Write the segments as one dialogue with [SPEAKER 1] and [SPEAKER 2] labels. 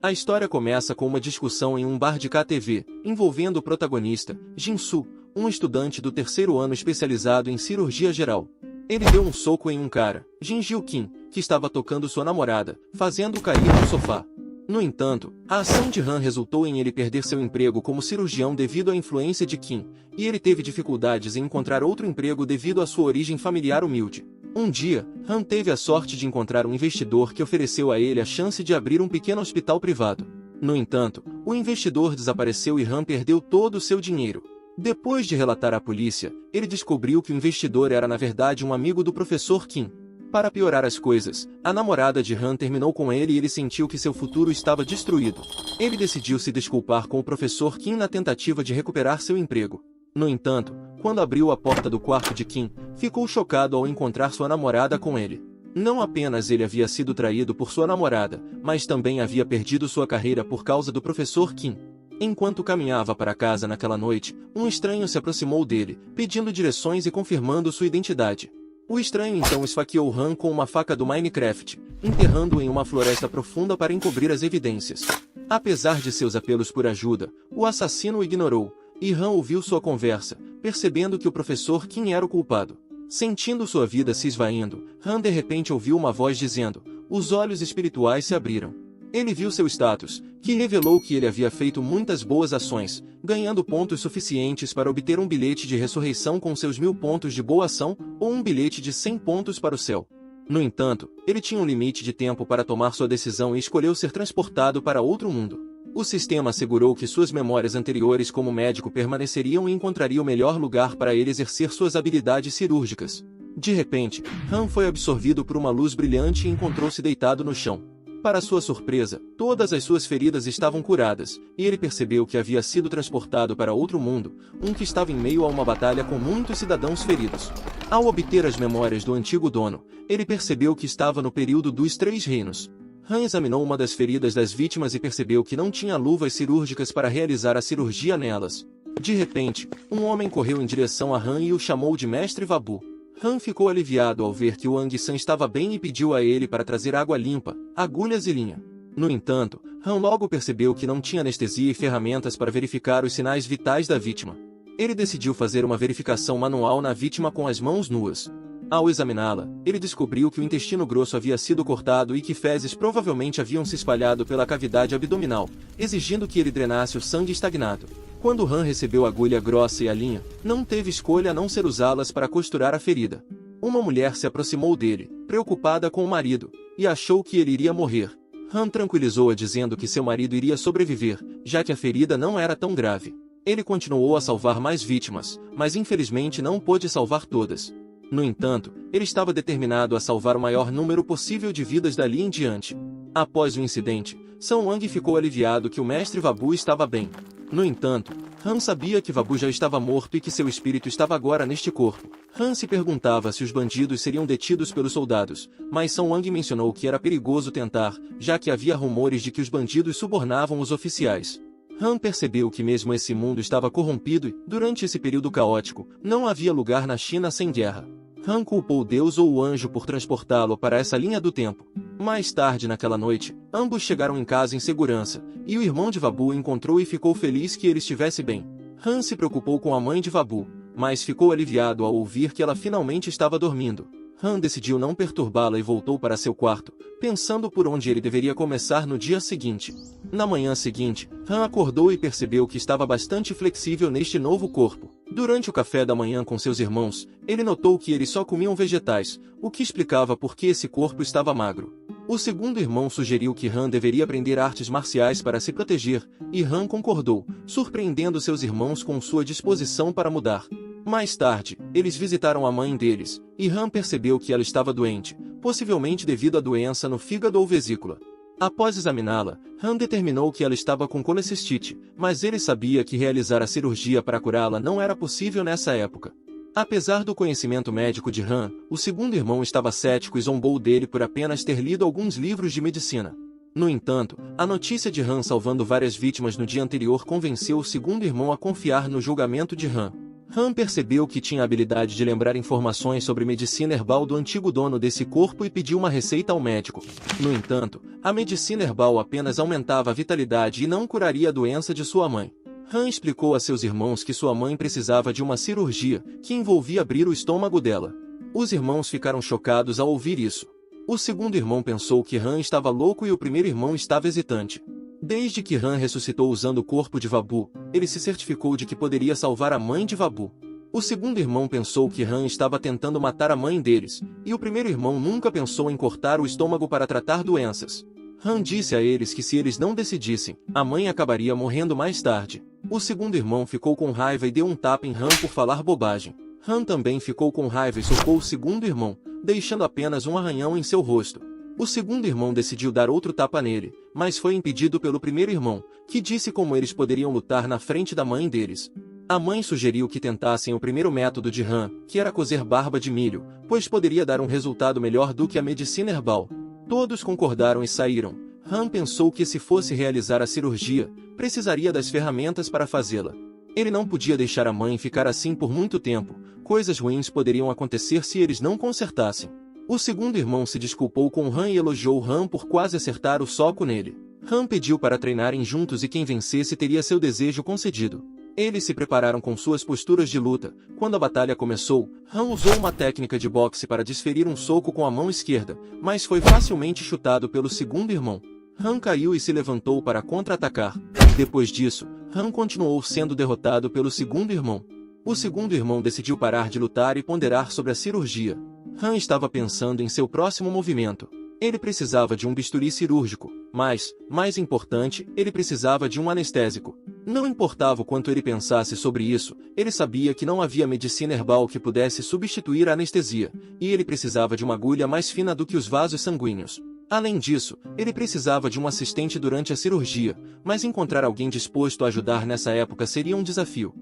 [SPEAKER 1] A história começa com uma discussão em um bar de KTV, envolvendo o protagonista, Jin-Soo, um estudante do terceiro ano especializado em cirurgia geral. Ele deu um soco em um cara, Jin Gil-Kim, que estava tocando sua namorada, fazendo-o cair no sofá. No entanto, a ação de Han resultou em ele perder seu emprego como cirurgião devido à influência de Kim, e ele teve dificuldades em encontrar outro emprego devido à sua origem familiar humilde. Um dia, Han teve a sorte de encontrar um investidor que ofereceu a ele a chance de abrir um pequeno hospital privado. No entanto, o investidor desapareceu e Han perdeu todo o seu dinheiro. Depois de relatar à polícia, ele descobriu que o investidor era na verdade um amigo do professor Kim. Para piorar as coisas, a namorada de Han terminou com ele e ele sentiu que seu futuro estava destruído. Ele decidiu se desculpar com o professor Kim na tentativa de recuperar seu emprego. No entanto, quando abriu a porta do quarto de Kim, ficou chocado ao encontrar sua namorada com ele. Não apenas ele havia sido traído por sua namorada, mas também havia perdido sua carreira por causa do professor Kim. Enquanto caminhava para casa naquela noite, um estranho se aproximou dele, pedindo direções e confirmando sua identidade. O estranho então esfaqueou Han com uma faca do Minecraft, enterrando-o em uma floresta profunda para encobrir as evidências. Apesar de seus apelos por ajuda, o assassino o ignorou, e Han ouviu sua conversa, percebendo que o professor Kim era o culpado. Sentindo sua vida se esvaindo, Han de repente ouviu uma voz dizendo: os olhos espirituais se abriram. Ele viu seu status, que revelou que ele havia feito muitas boas ações, ganhando pontos suficientes para obter um bilhete de ressurreição com seus 1000 pontos de boa ação, ou um bilhete de 100 pontos para o céu. No entanto, ele tinha um limite de tempo para tomar sua decisão e escolheu ser transportado para outro mundo. O sistema assegurou que suas memórias anteriores como médico permaneceriam e encontraria o melhor lugar para ele exercer suas habilidades cirúrgicas. De repente, Han foi absorvido por uma luz brilhante e encontrou-se deitado no chão. Para sua surpresa, todas as suas feridas estavam curadas, e ele percebeu que havia sido transportado para outro mundo, um que estava em meio a uma batalha com muitos cidadãos feridos. Ao obter as memórias do antigo dono, ele percebeu que estava no período dos Três Reinos. Han examinou uma das feridas das vítimas e percebeu que não tinha luvas cirúrgicas para realizar a cirurgia nelas. De repente, um homem correu em direção a Han e o chamou de Mestre Vabu. Han ficou aliviado ao ver que o Wang-san estava bem e pediu a ele para trazer água limpa, agulhas e linha. No entanto, Han logo percebeu que não tinha anestesia e ferramentas para verificar os sinais vitais da vítima. Ele decidiu fazer uma verificação manual na vítima com as mãos nuas. Ao examiná-la, ele descobriu que o intestino grosso havia sido cortado e que fezes provavelmente haviam se espalhado pela cavidade abdominal, exigindo que ele drenasse o sangue estagnado. Quando Han recebeu a agulha grossa e a linha, não teve escolha a não ser usá-las para costurar a ferida. Uma mulher se aproximou dele, preocupada com o marido, e achou que ele iria morrer. Han tranquilizou-a dizendo que seu marido iria sobreviver, já que a ferida não era tão grave. Ele continuou a salvar mais vítimas, mas infelizmente não pôde salvar todas. No entanto, ele estava determinado a salvar o maior número possível de vidas dali em diante. Após o incidente, São Wang ficou aliviado que o mestre Vabu estava bem. No entanto, Han sabia que Vabu já estava morto e que seu espírito estava agora neste corpo. Han se perguntava se os bandidos seriam detidos pelos soldados, mas São Wang mencionou que era perigoso tentar, já que havia rumores de que os bandidos subornavam os oficiais. Han percebeu que mesmo esse mundo estava corrompido e, durante esse período caótico, não havia lugar na China sem guerra. Han culpou Deus ou o anjo por transportá-lo para essa linha do tempo. Mais tarde naquela noite, ambos chegaram em casa em segurança, e o irmão de Vabu o encontrou e ficou feliz que ele estivesse bem. Han se preocupou com a mãe de Vabu, mas ficou aliviado ao ouvir que ela finalmente estava dormindo. Han decidiu não perturbá-la e voltou para seu quarto, pensando por onde ele deveria começar no dia seguinte. Na manhã seguinte, Han acordou e percebeu que estava bastante flexível neste novo corpo. Durante o café da manhã com seus irmãos, ele notou que eles só comiam vegetais, o que explicava por que esse corpo estava magro. O segundo irmão sugeriu que Han deveria aprender artes marciais para se proteger, e Han concordou, surpreendendo seus irmãos com sua disposição para mudar. Mais tarde, eles visitaram a mãe deles, e Han percebeu que ela estava doente, possivelmente devido à doença no fígado ou vesícula. Após examiná-la, Han determinou que ela estava com colecistite, mas ele sabia que realizar a cirurgia para curá-la não era possível nessa época. Apesar do conhecimento médico de Han, o segundo irmão estava cético e zombou dele por apenas ter lido alguns livros de medicina. No entanto, a notícia de Han salvando várias vítimas no dia anterior convenceu o segundo irmão a confiar no julgamento de Han. Han percebeu que tinha a habilidade de lembrar informações sobre medicina herbal do antigo dono desse corpo e pediu uma receita ao médico. No entanto, a medicina herbal apenas aumentava a vitalidade e não curaria a doença de sua mãe. Han explicou a seus irmãos que sua mãe precisava de uma cirurgia, que envolvia abrir o estômago dela. Os irmãos ficaram chocados ao ouvir isso. O segundo irmão pensou que Han estava louco e o primeiro irmão estava hesitante. Desde que Han ressuscitou usando o corpo de Vabu, ele se certificou de que poderia salvar a mãe de Vabu. O segundo irmão pensou que Han estava tentando matar a mãe deles, e o primeiro irmão nunca pensou em cortar o estômago para tratar doenças. Han disse a eles que se eles não decidissem, a mãe acabaria morrendo mais tarde. O segundo irmão ficou com raiva e deu um tapa em Han por falar bobagem. Han também ficou com raiva e socou o segundo irmão, deixando apenas um arranhão em seu rosto. O segundo irmão decidiu dar outro tapa nele, mas foi impedido pelo primeiro irmão, que disse como eles poderiam lutar na frente da mãe deles. A mãe sugeriu que tentassem o primeiro método de Han, que era cozer barba de milho, pois poderia dar um resultado melhor do que a medicina herbal. Todos concordaram e saíram. Han pensou que se fosse realizar a cirurgia, precisaria das ferramentas para fazê-la. Ele não podia deixar a mãe ficar assim por muito tempo, coisas ruins poderiam acontecer se eles não consertassem. O segundo irmão se desculpou com Han e elogiou Han por quase acertar o soco nele. Han pediu para treinarem juntos e quem vencesse teria seu desejo concedido. Eles se prepararam com suas posturas de luta. Quando a batalha começou, Han usou uma técnica de boxe para desferir um soco com a mão esquerda, mas foi facilmente chutado pelo segundo irmão. Han caiu e se levantou para contra-atacar. Depois disso, Han continuou sendo derrotado pelo segundo irmão. O segundo irmão decidiu parar de lutar e ponderar sobre a cirurgia. Han estava pensando em seu próximo movimento. Ele precisava de um bisturi cirúrgico, mas, mais importante, ele precisava de um anestésico. Não importava o quanto ele pensasse sobre isso, ele sabia que não havia medicina herbal que pudesse substituir a anestesia, e ele precisava de uma agulha mais fina do que os vasos sanguíneos. Além disso, ele precisava de um assistente durante a cirurgia, mas encontrar alguém disposto a ajudar nessa época seria um desafio.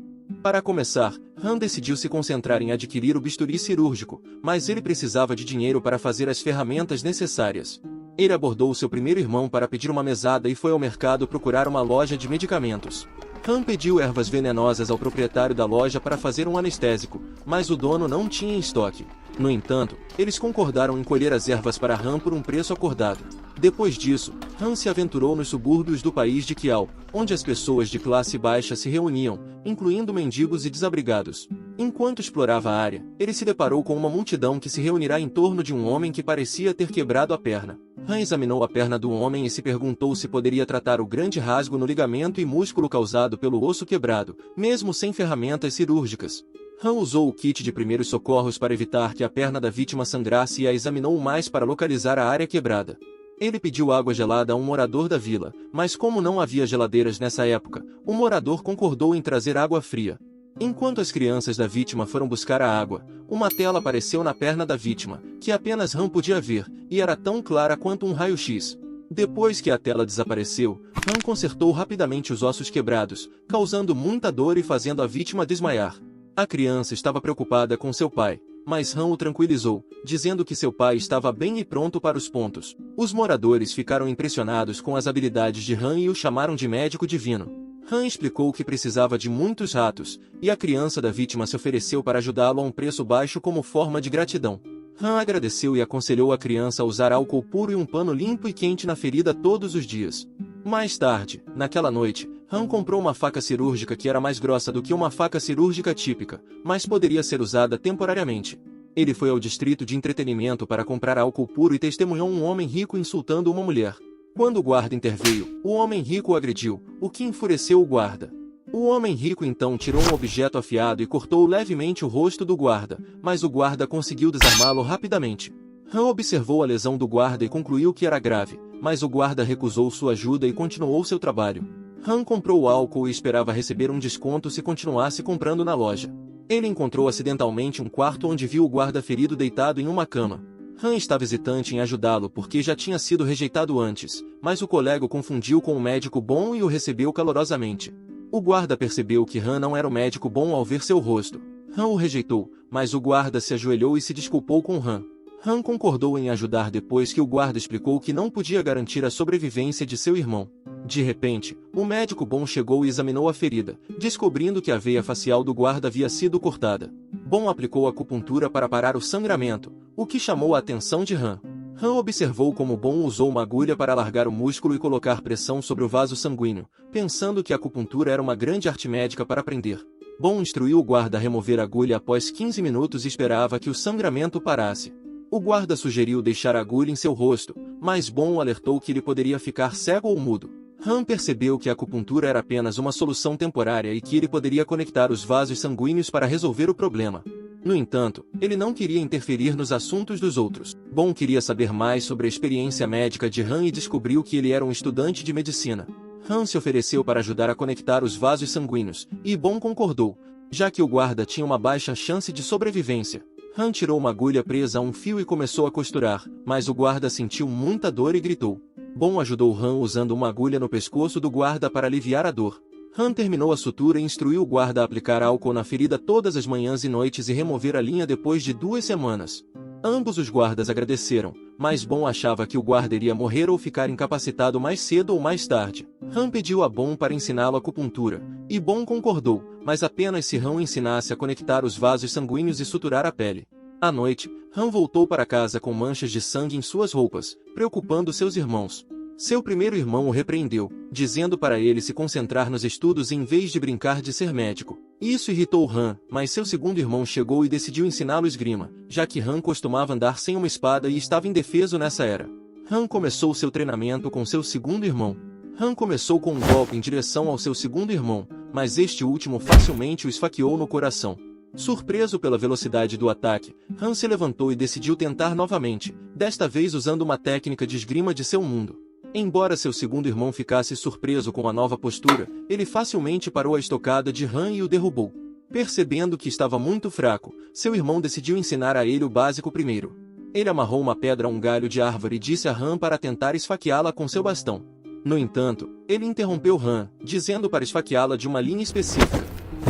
[SPEAKER 1] Para começar, Han decidiu se concentrar em adquirir o bisturi cirúrgico, mas ele precisava de dinheiro para fazer as ferramentas necessárias. Ele abordou seu primeiro irmão para pedir uma mesada e foi ao mercado procurar uma loja de medicamentos. Han pediu ervas venenosas ao proprietário da loja para fazer um anestésico, mas o dono não tinha em estoque. No entanto, eles concordaram em colher as ervas para Han por um preço acordado. Depois disso, Han se aventurou nos subúrbios do país de Kiao, onde as pessoas de classe baixa se reuniam, incluindo mendigos e desabrigados. Enquanto explorava a área, ele se deparou com uma multidão que se reunirá em torno de um homem que parecia ter quebrado a perna. Han examinou a perna do homem e se perguntou se poderia tratar o grande rasgo no ligamento e músculo causado pelo osso quebrado, mesmo sem ferramentas cirúrgicas. Han usou o kit de primeiros socorros para evitar que a perna da vítima sangrasse e a examinou mais para localizar a área quebrada. Ele pediu água gelada a um morador da vila, mas como não havia geladeiras nessa época, o morador concordou em trazer água fria. Enquanto as crianças da vítima foram buscar a água, uma tela apareceu na perna da vítima, que apenas Han podia ver, e era tão clara quanto um raio-x. Depois que a tela desapareceu, Han consertou rapidamente os ossos quebrados, causando muita dor e fazendo a vítima desmaiar. A criança estava preocupada com seu pai, mas Han o tranquilizou, dizendo que seu pai estava bem e pronto para os pontos. Os moradores ficaram impressionados com as habilidades de Han e o chamaram de médico divino. Han explicou que precisava de muitos ratos, e a criança da vítima se ofereceu para ajudá-lo a um preço baixo como forma de gratidão. Han agradeceu e aconselhou a criança a usar álcool puro e um pano limpo e quente na ferida todos os dias. Mais tarde, naquela noite, Han comprou uma faca cirúrgica que era mais grossa do que uma faca cirúrgica típica, mas poderia ser usada temporariamente. Ele foi ao distrito de entretenimento para comprar álcool puro e testemunhou um homem rico insultando uma mulher. Quando o guarda interveio, o homem rico o agrediu, o que enfureceu o guarda. O homem rico então tirou um objeto afiado e cortou levemente o rosto do guarda, mas o guarda conseguiu desarmá-lo rapidamente. Han observou a lesão do guarda e concluiu que era grave, mas o guarda recusou sua ajuda e continuou seu trabalho. Han comprou álcool e esperava receber um desconto se continuasse comprando na loja. Ele encontrou acidentalmente um quarto onde viu o guarda ferido deitado em uma cama. Han estava hesitante em ajudá-lo porque já tinha sido rejeitado antes, mas o colega o confundiu com um médico bom e o recebeu calorosamente. O guarda percebeu que Han não era o médico bom ao ver seu rosto. Han o rejeitou, mas o guarda se ajoelhou e se desculpou com Han. Han concordou em ajudar depois que o guarda explicou que não podia garantir a sobrevivência de seu irmão. De repente, o médico Bom chegou e examinou a ferida, descobrindo que a veia facial do guarda havia sido cortada. Bom aplicou acupuntura para parar o sangramento, o que chamou a atenção de Han. Han observou como Bom usou uma agulha para alargar o músculo e colocar pressão sobre o vaso sanguíneo, pensando que a acupuntura era uma grande arte médica para prender. Bom instruiu o guarda a remover a agulha após 15 minutos e esperava que o sangramento parasse. O guarda sugeriu deixar a agulha em seu rosto, mas Bom o alertou que ele poderia ficar cego ou mudo. Han percebeu que a acupuntura era apenas uma solução temporária e que ele poderia conectar os vasos sanguíneos para resolver o problema. No entanto, ele não queria interferir nos assuntos dos outros. Bom queria saber mais sobre a experiência médica de Han e descobriu que ele era um estudante de medicina. Han se ofereceu para ajudar a conectar os vasos sanguíneos, e Bom concordou, já que o guarda tinha uma baixa chance de sobrevivência. Han tirou uma agulha presa a um fio e começou a costurar, mas o guarda sentiu muita dor e gritou. Bom ajudou Han usando uma agulha no pescoço do guarda para aliviar a dor. Han terminou a sutura e instruiu o guarda a aplicar álcool na ferida todas as manhãs e noites e remover a linha depois de 2 semanas. Ambos os guardas agradeceram, mas Bom achava que o guarda iria morrer ou ficar incapacitado mais cedo ou mais tarde. Han pediu a Bom para ensiná-lo acupuntura, e Bom concordou, mas apenas se Han ensinasse a conectar os vasos sanguíneos e suturar a pele. À noite, Han voltou para casa com manchas de sangue em suas roupas, preocupando seus irmãos. Seu primeiro irmão o repreendeu, dizendo para ele se concentrar nos estudos em vez de brincar de ser médico. Isso irritou Han, mas seu segundo irmão chegou e decidiu ensiná-lo esgrima, já que Han costumava andar sem uma espada e estava indefeso nessa era. Han começou seu treinamento com seu segundo irmão. Han começou com um golpe em direção ao seu segundo irmão, mas este último facilmente o esfaqueou no coração. Surpreso pela velocidade do ataque, Han se levantou e decidiu tentar novamente, desta vez usando uma técnica de esgrima de seu mundo. Embora seu segundo irmão ficasse surpreso com a nova postura, ele facilmente parou a estocada de Han e o derrubou. Percebendo que estava muito fraco, seu irmão decidiu ensinar a ele o básico primeiro. Ele amarrou uma pedra a um galho de árvore e disse a Han para tentar esfaqueá-la com seu bastão. No entanto, ele interrompeu Han, dizendo para esfaqueá-la de uma linha específica.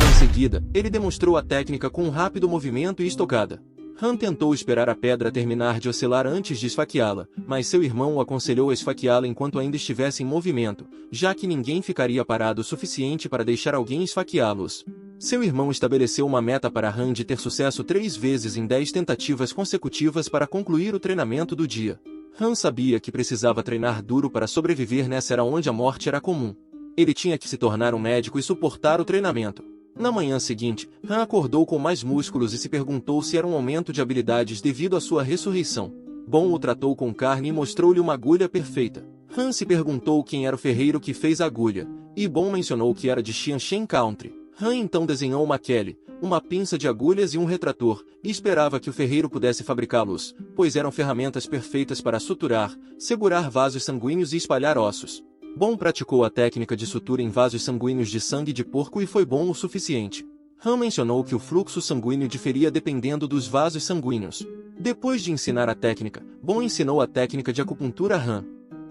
[SPEAKER 1] Em seguida, ele demonstrou a técnica com um rápido movimento e estocada. Han tentou esperar a pedra terminar de oscilar antes de esfaqueá-la, mas seu irmão o aconselhou a esfaqueá-la enquanto ainda estivesse em movimento, já que ninguém ficaria parado o suficiente para deixar alguém esfaqueá-los. Seu irmão estabeleceu uma meta para Han de ter sucesso 3 vezes em 10 tentativas consecutivas para concluir o treinamento do dia. Han sabia que precisava treinar duro para sobreviver nessa era onde a morte era comum. Ele tinha que se tornar um médico e suportar o treinamento. Na manhã seguinte, Han acordou com mais músculos e se perguntou se era um aumento de habilidades devido à sua ressurreição. Bom o tratou com carne e mostrou-lhe uma agulha perfeita. Han se perguntou quem era o ferreiro que fez a agulha, e Bom mencionou que era de Xianshen Country. Han então desenhou uma Kelly, uma pinça de agulhas e um retrator, e esperava que o ferreiro pudesse fabricá-los, pois eram ferramentas perfeitas para suturar, segurar vasos sanguíneos e espalhar ossos. Bom praticou a técnica de sutura em vasos sanguíneos de sangue de porco e foi bom o suficiente. Han mencionou que o fluxo sanguíneo diferia dependendo dos vasos sanguíneos. Depois de ensinar a técnica, Bom ensinou a técnica de acupuntura a Han.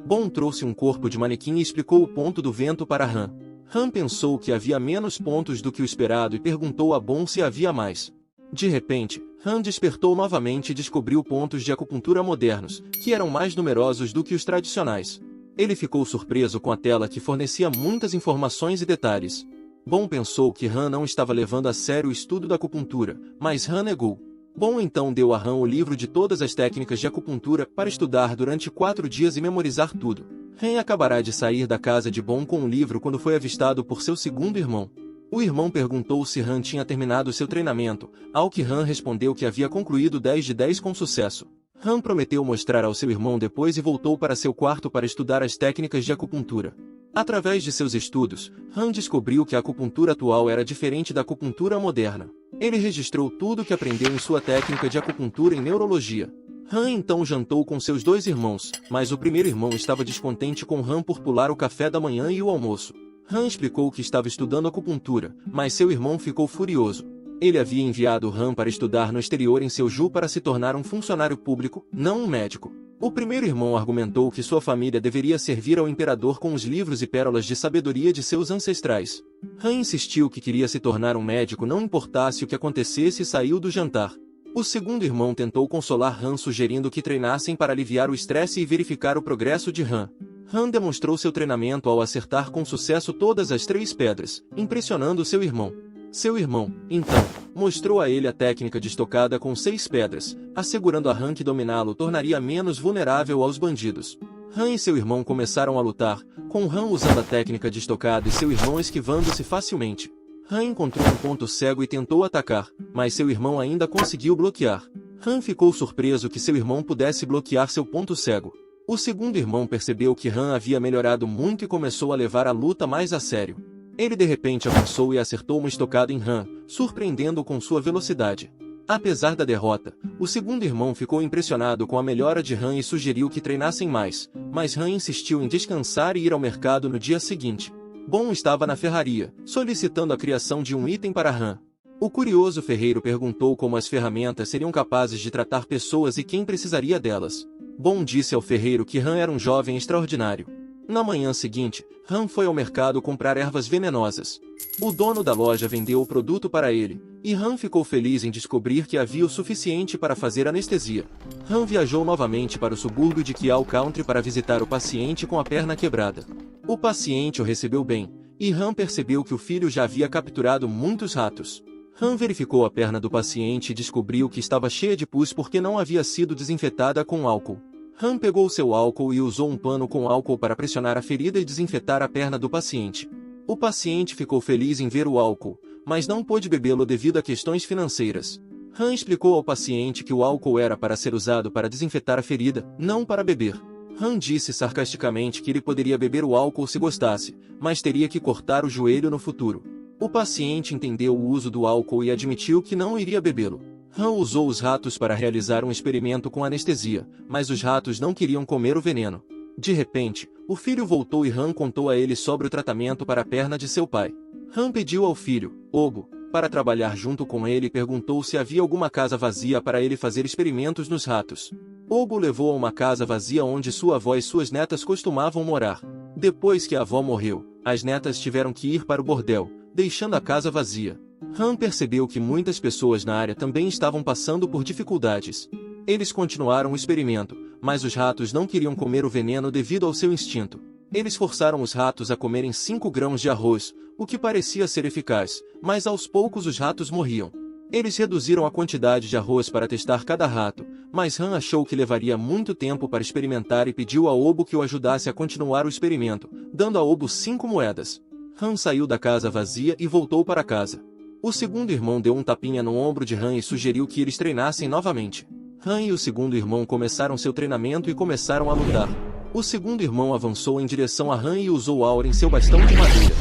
[SPEAKER 1] Bom trouxe um corpo de manequim e explicou o ponto do vento para Han. Han pensou que havia menos pontos do que o esperado e perguntou a Bom se havia mais. De repente, Han despertou novamente e descobriu pontos de acupuntura modernos, que eram mais numerosos do que os tradicionais. Ele ficou surpreso com a tela que fornecia muitas informações e detalhes. Bom pensou que Han não estava levando a sério o estudo da acupuntura, mas Han negou. Bom então deu a Han o livro de todas as técnicas de acupuntura para estudar durante 4 dias e memorizar tudo. Han acabará de sair da casa de Bom com o livro quando foi avistado por seu segundo irmão. O irmão perguntou se Han tinha terminado seu treinamento, ao que Han respondeu que havia concluído 10 de 10 com sucesso. Han prometeu mostrar ao seu irmão depois e voltou para seu quarto para estudar as técnicas de acupuntura. Através de seus estudos, Han descobriu que a acupuntura atual era diferente da acupuntura moderna. Ele registrou tudo o que aprendeu em sua técnica de acupuntura em neurologia. Han então jantou com seus 2 irmãos, mas o primeiro irmão estava descontente com Han por pular o café da manhã e o almoço. Han explicou que estava estudando acupuntura, mas seu irmão ficou furioso. Ele havia enviado Han para estudar no exterior em Seoju para se tornar um funcionário público, não um médico. O primeiro irmão argumentou que sua família deveria servir ao imperador com os livros e pérolas de sabedoria de seus ancestrais. Han insistiu que queria se tornar um médico não importasse o que acontecesse e saiu do jantar. O segundo irmão tentou consolar Han sugerindo que treinassem para aliviar o estresse e verificar o progresso de Han. Han demonstrou seu treinamento ao acertar com sucesso todas as 3 pedras, impressionando seu irmão. Seu irmão, então, mostrou a ele a técnica de estocada com 6 pedras, assegurando a Han que dominá-lo tornaria menos vulnerável aos bandidos. Han e seu irmão começaram a lutar, com Han usando a técnica de estocada e seu irmão esquivando-se facilmente. Han encontrou um ponto cego e tentou atacar, mas seu irmão ainda conseguiu bloquear. Han ficou surpreso que seu irmão pudesse bloquear seu ponto cego. O segundo irmão percebeu que Han havia melhorado muito e começou a levar a luta mais a sério. Ele de repente avançou e acertou uma estocada em Han, surpreendendo-o com sua velocidade. Apesar da derrota, o segundo irmão ficou impressionado com a melhora de Han e sugeriu que treinassem mais, mas Han insistiu em descansar e ir ao mercado no dia seguinte. Bom estava na ferraria, solicitando a criação de um item para Han. O curioso ferreiro perguntou como as ferramentas seriam capazes de tratar pessoas e quem precisaria delas. Bom disse ao ferreiro que Han era um jovem extraordinário. Na manhã seguinte, Han foi ao mercado comprar ervas venenosas. O dono da loja vendeu o produto para ele, e Han ficou feliz em descobrir que havia o suficiente para fazer anestesia. Han viajou novamente para o subúrbio de Kiao Country para visitar o paciente com a perna quebrada. O paciente o recebeu bem, e Han percebeu que o filho já havia capturado muitos ratos. Han verificou a perna do paciente e descobriu que estava cheia de pus porque não havia sido desinfetada com álcool. Han pegou seu álcool e usou um pano com álcool para pressionar a ferida e desinfetar a perna do paciente. O paciente ficou feliz em ver o álcool, mas não pôde bebê-lo devido a questões financeiras. Han explicou ao paciente que o álcool era para ser usado para desinfetar a ferida, não para beber. Han disse sarcasticamente que ele poderia beber o álcool se gostasse, mas teria que cortar o joelho no futuro. O paciente entendeu o uso do álcool e admitiu que não iria bebê-lo. Han usou os ratos para realizar um experimento com anestesia, mas os ratos não queriam comer o veneno. De repente, o filho voltou e Han contou a ele sobre o tratamento para a perna de seu pai. Han pediu ao filho, Ogo, para trabalhar junto com ele e perguntou se havia alguma casa vazia para ele fazer experimentos nos ratos. Ogo levou a uma casa vazia onde sua avó e suas netas costumavam morar. Depois que a avó morreu, as netas tiveram que ir para o bordel, deixando a casa vazia. Han percebeu que muitas pessoas na área também estavam passando por dificuldades. Eles continuaram o experimento, mas os ratos não queriam comer o veneno devido ao seu instinto. Eles forçaram os ratos a comerem 5 grãos de arroz, o que parecia ser eficaz, mas aos poucos os ratos morriam. Eles reduziram a quantidade de arroz para testar cada rato, mas Han achou que levaria muito tempo para experimentar e pediu a Obo que o ajudasse a continuar o experimento, dando a Obo 5 moedas. Han saiu da casa vazia e voltou para casa. O segundo irmão deu um tapinha no ombro de Han e sugeriu que eles treinassem novamente. Han e o segundo irmão começaram seu treinamento e começaram a lutar. O segundo irmão avançou em direção a Han e usou aura em seu bastão de madeira.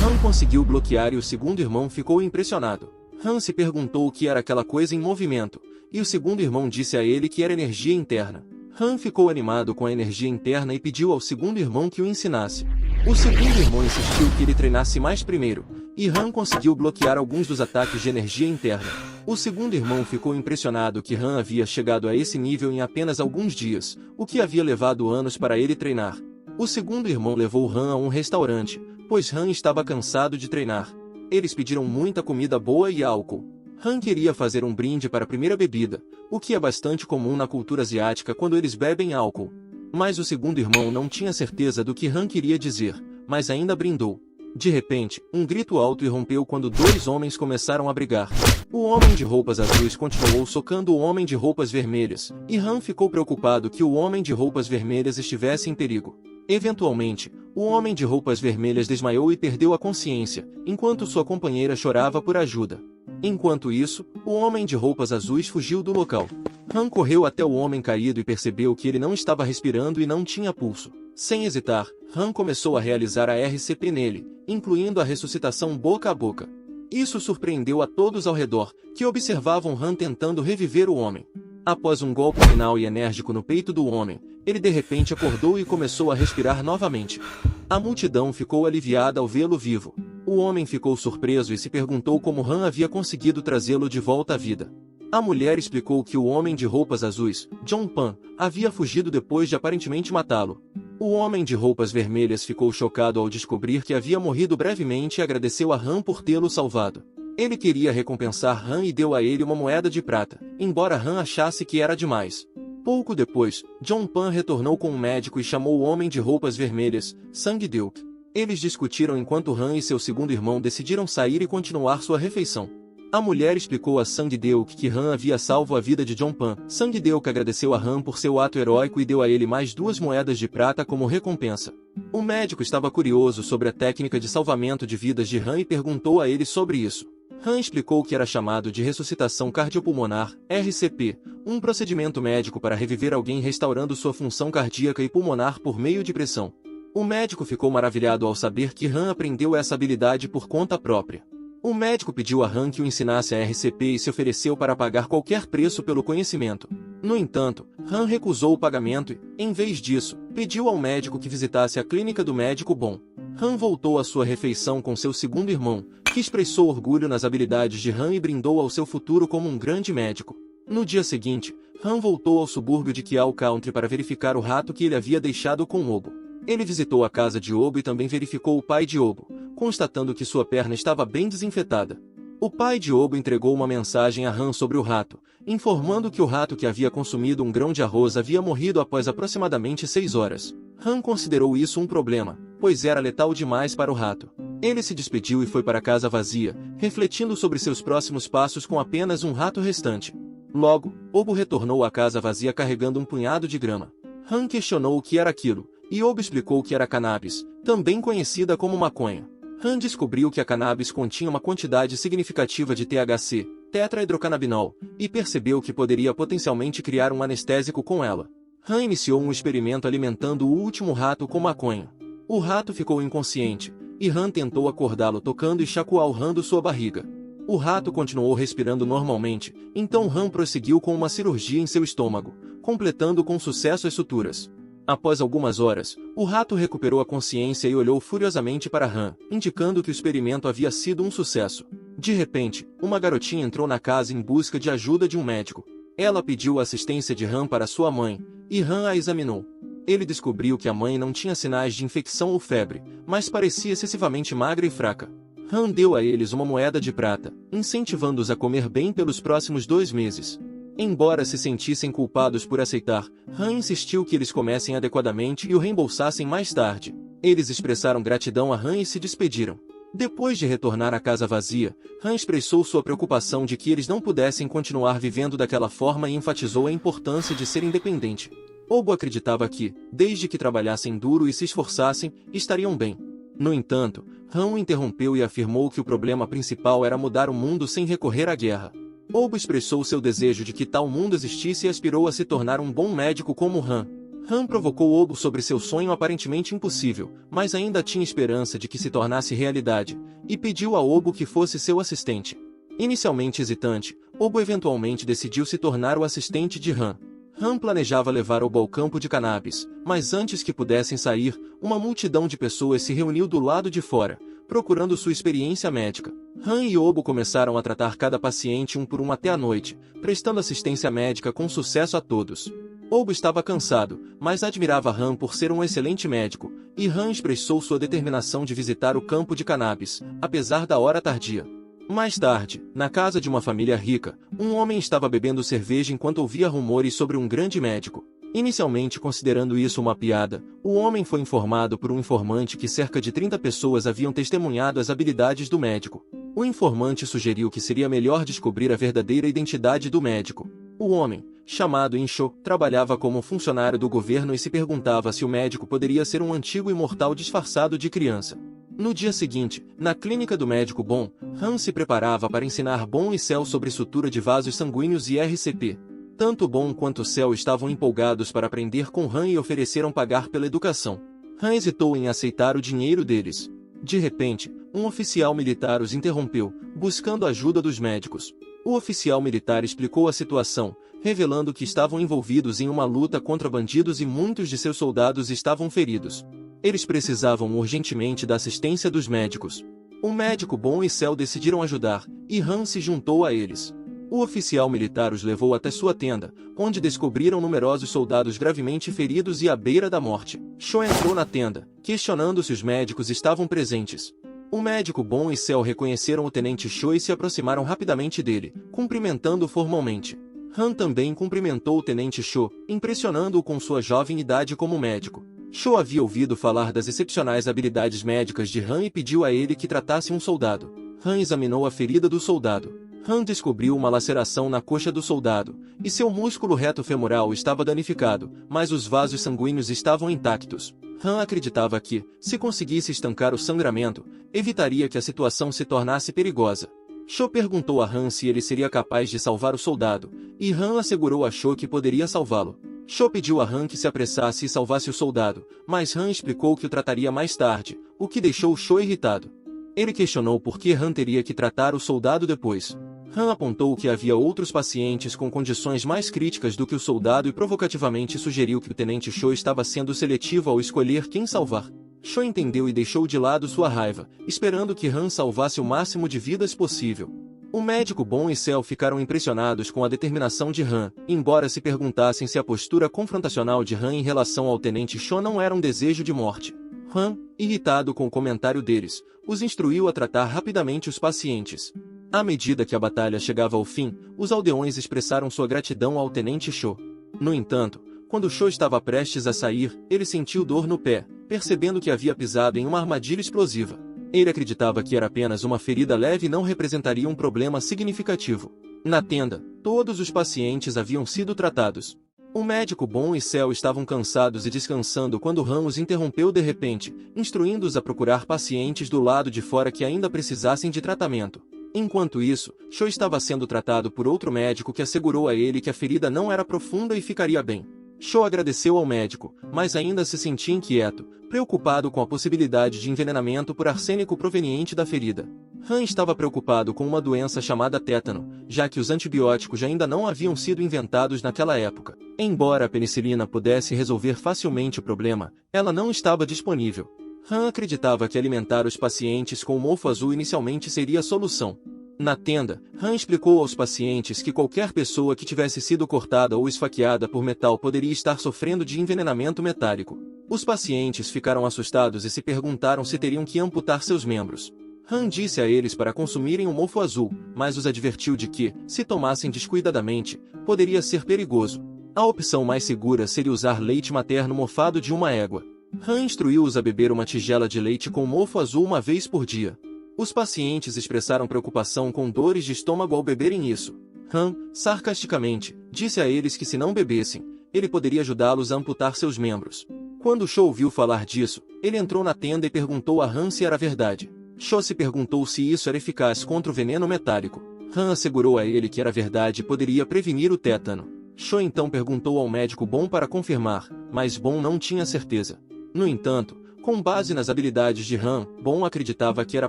[SPEAKER 1] Han conseguiu bloquear e o segundo irmão ficou impressionado. Han se perguntou o que era aquela coisa em movimento, e o segundo irmão disse a ele que era energia interna. Han ficou animado com a energia interna e pediu ao segundo irmão que o ensinasse. O segundo irmão insistiu que ele treinasse mais primeiro, e Han conseguiu bloquear alguns dos ataques de energia interna. O segundo irmão ficou impressionado que Han havia chegado a esse nível em apenas alguns dias, o que havia levado anos para ele treinar. O segundo irmão levou Han a um restaurante, pois Han estava cansado de treinar. Eles pediram muita comida boa e álcool. Han queria fazer um brinde para a primeira bebida, o que é bastante comum na cultura asiática quando eles bebem álcool. Mas o segundo irmão não tinha certeza do que Han queria dizer, mas ainda brindou. De repente, um grito alto irrompeu quando 2 homens começaram a brigar. O homem de roupas azuis continuou socando o homem de roupas vermelhas, e Han ficou preocupado que o homem de roupas vermelhas estivesse em perigo. Eventualmente, o homem de roupas vermelhas desmaiou e perdeu a consciência, enquanto sua companheira chorava por ajuda. Enquanto isso, o homem de roupas azuis fugiu do local. Han correu até o homem caído e percebeu que ele não estava respirando e não tinha pulso. Sem hesitar, Han começou a realizar a RCP nele, incluindo a ressuscitação boca a boca. Isso surpreendeu a todos ao redor, que observavam Han tentando reviver o homem. Após um golpe final e enérgico no peito do homem, ele de repente acordou e começou a respirar novamente. A multidão ficou aliviada ao vê-lo vivo. O homem ficou surpreso e se perguntou como Han havia conseguido trazê-lo de volta à vida. A mulher explicou que o homem de roupas azuis, John Pan, havia fugido depois de aparentemente matá-lo. O homem de roupas vermelhas ficou chocado ao descobrir que havia morrido brevemente e agradeceu a Han por tê-lo salvado. Ele queria recompensar Han e deu a ele uma moeda de prata, embora Han achasse que era demais. Pouco depois, John Pan retornou com um médico e chamou o homem de roupas vermelhas, Sang-deuk. Eles discutiram enquanto Han e seu segundo irmão decidiram sair e continuar sua refeição. A mulher explicou a Sang-deuk que Han havia salvo a vida de John Pan. Sang-deuk agradeceu a Han por seu ato heróico e deu a ele mais 2 moedas de prata como recompensa. O médico estava curioso sobre a técnica de salvamento de vidas de Han e perguntou a ele sobre isso. Han explicou que era chamado de ressuscitação cardiopulmonar, RCP, um procedimento médico para reviver alguém restaurando sua função cardíaca e pulmonar por meio de pressão. O médico ficou maravilhado ao saber que Han aprendeu essa habilidade por conta própria. O médico pediu a Han que o ensinasse a RCP e se ofereceu para pagar qualquer preço pelo conhecimento. No entanto, Han recusou o pagamento e, em vez disso, pediu ao médico que visitasse a clínica do médico bom. Han voltou à sua refeição com seu segundo irmão, que expressou orgulho nas habilidades de Han e brindou ao seu futuro como um grande médico. No dia seguinte, Han voltou ao subúrbio de Kiao Country para verificar o rato que ele havia deixado com Obo. Ele visitou a casa de Obo e também verificou o pai de Obo, constatando que sua perna estava bem desinfetada. O pai de Obo entregou uma mensagem a Han sobre o rato, informando que o rato que havia consumido um grão de arroz havia morrido após aproximadamente 6 horas. Han considerou isso um problema, pois era letal demais para o rato. Ele se despediu e foi para a casa vazia, refletindo sobre seus próximos passos com apenas um rato restante. Logo, Obo retornou à casa vazia carregando um punhado de grama. Han questionou o que era aquilo, e Obo explicou que era cannabis, também conhecida como maconha. Han descobriu que a cannabis continha uma quantidade significativa de THC, tetrahidrocannabinol, e percebeu que poderia potencialmente criar um anestésico com ela. Han iniciou um experimento alimentando o último rato com maconha. O rato ficou inconsciente, e Han tentou acordá-lo tocando e chacoalhando sua barriga. O rato continuou respirando normalmente, então Han prosseguiu com uma cirurgia em seu estômago, completando com sucesso as suturas. Após algumas horas, o rato recuperou a consciência e olhou furiosamente para Han, indicando que o experimento havia sido um sucesso. De repente, uma garotinha entrou na casa em busca de ajuda de um médico. Ela pediu a assistência de Han para sua mãe, e Han a examinou. Ele descobriu que a mãe não tinha sinais de infecção ou febre, mas parecia excessivamente magra e fraca. Han deu a eles uma moeda de prata, incentivando-os a comer bem pelos próximos 2 meses. Embora se sentissem culpados por aceitar, Han insistiu que eles comessem adequadamente e o reembolsassem mais tarde. Eles expressaram gratidão a Han e se despediram. Depois de retornar à casa vazia, Han expressou sua preocupação de que eles não pudessem continuar vivendo daquela forma e enfatizou a importância de ser independente. Obo acreditava que, desde que trabalhassem duro e se esforçassem, estariam bem. No entanto, Han o interrompeu e afirmou que o problema principal era mudar o mundo sem recorrer à guerra. Obo expressou seu desejo de que tal mundo existisse e aspirou a se tornar um bom médico como Han. Han provocou Obo sobre seu sonho aparentemente impossível, mas ainda tinha esperança de que se tornasse realidade, e pediu a Obo que fosse seu assistente. Inicialmente hesitante, Obo eventualmente decidiu se tornar o assistente de Han. Han planejava levar Obo ao campo de cannabis, mas antes que pudessem sair, uma multidão de pessoas se reuniu do lado de fora, procurando sua experiência médica. Han e Obo começaram a tratar cada paciente um por um até a noite, prestando assistência médica com sucesso a todos. Obo estava cansado, mas admirava Han por ser um excelente médico, e Han expressou sua determinação de visitar o campo de cannabis, apesar da hora tardia. Mais tarde, na casa de uma família rica, um homem estava bebendo cerveja enquanto ouvia rumores sobre um grande médico. Inicialmente considerando isso uma piada, o homem foi informado por um informante que cerca de 30 pessoas haviam testemunhado as habilidades do médico. O informante sugeriu que seria melhor descobrir a verdadeira identidade do médico. O homem, chamado Insho, trabalhava como funcionário do governo e se perguntava se o médico poderia ser um antigo imortal disfarçado de criança. No dia seguinte, na clínica do médico Bon, Han se preparava para ensinar Bon e Cell sobre sutura de vasos sanguíneos e RCP. Tanto Bon quanto Cell estavam empolgados para aprender com Han e ofereceram pagar pela educação. Han hesitou em aceitar o dinheiro deles. De repente, um oficial militar os interrompeu, buscando a ajuda dos médicos. O oficial militar explicou a situação, revelando que estavam envolvidos em uma luta contra bandidos e muitos de seus soldados estavam feridos. Eles precisavam urgentemente da assistência dos médicos. O médico Bon e Cell decidiram ajudar, e Han se juntou a eles. O oficial militar os levou até sua tenda, onde descobriram numerosos soldados gravemente feridos e à beira da morte. Sho entrou na tenda, questionando se os médicos estavam presentes. O médico Bon e Cell reconheceram o tenente Sho e se aproximaram rapidamente dele, cumprimentando-o formalmente. Han também cumprimentou o Tenente Cho, impressionando-o com sua jovem idade como médico. Cho havia ouvido falar das excepcionais habilidades médicas de Han e pediu a ele que tratasse um soldado. Han examinou a ferida do soldado. Han descobriu uma laceração na coxa do soldado, e seu músculo reto femoral estava danificado, mas os vasos sanguíneos estavam intactos. Han acreditava que, se conseguisse estancar o sangramento, evitaria que a situação se tornasse perigosa. Cho perguntou a Han se ele seria capaz de salvar o soldado, e Han assegurou a Cho que poderia salvá-lo. Cho pediu a Han que se apressasse e salvasse o soldado, mas Han explicou que o trataria mais tarde, o que deixou Cho irritado. Ele questionou por que Han teria que tratar o soldado depois. Han apontou que havia outros pacientes com condições mais críticas do que o soldado e provocativamente sugeriu que o Tenente Cho estava sendo seletivo ao escolher quem salvar. Cho entendeu e deixou de lado sua raiva, esperando que Han salvasse o máximo de vidas possível. O médico Bom e Cell ficaram impressionados com a determinação de Han, embora se perguntassem se a postura confrontacional de Han em relação ao Tenente Cho não era um desejo de morte. Han, irritado com o comentário deles, os instruiu a tratar rapidamente os pacientes. À medida que a batalha chegava ao fim, os aldeões expressaram sua gratidão ao Tenente Cho. No entanto, quando Cho estava prestes a sair, ele sentiu dor no pé, percebendo que havia pisado em uma armadilha explosiva. Ele acreditava que era apenas uma ferida leve e não representaria um problema significativo. Na tenda, todos os pacientes haviam sido tratados. O médico Bom e Cell estavam cansados e descansando quando Han os interrompeu de repente, instruindo-os a procurar pacientes do lado de fora que ainda precisassem de tratamento. Enquanto isso, Cho estava sendo tratado por outro médico que assegurou a ele que a ferida não era profunda e ficaria bem. Cho agradeceu ao médico, mas ainda se sentia inquieto, preocupado com a possibilidade de envenenamento por arsênico proveniente da ferida. Han estava preocupado com uma doença chamada tétano, já que os antibióticos ainda não haviam sido inventados naquela época. Embora a penicilina pudesse resolver facilmente o problema, ela não estava disponível. Han acreditava que alimentar os pacientes com o mofo azul inicialmente seria a solução. Na tenda, Han explicou aos pacientes que qualquer pessoa que tivesse sido cortada ou esfaqueada por metal poderia estar sofrendo de envenenamento metálico. Os pacientes ficaram assustados e se perguntaram se teriam que amputar seus membros. Han disse a eles para consumirem o mofo azul, mas os advertiu de que, se tomassem descuidadamente, poderia ser perigoso. A opção mais segura seria usar leite materno mofado de uma égua. Han instruiu-os a beber uma tigela de leite com mofo azul uma vez por dia. Os pacientes expressaram preocupação com dores de estômago ao beberem isso. Han, sarcasticamente, disse a eles que se não bebessem, ele poderia ajudá-los a amputar seus membros. Quando Cho ouviu falar disso, ele entrou na tenda e perguntou a Han se era verdade. Cho se perguntou se isso era eficaz contra o veneno metálico. Han assegurou a ele que era verdade e poderia prevenir o tétano. Cho então perguntou ao médico Bom para confirmar, mas Bom não tinha certeza. No entanto, com base nas habilidades de Han, Bom acreditava que era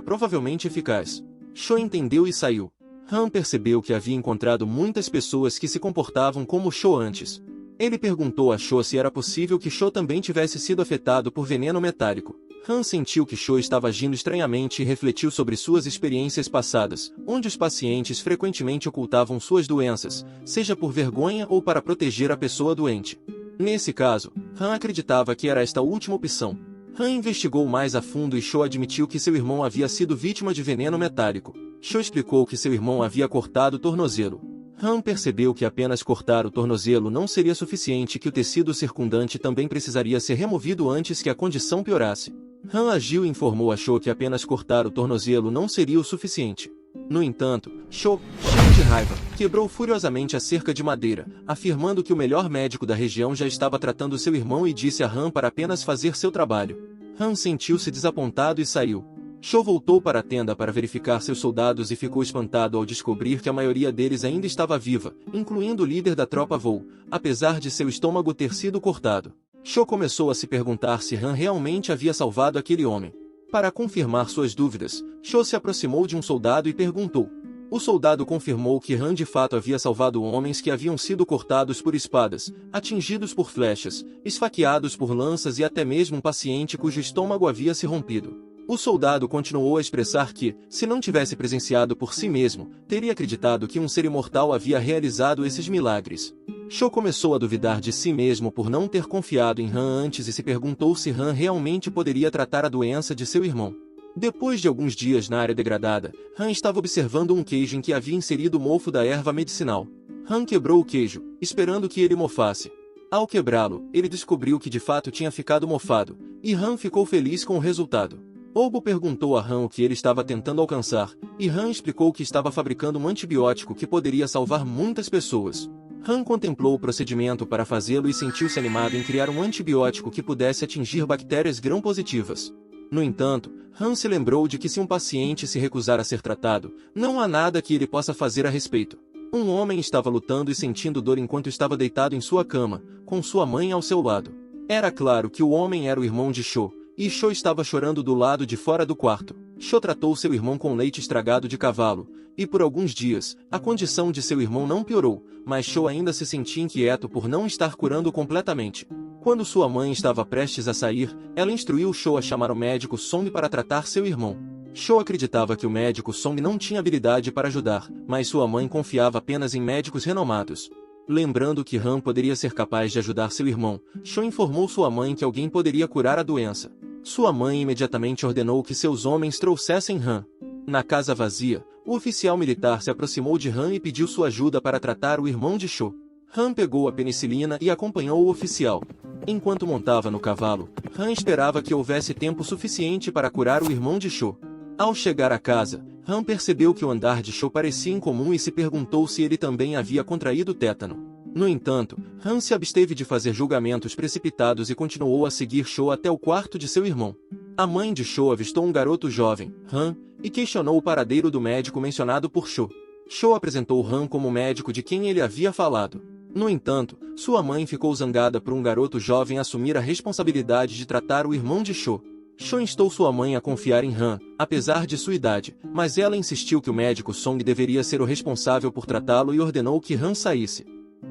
[SPEAKER 1] provavelmente eficaz. Cho entendeu e saiu. Han percebeu que havia encontrado muitas pessoas que se comportavam como Cho antes. Ele perguntou a Cho se era possível que Cho também tivesse sido afetado por veneno metálico. Han sentiu que Cho estava agindo estranhamente e refletiu sobre suas experiências passadas, onde os pacientes frequentemente ocultavam suas doenças, seja por vergonha ou para proteger a pessoa doente. Nesse caso, Han acreditava que era esta última opção. Han investigou mais a fundo e Cho admitiu que seu irmão havia sido vítima de veneno metálico. Cho explicou que seu irmão havia cortado o tornozelo. Han percebeu que apenas cortar o tornozelo não seria suficiente e que o tecido circundante também precisaria ser removido antes que a condição piorasse. Han agiu e informou a Cho que apenas cortar o tornozelo não seria o suficiente. No entanto, Cho, cheio de raiva, quebrou furiosamente a cerca de madeira, afirmando que o melhor médico da região já estava tratando seu irmão e disse a Han para apenas fazer seu trabalho. Han sentiu-se desapontado e saiu. Cho voltou para a tenda para verificar seus soldados e ficou espantado ao descobrir que a maioria deles ainda estava viva, incluindo o líder da tropa Vou, apesar de seu estômago ter sido cortado. Cho começou a se perguntar se Han realmente havia salvado aquele homem. Para confirmar suas dúvidas, Cho se aproximou de um soldado e perguntou. O soldado confirmou que Han de fato havia salvado homens que haviam sido cortados por espadas, atingidos por flechas, esfaqueados por lanças e até mesmo um paciente cujo estômago havia se rompido. O soldado continuou a expressar que, se não tivesse presenciado por si mesmo, teria acreditado que um ser imortal havia realizado esses milagres. Cho começou a duvidar de si mesmo por não ter confiado em Han antes e se perguntou se Han realmente poderia tratar a doença de seu irmão. Depois de alguns dias na área degradada, Han estava observando um queijo em que havia inserido o mofo da erva medicinal. Han quebrou o queijo, esperando que ele mofasse. Ao quebrá-lo, ele descobriu que de fato tinha ficado mofado, e Han ficou feliz com o resultado. Obo perguntou a Han o que ele estava tentando alcançar, e Han explicou que estava fabricando um antibiótico que poderia salvar muitas pessoas. Han contemplou o procedimento para fazê-lo e sentiu-se animado em criar um antibiótico que pudesse atingir bactérias gram-positivas. No entanto, Han se lembrou de que se um paciente se recusar a ser tratado, não há nada que ele possa fazer a respeito. Um homem estava lutando e sentindo dor enquanto estava deitado em sua cama, com sua mãe ao seu lado. Era claro que o homem era o irmão de Sho, e Sho estava chorando do lado de fora do quarto. Sho tratou seu irmão com leite estragado de cavalo, e por alguns dias, a condição de seu irmão não piorou, mas Sho ainda se sentia inquieto por não estar curando completamente. Quando sua mãe estava prestes a sair, ela instruiu Sho a chamar o médico Song para tratar seu irmão. Sho acreditava que o médico Song não tinha habilidade para ajudar, mas sua mãe confiava apenas em médicos renomados. Lembrando que Han poderia ser capaz de ajudar seu irmão, Sho informou sua mãe que alguém poderia curar a doença. Sua mãe imediatamente ordenou que seus homens trouxessem Han. Na casa vazia, o oficial militar se aproximou de Han e pediu sua ajuda para tratar o irmão de Sho. Han pegou a penicilina e acompanhou o oficial. Enquanto montava no cavalo, Han esperava que houvesse tempo suficiente para curar o irmão de Sho. Ao chegar à casa, Han percebeu que o andar de Sho parecia incomum e se perguntou se ele também havia contraído tétano. No entanto, Han se absteve de fazer julgamentos precipitados e continuou a seguir Sho até o quarto de seu irmão. A mãe de Sho avistou um garoto jovem, Han, e questionou o paradeiro do médico mencionado por Sho. Sho apresentou Han como o médico de quem ele havia falado. No entanto, sua mãe ficou zangada por um garoto jovem assumir a responsabilidade de tratar o irmão de Sho. Sho instou sua mãe a confiar em Han, apesar de sua idade, mas ela insistiu que o médico Song deveria ser o responsável por tratá-lo e ordenou que Han saísse.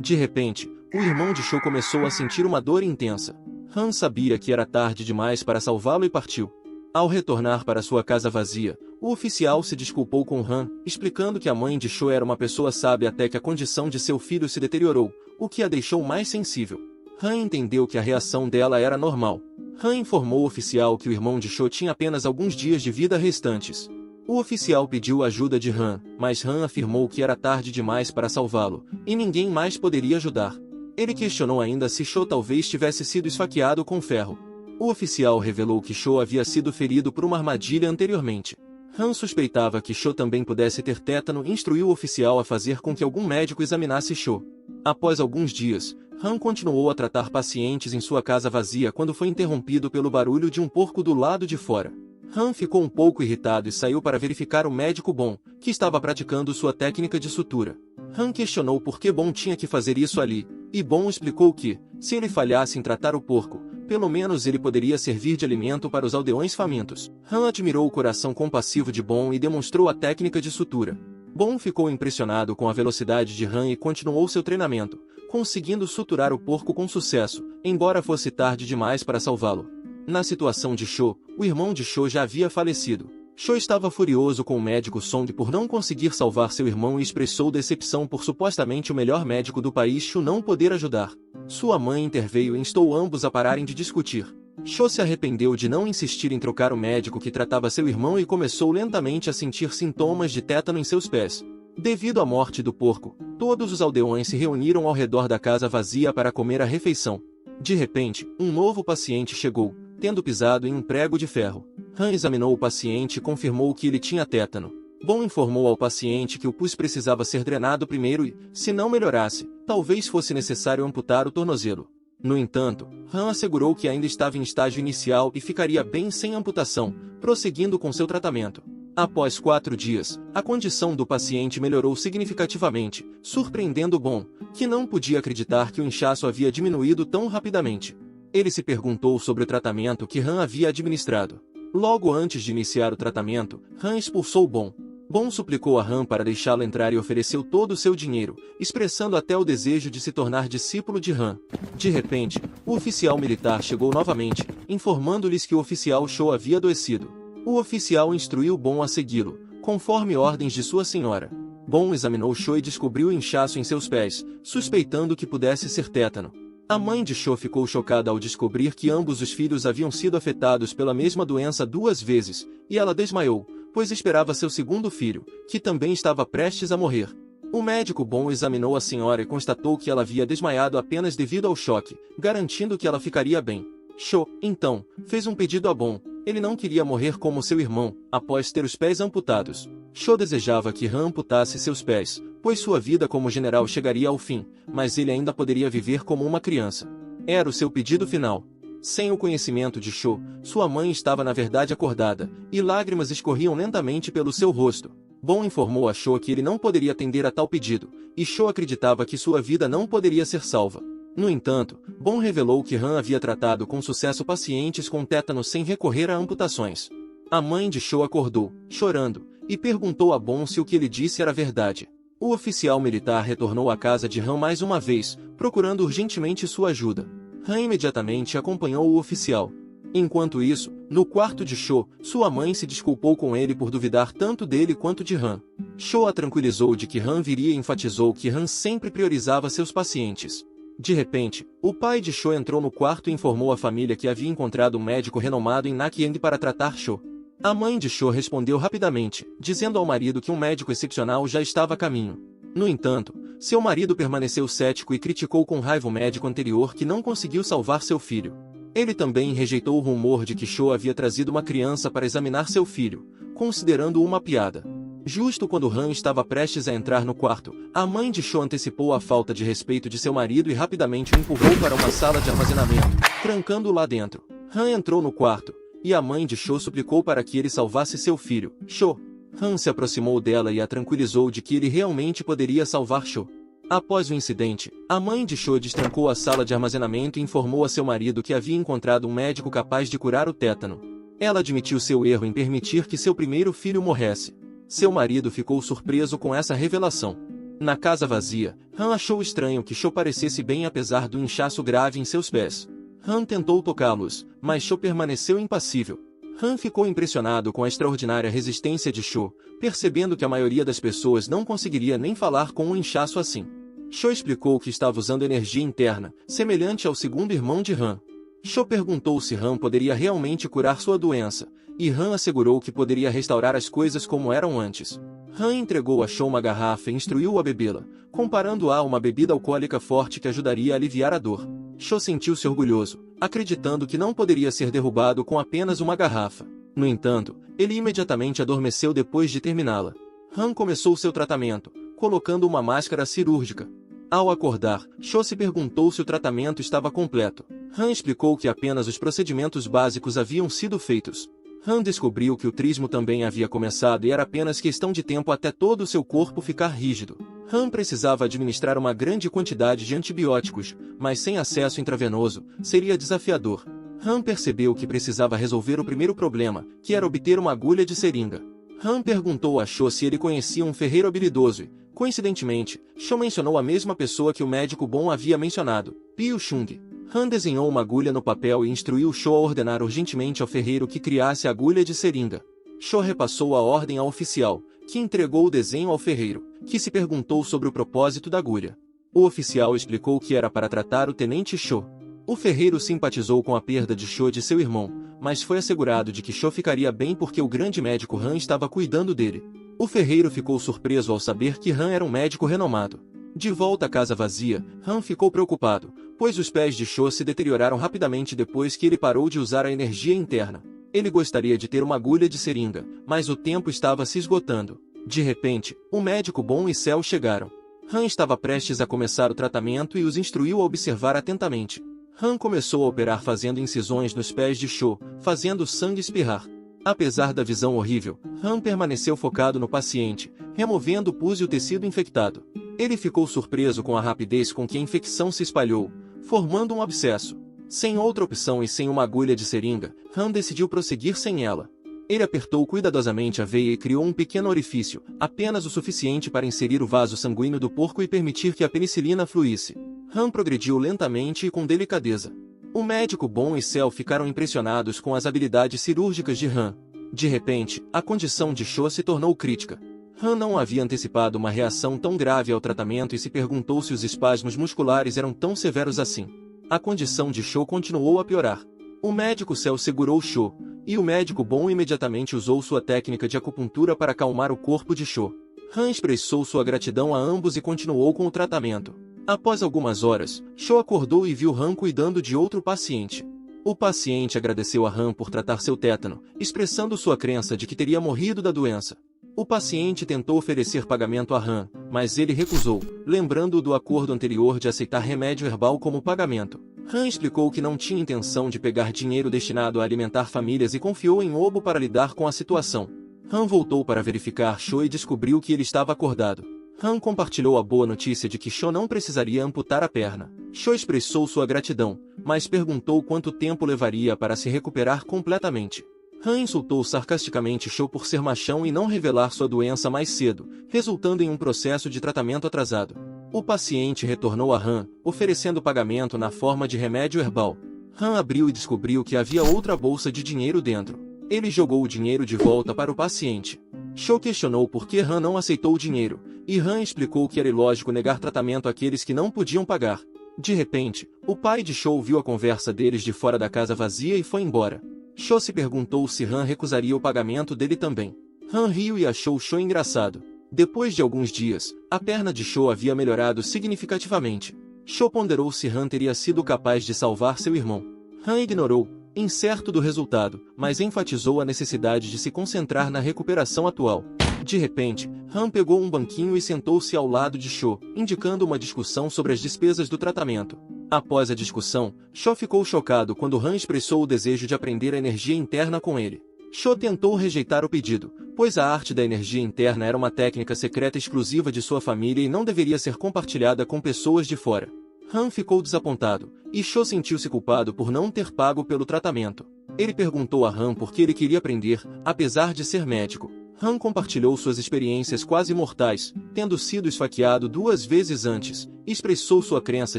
[SPEAKER 1] De repente, o irmão de Sho começou a sentir uma dor intensa. Han sabia que era tarde demais para salvá-lo e partiu. Ao retornar para sua casa vazia, o oficial se desculpou com Han, explicando que a mãe de Sho era uma pessoa sábia até que a condição de seu filho se deteriorou, o que a deixou mais sensível. Han entendeu que a reação dela era normal. Han informou o oficial que o irmão de Sho tinha apenas alguns dias de vida restantes. O oficial pediu a ajuda de Han, mas Han afirmou que era tarde demais para salvá-lo, e ninguém mais poderia ajudar. Ele questionou ainda se Sho talvez tivesse sido esfaqueado com ferro. O oficial revelou que Sho havia sido ferido por uma armadilha anteriormente. Han suspeitava que Sho também pudesse ter tétano e instruiu o oficial a fazer com que algum médico examinasse Sho. Após alguns dias, Han continuou a tratar pacientes em sua casa vazia quando foi interrompido pelo barulho de um porco do lado de fora. Han ficou um pouco irritado e saiu para verificar o médico Bon, que estava praticando sua técnica de sutura. Han questionou por que Bon tinha que fazer isso ali, e Bon explicou que, se ele falhasse em tratar o porco, pelo menos ele poderia servir de alimento para os aldeões famintos. Han admirou o coração compassivo de Bon e demonstrou a técnica de sutura. Bon ficou impressionado com a velocidade de Han e continuou seu treinamento, conseguindo suturar o porco com sucesso, embora fosse tarde demais para salvá-lo. Na situação de Sho, o irmão de Sho já havia falecido. Sho estava furioso com o médico Song por não conseguir salvar seu irmão e expressou decepção por supostamente o melhor médico do país Sho não poder ajudar. Sua mãe interveio e instou ambos a pararem de discutir. Sho se arrependeu de não insistir em trocar o médico que tratava seu irmão e começou lentamente a sentir sintomas de tétano em seus pés. Devido à morte do porco, todos os aldeões se reuniram ao redor da casa vazia para comer a refeição. De repente, um novo paciente chegou, tendo pisado em um prego de ferro. Han examinou o paciente e confirmou que ele tinha tétano. Bon informou ao paciente que o pus precisava ser drenado primeiro e, se não melhorasse, talvez fosse necessário amputar o tornozelo. No entanto, Han assegurou que ainda estava em estágio inicial e ficaria bem sem amputação, prosseguindo com seu tratamento. Após 4 dias, a condição do paciente melhorou significativamente, surpreendendo Bon, que não podia acreditar que o inchaço havia diminuído tão rapidamente. Ele se perguntou sobre o tratamento que Han havia administrado. Logo antes de iniciar o tratamento, Han expulsou Bon. Bon suplicou a Han para deixá-lo entrar e ofereceu todo o seu dinheiro, expressando até o desejo de se tornar discípulo de Han. De repente, o oficial militar chegou novamente, informando-lhes que o oficial Sho havia adoecido. O oficial instruiu Bon a segui-lo, conforme ordens de sua senhora. Bon examinou Sho e descobriu inchaço em seus pés, suspeitando que pudesse ser tétano. A mãe de Sho ficou chocada ao descobrir que ambos os filhos haviam sido afetados pela mesma doença 2 vezes, e ela desmaiou, pois esperava seu segundo filho, que também estava prestes a morrer. O médico bom examinou a senhora e constatou que ela havia desmaiado apenas devido ao choque, garantindo que ela ficaria bem. Cho, então, fez um pedido a Bom. Ele não queria morrer como seu irmão, após ter os pés amputados. Cho desejava que Han amputasse seus pés, pois sua vida como general chegaria ao fim, mas ele ainda poderia viver como uma criança. Era o seu pedido final. Sem o conhecimento de Cho, sua mãe estava na verdade acordada, e lágrimas escorriam lentamente pelo seu rosto. Bom informou a Cho que ele não poderia atender a tal pedido, e Cho acreditava que sua vida não poderia ser salva. No entanto, Bom revelou que Han havia tratado com sucesso pacientes com tétano sem recorrer a amputações. A mãe de Cho acordou, chorando, e perguntou a Bom se o que ele disse era verdade. O oficial militar retornou à casa de Han mais uma vez, procurando urgentemente sua ajuda. Han imediatamente acompanhou o oficial. Enquanto isso, no quarto de Cho, sua mãe se desculpou com ele por duvidar tanto dele quanto de Han. Cho a tranquilizou de que Han viria e enfatizou que Han sempre priorizava seus pacientes. De repente, o pai de Cho entrou no quarto e informou à família que havia encontrado um médico renomado em Nakyang para tratar Cho. A mãe de Cho respondeu rapidamente, dizendo ao marido que um médico excepcional já estava a caminho. No entanto, seu marido permaneceu cético e criticou com raiva o médico anterior que não conseguiu salvar seu filho. Ele também rejeitou o rumor de que Cho havia trazido uma criança para examinar seu filho, considerando-o uma piada. Justo quando Han estava prestes a entrar no quarto, a mãe de Cho antecipou a falta de respeito de seu marido e rapidamente o empurrou para uma sala de armazenamento, trancando-o lá dentro. Han entrou no quarto, e a mãe de Cho suplicou para que ele salvasse seu filho, Cho. Han se aproximou dela e a tranquilizou de que ele realmente poderia salvar Cho. Após o incidente, a mãe de Cho destrancou a sala de armazenamento e informou a seu marido que havia encontrado um médico capaz de curar o tétano. Ela admitiu seu erro em permitir que seu primeiro filho morresse. Seu marido ficou surpreso com essa revelação. Na casa vazia, Han achou estranho que Cho parecesse bem apesar do inchaço grave em seus pés. Han tentou tocá-los, mas Cho permaneceu impassível. Han ficou impressionado com a extraordinária resistência de Cho, percebendo que a maioria das pessoas não conseguiria nem falar com um inchaço assim. Cho explicou que estava usando energia interna, semelhante ao segundo irmão de Han. Cho perguntou se Han poderia realmente curar sua doença, e Han assegurou que poderia restaurar as coisas como eram antes. Han entregou a Cho uma garrafa e instruiu-o a bebê-la, comparando-a a uma bebida alcoólica forte que ajudaria a aliviar a dor. Cho sentiu-se orgulhoso, acreditando que não poderia ser derrubado com apenas uma garrafa. No entanto, ele imediatamente adormeceu depois de terminá-la. Han começou seu tratamento, colocando uma máscara cirúrgica. Ao acordar, Cho se perguntou se o tratamento estava completo. Han explicou que apenas os procedimentos básicos haviam sido feitos. Han descobriu que o trismo também havia começado e era apenas questão de tempo até todo o seu corpo ficar rígido. Han precisava administrar uma grande quantidade de antibióticos, mas sem acesso intravenoso, seria desafiador. Han percebeu que precisava resolver o primeiro problema, que era obter uma agulha de seringa. Han perguntou a Cho se ele conhecia um ferreiro habilidoso e, coincidentemente, Cho mencionou a mesma pessoa que o médico bom havia mencionado, Pio Chung. Han desenhou uma agulha no papel e instruiu Cho a ordenar urgentemente ao ferreiro que criasse a agulha de seringa. Cho repassou a ordem ao oficial, que entregou o desenho ao ferreiro, que se perguntou sobre o propósito da agulha. O oficial explicou que era para tratar o tenente Cho. O ferreiro simpatizou com a perda de Cho de seu irmão, mas foi assegurado de que Cho ficaria bem porque o grande médico Han estava cuidando dele. O ferreiro ficou surpreso ao saber que Han era um médico renomado. De volta à casa vazia, Han ficou preocupado, pois os pés de Cho se deterioraram rapidamente depois que ele parou de usar a energia interna. Ele gostaria de ter uma agulha de seringa, mas o tempo estava se esgotando. De repente, o médico bom e Cell chegaram. Han estava prestes a começar o tratamento e os instruiu a observar atentamente. Han começou a operar fazendo incisões nos pés de Cho, fazendo o sangue espirrar. Apesar da visão horrível, Han permaneceu focado no paciente, removendo o pus e o tecido infectado. Ele ficou surpreso com a rapidez com que a infecção se espalhou, formando um abscesso. Sem outra opção e sem uma agulha de seringa, Han decidiu prosseguir sem ela. Ele apertou cuidadosamente a veia e criou um pequeno orifício, apenas o suficiente para inserir o vaso sanguíneo do porco e permitir que a penicilina fluísse. Han progrediu lentamente e com delicadeza. O médico bom e Cell ficaram impressionados com as habilidades cirúrgicas de Han. De repente, a condição de Cho se tornou crítica. Han não havia antecipado uma reação tão grave ao tratamento e se perguntou se os espasmos musculares eram tão severos assim. A condição de Cho continuou a piorar. O médico Cell segurou Cho, e o médico bom imediatamente usou sua técnica de acupuntura para acalmar o corpo de Cho. Han expressou sua gratidão a ambos e continuou com o tratamento. Após algumas horas, Cho acordou e viu Han cuidando de outro paciente. O paciente agradeceu a Han por tratar seu tétano, expressando sua crença de que teria morrido da doença. O paciente tentou oferecer pagamento a Han, mas ele recusou, lembrando-o do acordo anterior de aceitar remédio herbal como pagamento. Han explicou que não tinha intenção de pegar dinheiro destinado a alimentar famílias e confiou em Obo para lidar com a situação. Han voltou para verificar Cho e descobriu que ele estava acordado. Han compartilhou a boa notícia de que Cho não precisaria amputar a perna. Cho expressou sua gratidão, mas perguntou quanto tempo levaria para se recuperar completamente. Han insultou sarcasticamente Cho por ser machão e não revelar sua doença mais cedo, resultando em um processo de tratamento atrasado. O paciente retornou a Han, oferecendo pagamento na forma de remédio herbal. Han abriu e descobriu que havia outra bolsa de dinheiro dentro. Ele jogou o dinheiro de volta para o paciente. Cho questionou por que Han não aceitou o dinheiro, e Han explicou que era ilógico negar tratamento àqueles que não podiam pagar. De repente, o pai de Cho viu a conversa deles de fora da casa vazia e foi embora. Cho se perguntou se Han recusaria o pagamento dele também. Han riu e achou Cho engraçado. Depois de alguns dias, a perna de Cho havia melhorado significativamente. Cho ponderou se Han teria sido capaz de salvar seu irmão. Han ignorou, incerto do resultado, mas enfatizou a necessidade de se concentrar na recuperação atual. De repente, Han pegou um banquinho e sentou-se ao lado de Cho, indicando uma discussão sobre as despesas do tratamento. Após a discussão, Cho ficou chocado quando Han expressou o desejo de aprender a energia interna com ele. Cho tentou rejeitar o pedido, pois a arte da energia interna era uma técnica secreta exclusiva de sua família e não deveria ser compartilhada com pessoas de fora. Han ficou desapontado, e Cho sentiu-se culpado por não ter pago pelo tratamento. Ele perguntou a Han por que ele queria aprender, apesar de ser médico. Han compartilhou suas experiências quase mortais, tendo sido esfaqueado 2 vezes antes, e expressou sua crença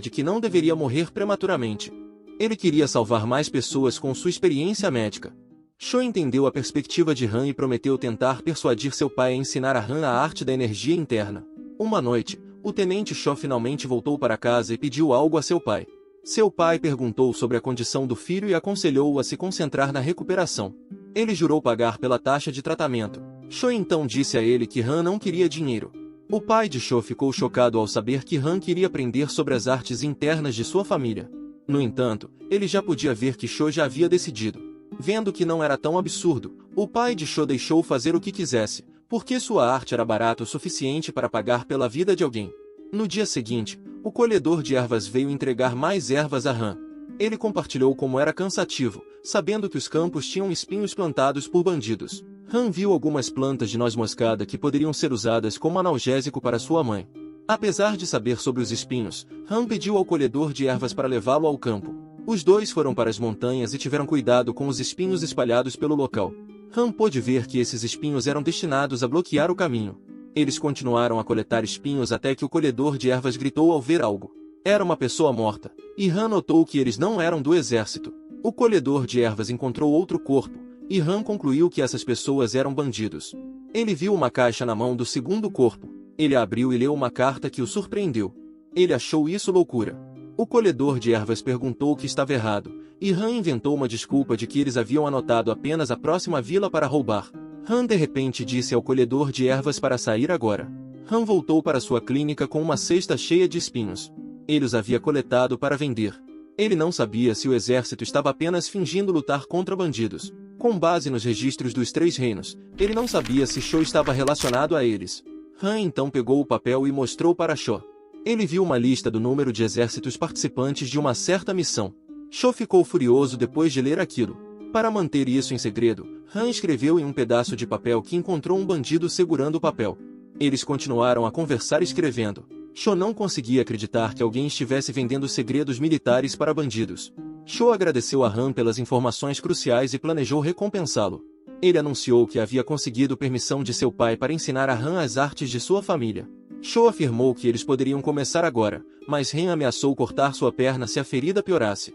[SPEAKER 1] de que não deveria morrer prematuramente. Ele queria salvar mais pessoas com sua experiência médica. Cho entendeu a perspectiva de Han e prometeu tentar persuadir seu pai a ensinar a Han a arte da energia interna. Uma noite, o tenente Cho finalmente voltou para casa e pediu algo a seu pai. Seu pai perguntou sobre a condição do filho e aconselhou-o a se concentrar na recuperação. Ele jurou pagar pela taxa de tratamento. Cho então disse a ele que Han não queria dinheiro. O pai de Cho ficou chocado ao saber que Han queria aprender sobre as artes internas de sua família. No entanto, ele já podia ver que Cho já havia decidido. Vendo que não era tão absurdo, o pai de Cho deixou fazer o que quisesse, porque sua arte era barata o suficiente para pagar pela vida de alguém. No dia seguinte, o colhedor de ervas veio entregar mais ervas a Han. Ele compartilhou como era cansativo, sabendo que os campos tinham espinhos plantados por bandidos. Han viu algumas plantas de noz moscada que poderiam ser usadas como analgésico para sua mãe. Apesar de saber sobre os espinhos, Han pediu ao colhedor de ervas para levá-lo ao campo. Os dois foram para as montanhas e tiveram cuidado com os espinhos espalhados pelo local. Han pôde ver que esses espinhos eram destinados a bloquear o caminho. Eles continuaram a coletar espinhos até que o colhedor de ervas gritou ao ver algo. Era uma pessoa morta, e Han notou que eles não eram do exército. O colhedor de ervas encontrou outro corpo, e Han concluiu que essas pessoas eram bandidos. Ele viu uma caixa na mão do segundo corpo. Ele a abriu e leu uma carta que o surpreendeu. Ele achou isso loucura. O colhedor de ervas perguntou o que estava errado, e Han inventou uma desculpa de que eles haviam anotado apenas a próxima vila para roubar. Han de repente disse ao colhedor de ervas para sair agora. Han voltou para sua clínica com uma cesta cheia de espinhos. Ele os havia coletado para vender. Ele não sabia se o exército estava apenas fingindo lutar contra bandidos. Com base nos registros dos 3 reinos, ele não sabia se Cho estava relacionado a eles. Han então pegou o papel e mostrou para Cho. Ele viu uma lista do número de exércitos participantes de uma certa missão. Cho ficou furioso depois de ler aquilo. Para manter isso em segredo, Han escreveu em um pedaço de papel que encontrou um bandido segurando o papel. Eles continuaram a conversar escrevendo. Cho não conseguia acreditar que alguém estivesse vendendo segredos militares para bandidos. Cho agradeceu a Han pelas informações cruciais e planejou recompensá-lo. Ele anunciou que havia conseguido permissão de seu pai para ensinar a Han as artes de sua família. Cho afirmou que eles poderiam começar agora, mas Han ameaçou cortar sua perna se a ferida piorasse.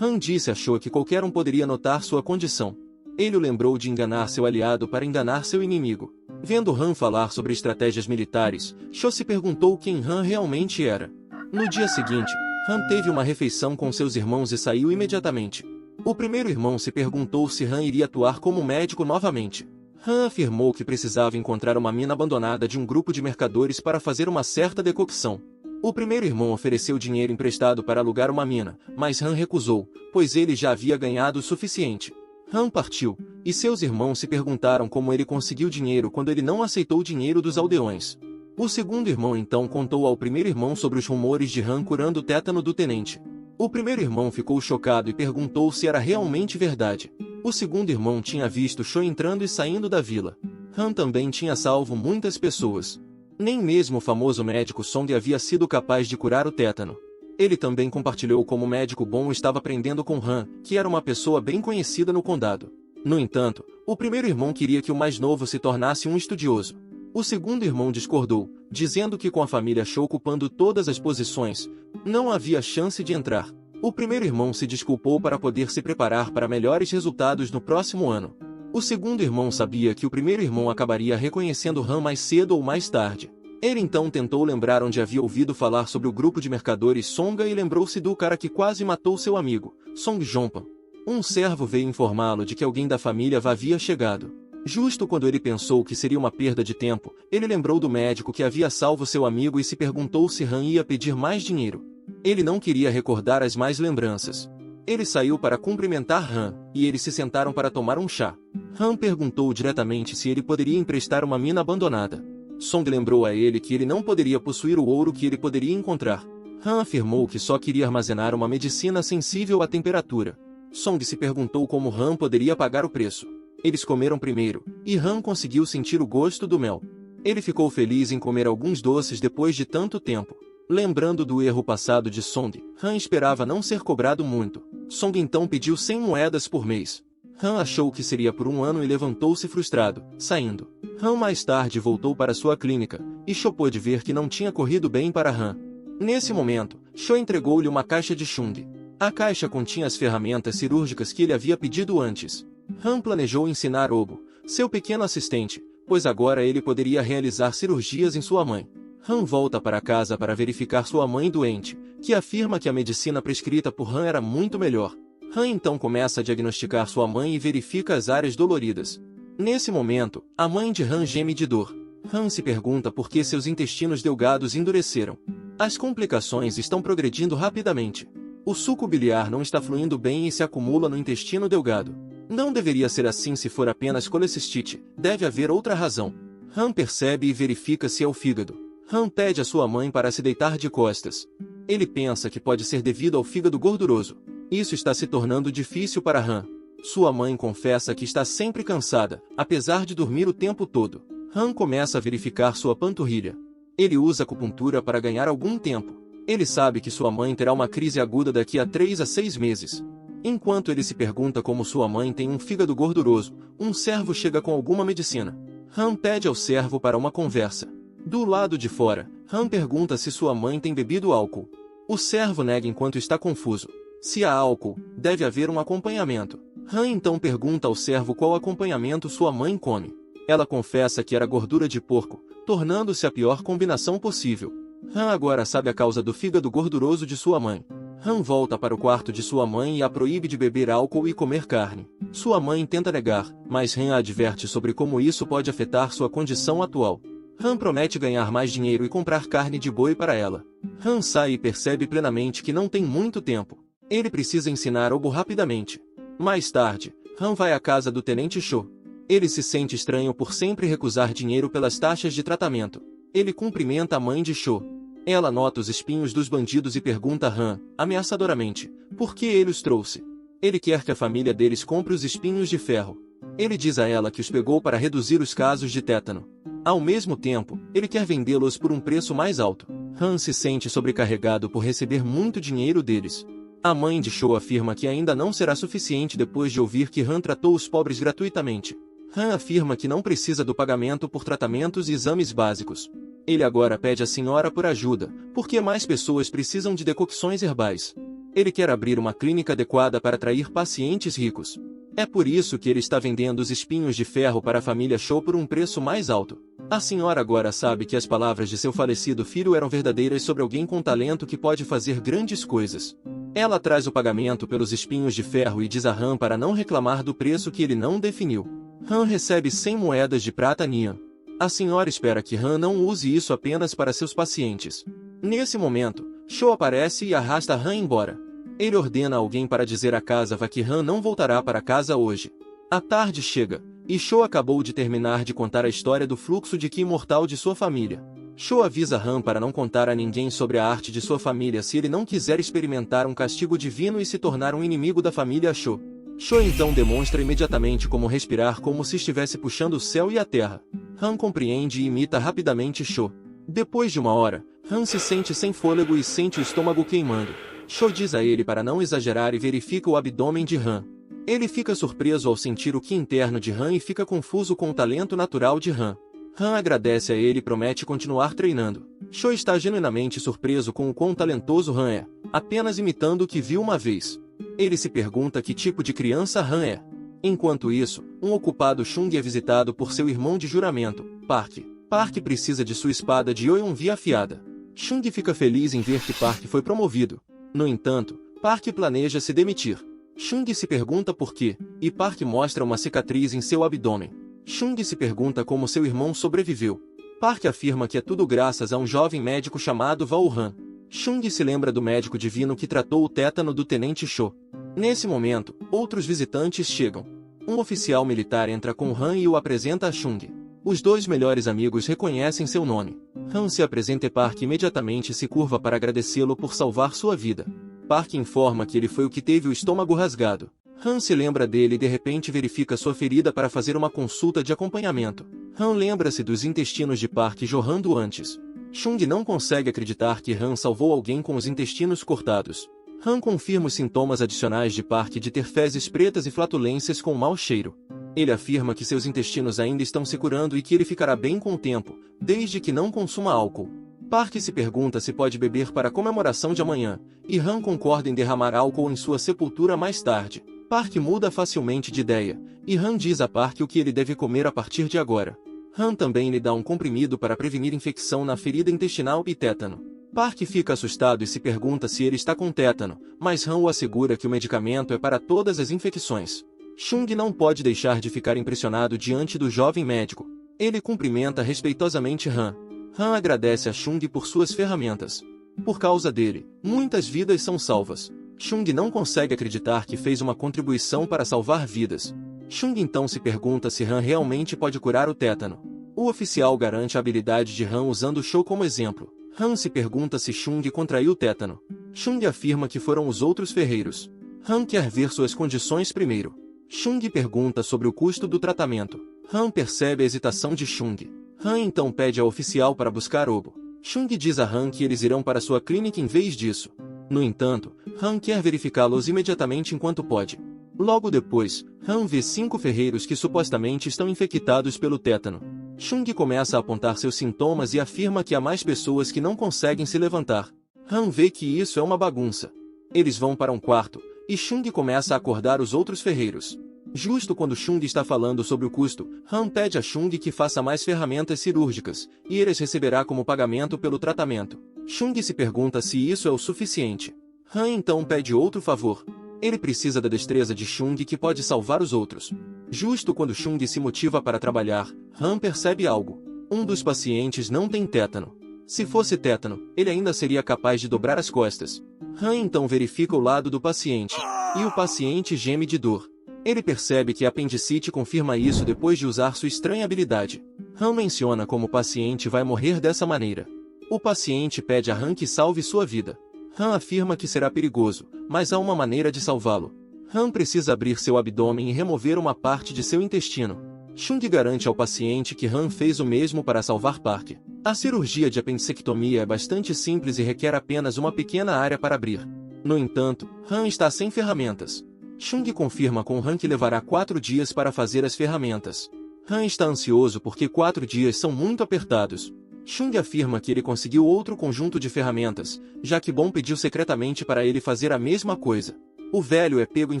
[SPEAKER 1] Han disse a Cho que qualquer um poderia notar sua condição. Ele o lembrou de enganar seu aliado para enganar seu inimigo. Vendo Han falar sobre estratégias militares, Cho se perguntou quem Han realmente era. No dia seguinte, Han teve uma refeição com seus irmãos e saiu imediatamente. O primeiro irmão se perguntou se Han iria atuar como médico novamente. Han afirmou que precisava encontrar uma mina abandonada de um grupo de mercadores para fazer uma certa decocção. O primeiro irmão ofereceu dinheiro emprestado para alugar uma mina, mas Han recusou, pois ele já havia ganhado o suficiente. Han partiu, e seus irmãos se perguntaram como ele conseguiu dinheiro quando ele não aceitou o dinheiro dos aldeões. O segundo irmão então contou ao primeiro irmão sobre os rumores de Han curando o tétano do tenente. O primeiro irmão ficou chocado e perguntou se era realmente verdade. O segundo irmão tinha visto Sho entrando e saindo da vila. Han também tinha salvo muitas pessoas. Nem mesmo o famoso médico Song havia sido capaz de curar o tétano. Ele também compartilhou como o médico bom estava aprendendo com Han, que era uma pessoa bem conhecida no condado. No entanto, o primeiro irmão queria que o mais novo se tornasse um estudioso. O segundo irmão discordou, dizendo que com a família Sho ocupando todas as posições, não havia chance de entrar. O primeiro irmão se desculpou para poder se preparar para melhores resultados no próximo ano. O segundo irmão sabia que o primeiro irmão acabaria reconhecendo Han mais cedo ou mais tarde. Ele então tentou lembrar onde havia ouvido falar sobre o grupo de mercadores Songa e lembrou-se do cara que quase matou seu amigo, Song Jongpan. Um servo veio informá-lo de que alguém da família havia chegado. Justo quando ele pensou que seria uma perda de tempo, ele lembrou do médico que havia salvo seu amigo e se perguntou se Han ia pedir mais dinheiro. Ele não queria recordar as mais lembranças. Ele saiu para cumprimentar Han, e eles se sentaram para tomar um chá. Han perguntou diretamente se ele poderia emprestar uma mina abandonada. Song lembrou a ele que ele não poderia possuir o ouro que ele poderia encontrar. Han afirmou que só queria armazenar uma medicina sensível à temperatura. Song se perguntou como Han poderia pagar o preço. Eles comeram primeiro, e Han conseguiu sentir o gosto do mel. Ele ficou feliz em comer alguns doces depois de tanto tempo. Lembrando do erro passado de Song, Han esperava não ser cobrado muito. Song então pediu 100 moedas por mês. Han achou que seria por um ano e levantou-se frustrado, saindo. Han mais tarde voltou para sua clínica, e Sho pôde ver que não tinha corrido bem para Han. Nesse momento, Sho entregou-lhe uma caixa de Chung. A caixa continha as ferramentas cirúrgicas que ele havia pedido antes. Han planejou ensinar Obo, seu pequeno assistente, pois agora ele poderia realizar cirurgias em sua mãe. Han volta para casa para verificar sua mãe doente, que afirma que a medicina prescrita por Han era muito melhor. Han então começa a diagnosticar sua mãe e verifica as áreas doloridas. Nesse momento, a mãe de Han geme de dor. Han se pergunta por que seus intestinos delgados endureceram. As complicações estão progredindo rapidamente. O suco biliar não está fluindo bem e se acumula no intestino delgado. Não deveria ser assim se for apenas colecistite, deve haver outra razão. Han percebe e verifica se é o fígado. Han pede a sua mãe para se deitar de costas. Ele pensa que pode ser devido ao fígado gorduroso. Isso está se tornando difícil para Han. Sua mãe confessa que está sempre cansada, apesar de dormir o tempo todo. Han começa a verificar sua panturrilha. Ele usa acupuntura para ganhar algum tempo. Ele sabe que sua mãe terá uma crise aguda daqui a 3 a 6 meses. Enquanto ele se pergunta como sua mãe tem um fígado gorduroso, um servo chega com alguma medicina. Han pede ao servo para uma conversa. Do lado de fora, Han pergunta se sua mãe tem bebido álcool. O servo nega enquanto está confuso. Se há álcool, deve haver um acompanhamento. Han então pergunta ao servo qual acompanhamento sua mãe come. Ela confessa que era gordura de porco, tornando-se a pior combinação possível. Han agora sabe a causa do fígado gorduroso de sua mãe. Han volta para o quarto de sua mãe e a proíbe de beber álcool e comer carne. Sua mãe tenta negar, mas Han a adverte sobre como isso pode afetar sua condição atual. Han promete ganhar mais dinheiro e comprar carne de boi para ela. Han sai e percebe plenamente que não tem muito tempo. Ele precisa ensinar Obo rapidamente. Mais tarde, Han vai à casa do Tenente Sho. Ele se sente estranho por sempre recusar dinheiro pelas taxas de tratamento. Ele cumprimenta a mãe de Sho. Ela nota os espinhos dos bandidos e pergunta a Han, ameaçadoramente, por que ele os trouxe. Ele quer que a família deles compre os espinhos de ferro. Ele diz a ela que os pegou para reduzir os casos de tétano. Ao mesmo tempo, ele quer vendê-los por um preço mais alto. Han se sente sobrecarregado por receber muito dinheiro deles. A mãe de Sho afirma que ainda não será suficiente depois de ouvir que Han tratou os pobres gratuitamente. Han afirma que não precisa do pagamento por tratamentos e exames básicos. Ele agora pede à senhora por ajuda, porque mais pessoas precisam de decocções herbais. Ele quer abrir uma clínica adequada para atrair pacientes ricos. É por isso que ele está vendendo os espinhos de ferro para a família Sho por um preço mais alto. A senhora agora sabe que as palavras de seu falecido filho eram verdadeiras sobre alguém com talento que pode fazer grandes coisas. Ela traz o pagamento pelos espinhos de ferro e diz a Han para não reclamar do preço que ele não definiu. Han recebe 100 moedas de prata Nian. A senhora espera que Han não use isso apenas para seus pacientes. Nesse momento, Cho aparece e arrasta Han embora. Ele ordena alguém para dizer à casa que Han não voltará para casa hoje. A tarde chega, e Cho acabou de terminar de contar a história do fluxo de Ki imortal de sua família. Cho avisa Han para não contar a ninguém sobre a arte de sua família se ele não quiser experimentar um castigo divino e se tornar um inimigo da família Cho. Cho então demonstra imediatamente como respirar como se estivesse puxando o céu e a terra. Han compreende e imita rapidamente Cho. Depois de uma hora, Han se sente sem fôlego e sente o estômago queimando. Cho diz a ele para não exagerar e verifica o abdômen de Han. Ele fica surpreso ao sentir o Ki interno de Han e fica confuso com o talento natural de Han. Han agradece a ele e promete continuar treinando. Cho está genuinamente surpreso com o quão talentoso Han é, apenas imitando o que viu uma vez. Ele se pergunta que tipo de criança Han é. Enquanto isso, um ocupado Chung é visitado por seu irmão de juramento, Park. Park precisa de sua espada de Yeon-vi afiada. Chung fica feliz em ver que Park foi promovido. No entanto, Park planeja se demitir. Chung se pergunta por quê, e Park mostra uma cicatriz em seu abdômen. Chung se pergunta como seu irmão sobreviveu. Park afirma que é tudo graças a um jovem médico chamado Vao-han. Chung se lembra do médico divino que tratou o tétano do tenente Cho. Nesse momento, outros visitantes chegam. Um oficial militar entra com Han e o apresenta a Chung. Os dois melhores amigos reconhecem seu nome. Han se apresenta e Park imediatamente se curva para agradecê-lo por salvar sua vida. Park informa que ele foi o que teve o estômago rasgado. Han se lembra dele e de repente verifica sua ferida para fazer uma consulta de acompanhamento. Han lembra-se dos intestinos de Park jorrando antes. Chung não consegue acreditar que Han salvou alguém com os intestinos cortados. Han confirma os sintomas adicionais de Park de ter fezes pretas e flatulências com mau cheiro. Ele afirma que seus intestinos ainda estão se curando e que ele ficará bem com o tempo, desde que não consuma álcool. Park se pergunta se pode beber para a comemoração de amanhã, e Han concorda em derramar álcool em sua sepultura mais tarde. Park muda facilmente de ideia, e Han diz a Park o que ele deve comer a partir de agora. Han também lhe dá um comprimido para prevenir infecção na ferida intestinal e tétano. Park fica assustado e se pergunta se ele está com tétano, mas Han o assegura que o medicamento é para todas as infecções. Chung não pode deixar de ficar impressionado diante do jovem médico. Ele cumprimenta respeitosamente Han. Han agradece a Chung por suas ferramentas. Por causa dele, muitas vidas são salvas. Chung não consegue acreditar que fez uma contribuição para salvar vidas. Chung então se pergunta se Han realmente pode curar o tétano. O oficial garante a habilidade de Han usando Cho como exemplo. Han se pergunta se Chung contraiu o tétano. Chung afirma que foram os outros ferreiros. Han quer ver suas condições primeiro. Chung pergunta sobre o custo do tratamento. Han percebe a hesitação de Chung. Han então pede ao oficial para buscar Obo. Chung diz a Han que eles irão para sua clínica em vez disso. No entanto, Han quer verificá-los imediatamente enquanto pode. Logo depois, Han vê 5 ferreiros que supostamente estão infectados pelo tétano. Chung começa a apontar seus sintomas e afirma que há mais pessoas que não conseguem se levantar. Han vê que isso é uma bagunça. Eles vão para um quarto, e Chung começa a acordar os outros ferreiros. Justo quando Chung está falando sobre o custo, Han pede a Chung que faça mais ferramentas cirúrgicas, e eles receberá como pagamento pelo tratamento. Chung se pergunta se isso é o suficiente. Han então pede outro favor. Ele precisa da destreza de Chung que pode salvar os outros. Justo quando Chung se motiva para trabalhar, Han percebe algo. Um dos pacientes não tem tétano. Se fosse tétano, ele ainda seria capaz de dobrar as costas. Han então verifica o lado do paciente, e o paciente geme de dor. Ele percebe que a apendicite confirma isso depois de usar sua estranha habilidade. Han menciona como o paciente vai morrer dessa maneira. O paciente pede a Han que salve sua vida. Han afirma que será perigoso, mas há uma maneira de salvá-lo. Han precisa abrir seu abdômen e remover uma parte de seu intestino. Chung garante ao paciente que Han fez o mesmo para salvar Park. A cirurgia de apendicectomia é bastante simples e requer apenas uma pequena área para abrir. No entanto, Han está sem ferramentas. Chung confirma com Han que levará 4 dias para fazer as ferramentas. Han está ansioso porque 4 dias são muito apertados. Chung afirma que ele conseguiu outro conjunto de ferramentas, já que Bom pediu secretamente para ele fazer a mesma coisa. O velho é pego em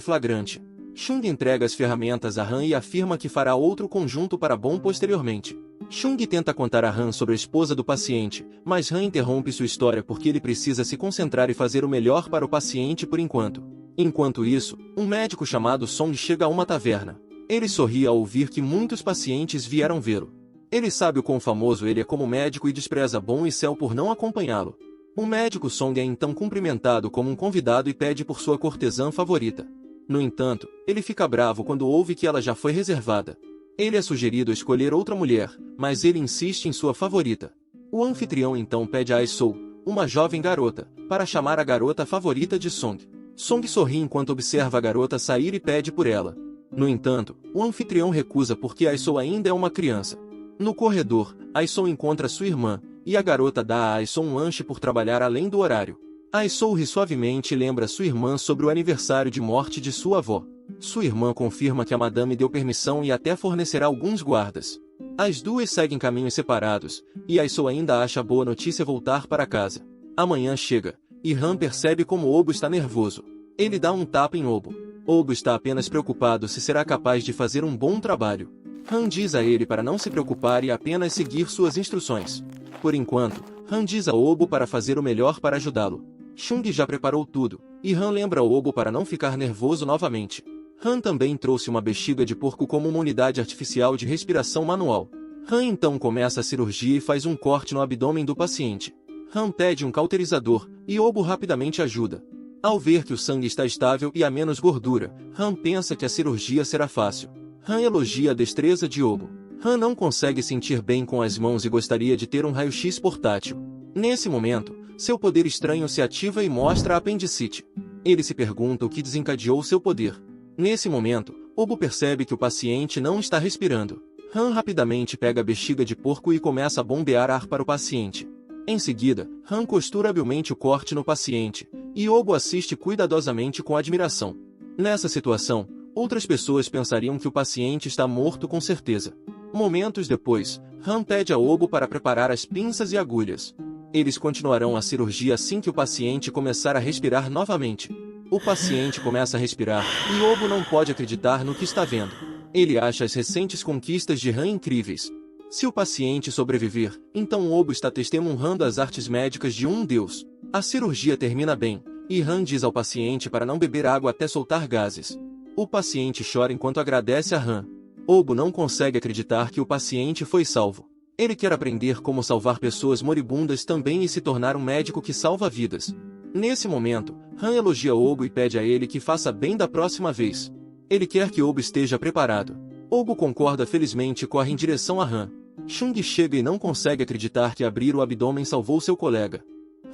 [SPEAKER 1] flagrante. Chung entrega as ferramentas a Han e afirma que fará outro conjunto para Bom posteriormente. Chung tenta contar a Han sobre a esposa do paciente, mas Han interrompe sua história porque ele precisa se concentrar e fazer o melhor para o paciente por enquanto. Enquanto isso, um médico chamado Song chega a uma taverna. Ele sorri ao ouvir que muitos pacientes vieram vê-lo. Ele sabe o quão famoso ele é como médico e despreza Bom e Cell por não acompanhá-lo. O médico Song é então cumprimentado como um convidado e pede por sua cortesã favorita. No entanto, ele fica bravo quando ouve que ela já foi reservada. Ele é sugerido a escolher outra mulher, mas ele insiste em sua favorita. O anfitrião então pede a Ai-Sou, uma jovem garota, para chamar a garota favorita de Song. Song sorri enquanto observa a garota sair e pede por ela. No entanto, o anfitrião recusa porque Ai-Sou ainda é uma criança. No corredor, Ai-Sou encontra sua irmã, e a garota dá a Ai-Sou um lanche por trabalhar além do horário. Ai-Sou ri suavemente e lembra sua irmã sobre o aniversário de morte de sua avó. Sua irmã confirma que a madame deu permissão e até fornecerá alguns guardas. As duas seguem caminhos separados, e Ai-Sou ainda acha boa notícia voltar para casa. Amanhã chega, e Han percebe como Obo está nervoso. Ele dá um tapa em Obo. Obo está apenas preocupado se será capaz de fazer um bom trabalho. Han diz a ele para não se preocupar e apenas seguir suas instruções. Por enquanto, Han diz a Obo para fazer o melhor para ajudá-lo. Chung já preparou tudo, e Han lembra Obo para não ficar nervoso novamente. Han também trouxe uma bexiga de porco como uma unidade artificial de respiração manual. Han então começa a cirurgia e faz um corte no abdômen do paciente. Han pede um cauterizador, e Obo rapidamente ajuda. Ao ver que o sangue está estável e há menos gordura, Han pensa que a cirurgia será fácil. Han elogia a destreza de Obo. Han não consegue sentir bem com as mãos e gostaria de ter um raio-x portátil. Nesse momento, seu poder estranho se ativa e mostra a apendicite. Ele se pergunta o que desencadeou seu poder. Nesse momento, Obo percebe que o paciente não está respirando. Han rapidamente pega a bexiga de porco e começa a bombear ar para o paciente. Em seguida, Han costura habilmente o corte no paciente, e Obo assiste cuidadosamente com admiração. Nessa situação, outras pessoas pensariam que o paciente está morto com certeza. Momentos depois, Han pede a Obo para preparar as pinças e agulhas. Eles continuarão a cirurgia assim que o paciente começar a respirar novamente. O paciente começa a respirar, e Obo não pode acreditar no que está vendo. Ele acha as recentes conquistas de Han incríveis. Se o paciente sobreviver, então Obo está testemunhando as artes médicas de um deus. A cirurgia termina bem, e Han diz ao paciente para não beber água até soltar gases. O paciente chora enquanto agradece a Han. Obo não consegue acreditar que o paciente foi salvo. Ele quer aprender como salvar pessoas moribundas também e se tornar um médico que salva vidas. Nesse momento, Han elogia Obo e pede a ele que faça bem da próxima vez. Ele quer que Obo esteja preparado. Obo concorda felizmente e corre em direção a Han. Chung chega e não consegue acreditar que abrir o abdômen salvou seu colega.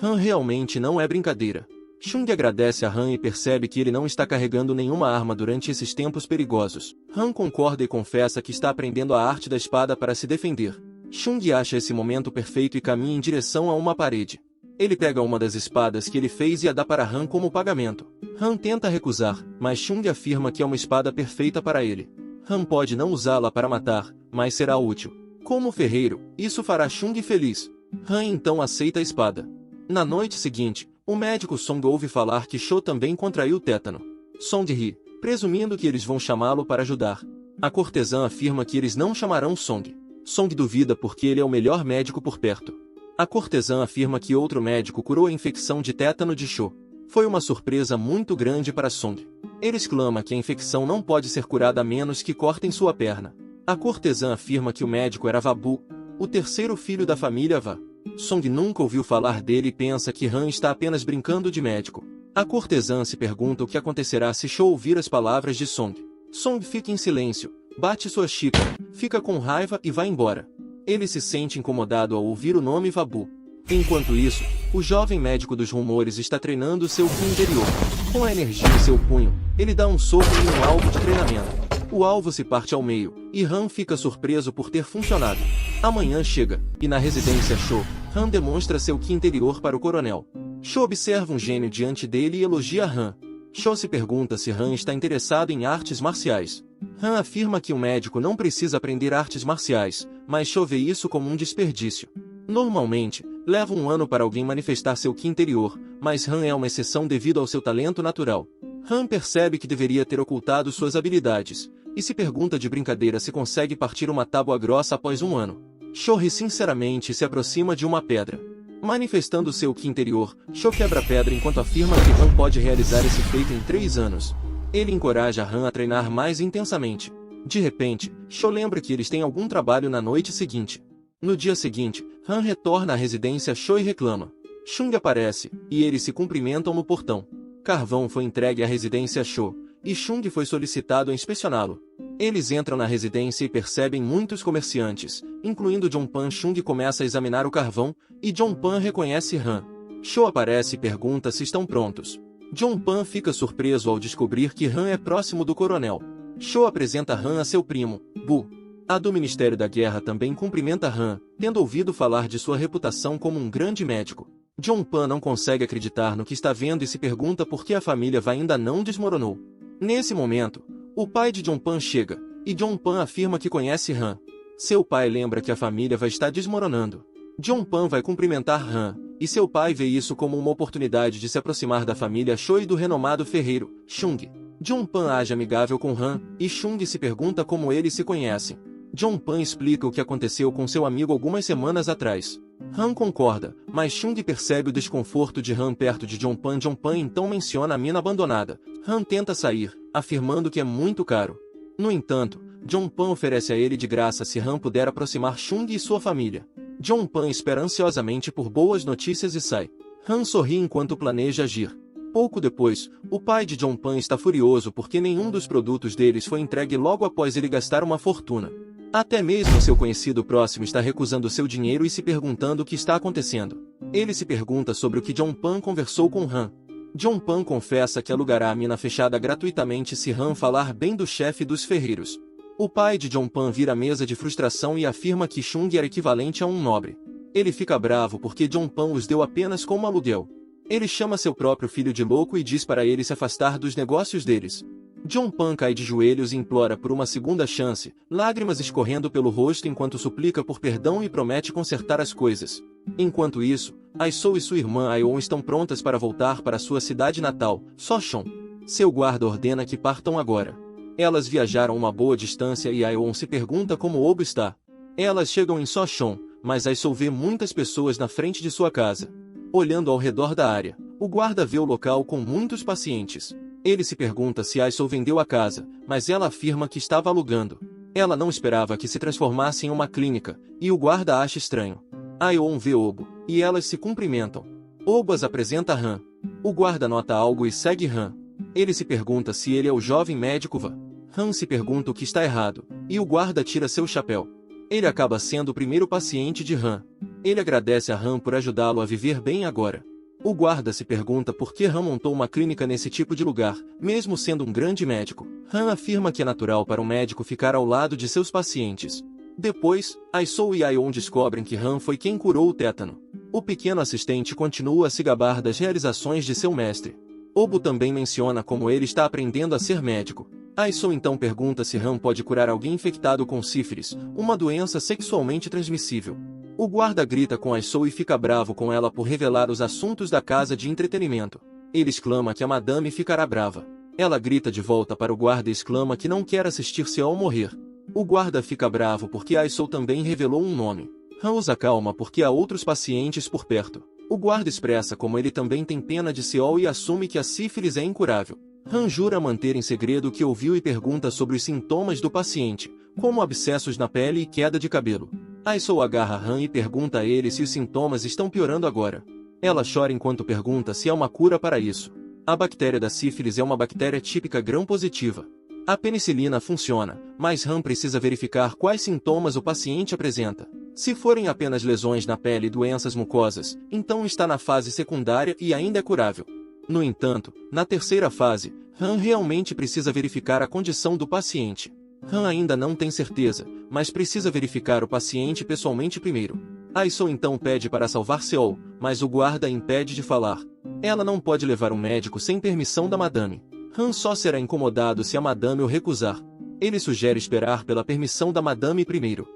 [SPEAKER 1] Han realmente não é brincadeira. Chung agradece a Han e percebe que ele não está carregando nenhuma arma durante esses tempos perigosos. Han concorda e confessa que está aprendendo a arte da espada para se defender. Chung acha esse momento perfeito e caminha em direção a uma parede. Ele pega uma das espadas que ele fez e a dá para Han como pagamento. Han tenta recusar, mas Chung afirma que é uma espada perfeita para ele. Han pode não usá-la para matar, mas será útil. Como ferreiro, isso fará Chung feliz. Han então aceita a espada. Na noite seguinte, o médico Song ouve falar que Cho também contraiu tétano. Song ri, presumindo que eles vão chamá-lo para ajudar. A cortesã afirma que eles não chamarão Song. Song duvida porque ele é o melhor médico por perto. A cortesã afirma que outro médico curou a infecção de tétano de Cho. Foi uma surpresa muito grande para Song. Ele exclama que a infecção não pode ser curada a menos que cortem sua perna. A cortesã afirma que o médico era Vabu, o terceiro filho da família Va. Song nunca ouviu falar dele e pensa que Han está apenas brincando de médico. A cortesã se pergunta o que acontecerá se Cho ouvir as palavras de Song. Song fica em silêncio, bate sua xícara, fica com raiva e vai embora. Ele se sente incomodado ao ouvir o nome Vabu. Enquanto isso, o jovem médico dos rumores está treinando seu Ki interior. Com a energia em seu punho, ele dá um soco em um alvo de treinamento. O alvo se parte ao meio, e Han fica surpreso por ter funcionado. Amanhã chega, e na residência Cho, Han demonstra seu Ki interior para o coronel. Cho observa um gênio diante dele e elogia Han. Cho se pergunta se Han está interessado em artes marciais. Han afirma que o médico não precisa aprender artes marciais, mas Cho vê isso como um desperdício. Normalmente, leva um ano para alguém manifestar seu Ki interior, mas Han é uma exceção devido ao seu talento natural. Han percebe que deveria ter ocultado suas habilidades, e se pergunta de brincadeira se consegue partir uma tábua grossa após um ano. Cho ri sinceramente e se aproxima de uma pedra. Manifestando seu Ki interior, Cho quebra a pedra enquanto afirma que Han pode realizar esse feito em 3 anos. Ele encoraja Han a treinar mais intensamente. De repente, Cho lembra que eles têm algum trabalho na noite seguinte. No dia seguinte, Han retorna à residência Cho e reclama. Chung aparece, e eles se cumprimentam no portão. Carvão foi entregue à residência Cho, e Chung foi solicitado a inspecioná-lo. Eles entram na residência e percebem muitos comerciantes, incluindo John Pan. Chung começa a examinar o carvão, e John Pan reconhece Han. Cho aparece e pergunta se estão prontos. John Pan fica surpreso ao descobrir que Han é próximo do coronel. Cho apresenta Han a seu primo, Bu. A do Ministério da Guerra também cumprimenta Han, tendo ouvido falar de sua reputação como um grande médico. John Pan não consegue acreditar no que está vendo e se pergunta por que a família Vai ainda não desmoronou. Nesse momento, o pai de John Pan chega, e John Pan afirma que conhece Han. Seu pai lembra que a família vai estar desmoronando. John Pan vai cumprimentar Han, e seu pai vê isso como uma oportunidade de se aproximar da família Cho e do renomado ferreiro, Chung. John Pan age amigável com Han, e Chung se pergunta como eles se conhecem. John Pan explica o que aconteceu com seu amigo algumas semanas atrás. Han concorda, mas Chung percebe o desconforto de Han perto de John Pan. John Pan então menciona a mina abandonada. Han tenta sair, afirmando que é muito caro. No entanto, John Pan oferece a ele de graça se Han puder aproximar Chung e sua família. John Pan espera ansiosamente por boas notícias e sai. Han sorri enquanto planeja agir. Pouco depois, o pai de John Pan está furioso porque nenhum dos produtos deles foi entregue logo após ele gastar uma fortuna. Até mesmo seu conhecido próximo está recusando seu dinheiro e se perguntando o que está acontecendo. Ele se pergunta sobre o que John Pan conversou com Han. John Pan confessa que alugará a mina fechada gratuitamente se Han falar bem do chefe dos ferreiros. O pai de John Pan vira mesa de frustração e afirma que Chung era equivalente a um nobre. Ele fica bravo porque John Pan os deu apenas como aluguel. Ele chama seu próprio filho de louco e diz para ele se afastar dos negócios deles. John Pan cai de joelhos e implora por uma segunda chance, lágrimas escorrendo pelo rosto enquanto suplica por perdão e promete consertar as coisas. Enquanto isso, Ai-So e sua irmã Ai-On estão prontas para voltar para sua cidade natal, Sochon. Seu guarda ordena que partam agora. Elas viajaram uma boa distância e Ai-On se pergunta como Obo está. Elas chegam em Sochon, mas Ai-So vê muitas pessoas na frente de sua casa. Olhando ao redor da área, o guarda vê o local com muitos pacientes. Ele se pergunta se Ai-So vendeu a casa, mas ela afirma que estava alugando. Ela não esperava que se transformasse em uma clínica, e o guarda acha estranho. Ai-On vê Obo, e elas se cumprimentam. Obo as apresenta a Han. O guarda nota algo e segue Han. Ele se pergunta se ele é o jovem médico Va. Han se pergunta o que está errado, e o guarda tira seu chapéu. Ele acaba sendo o primeiro paciente de Han. Ele agradece a Han por ajudá-lo a viver bem agora. O guarda se pergunta por que Han montou uma clínica nesse tipo de lugar, mesmo sendo um grande médico. Han afirma que é natural para um médico ficar ao lado de seus pacientes. Depois, Ai-So e Ai-On descobrem que Han foi quem curou o tétano. O pequeno assistente continua a se gabar das realizações de seu mestre. Obo também menciona como ele está aprendendo a ser médico. Ai-So então pergunta se Han pode curar alguém infectado com sífilis, uma doença sexualmente transmissível. O guarda grita com Ai-So e fica bravo com ela por revelar os assuntos da casa de entretenimento. Ele exclama que a madame ficará brava. Ela grita de volta para o guarda e exclama que não quer assistir Seol morrer. O guarda fica bravo porque Ai-So também revelou um nome. Han os acalma porque há outros pacientes por perto. O guarda expressa como ele também tem pena de Seol e assume que a sífilis é incurável. Han jura manter em segredo o que ouviu e pergunta sobre os sintomas do paciente, como abscessos na pele e queda de cabelo. Ai-So agarra Han e pergunta a ele se os sintomas estão piorando agora. Ela chora enquanto pergunta se há uma cura para isso. A bactéria da sífilis é uma bactéria típica gram-positiva. A penicilina funciona, mas Han precisa verificar quais sintomas o paciente apresenta. Se forem apenas lesões na pele e doenças mucosas, então está na fase secundária e ainda é curável. No entanto, na terceira fase, Han realmente precisa verificar a condição do paciente. Han ainda não tem certeza, mas precisa verificar o paciente pessoalmente primeiro. Ai-So então pede para salvar Seol, mas o guarda impede de falar. Ela não pode levar um médico sem permissão da madame. Han só será incomodado se a madame o recusar. Ele sugere esperar pela permissão da madame primeiro.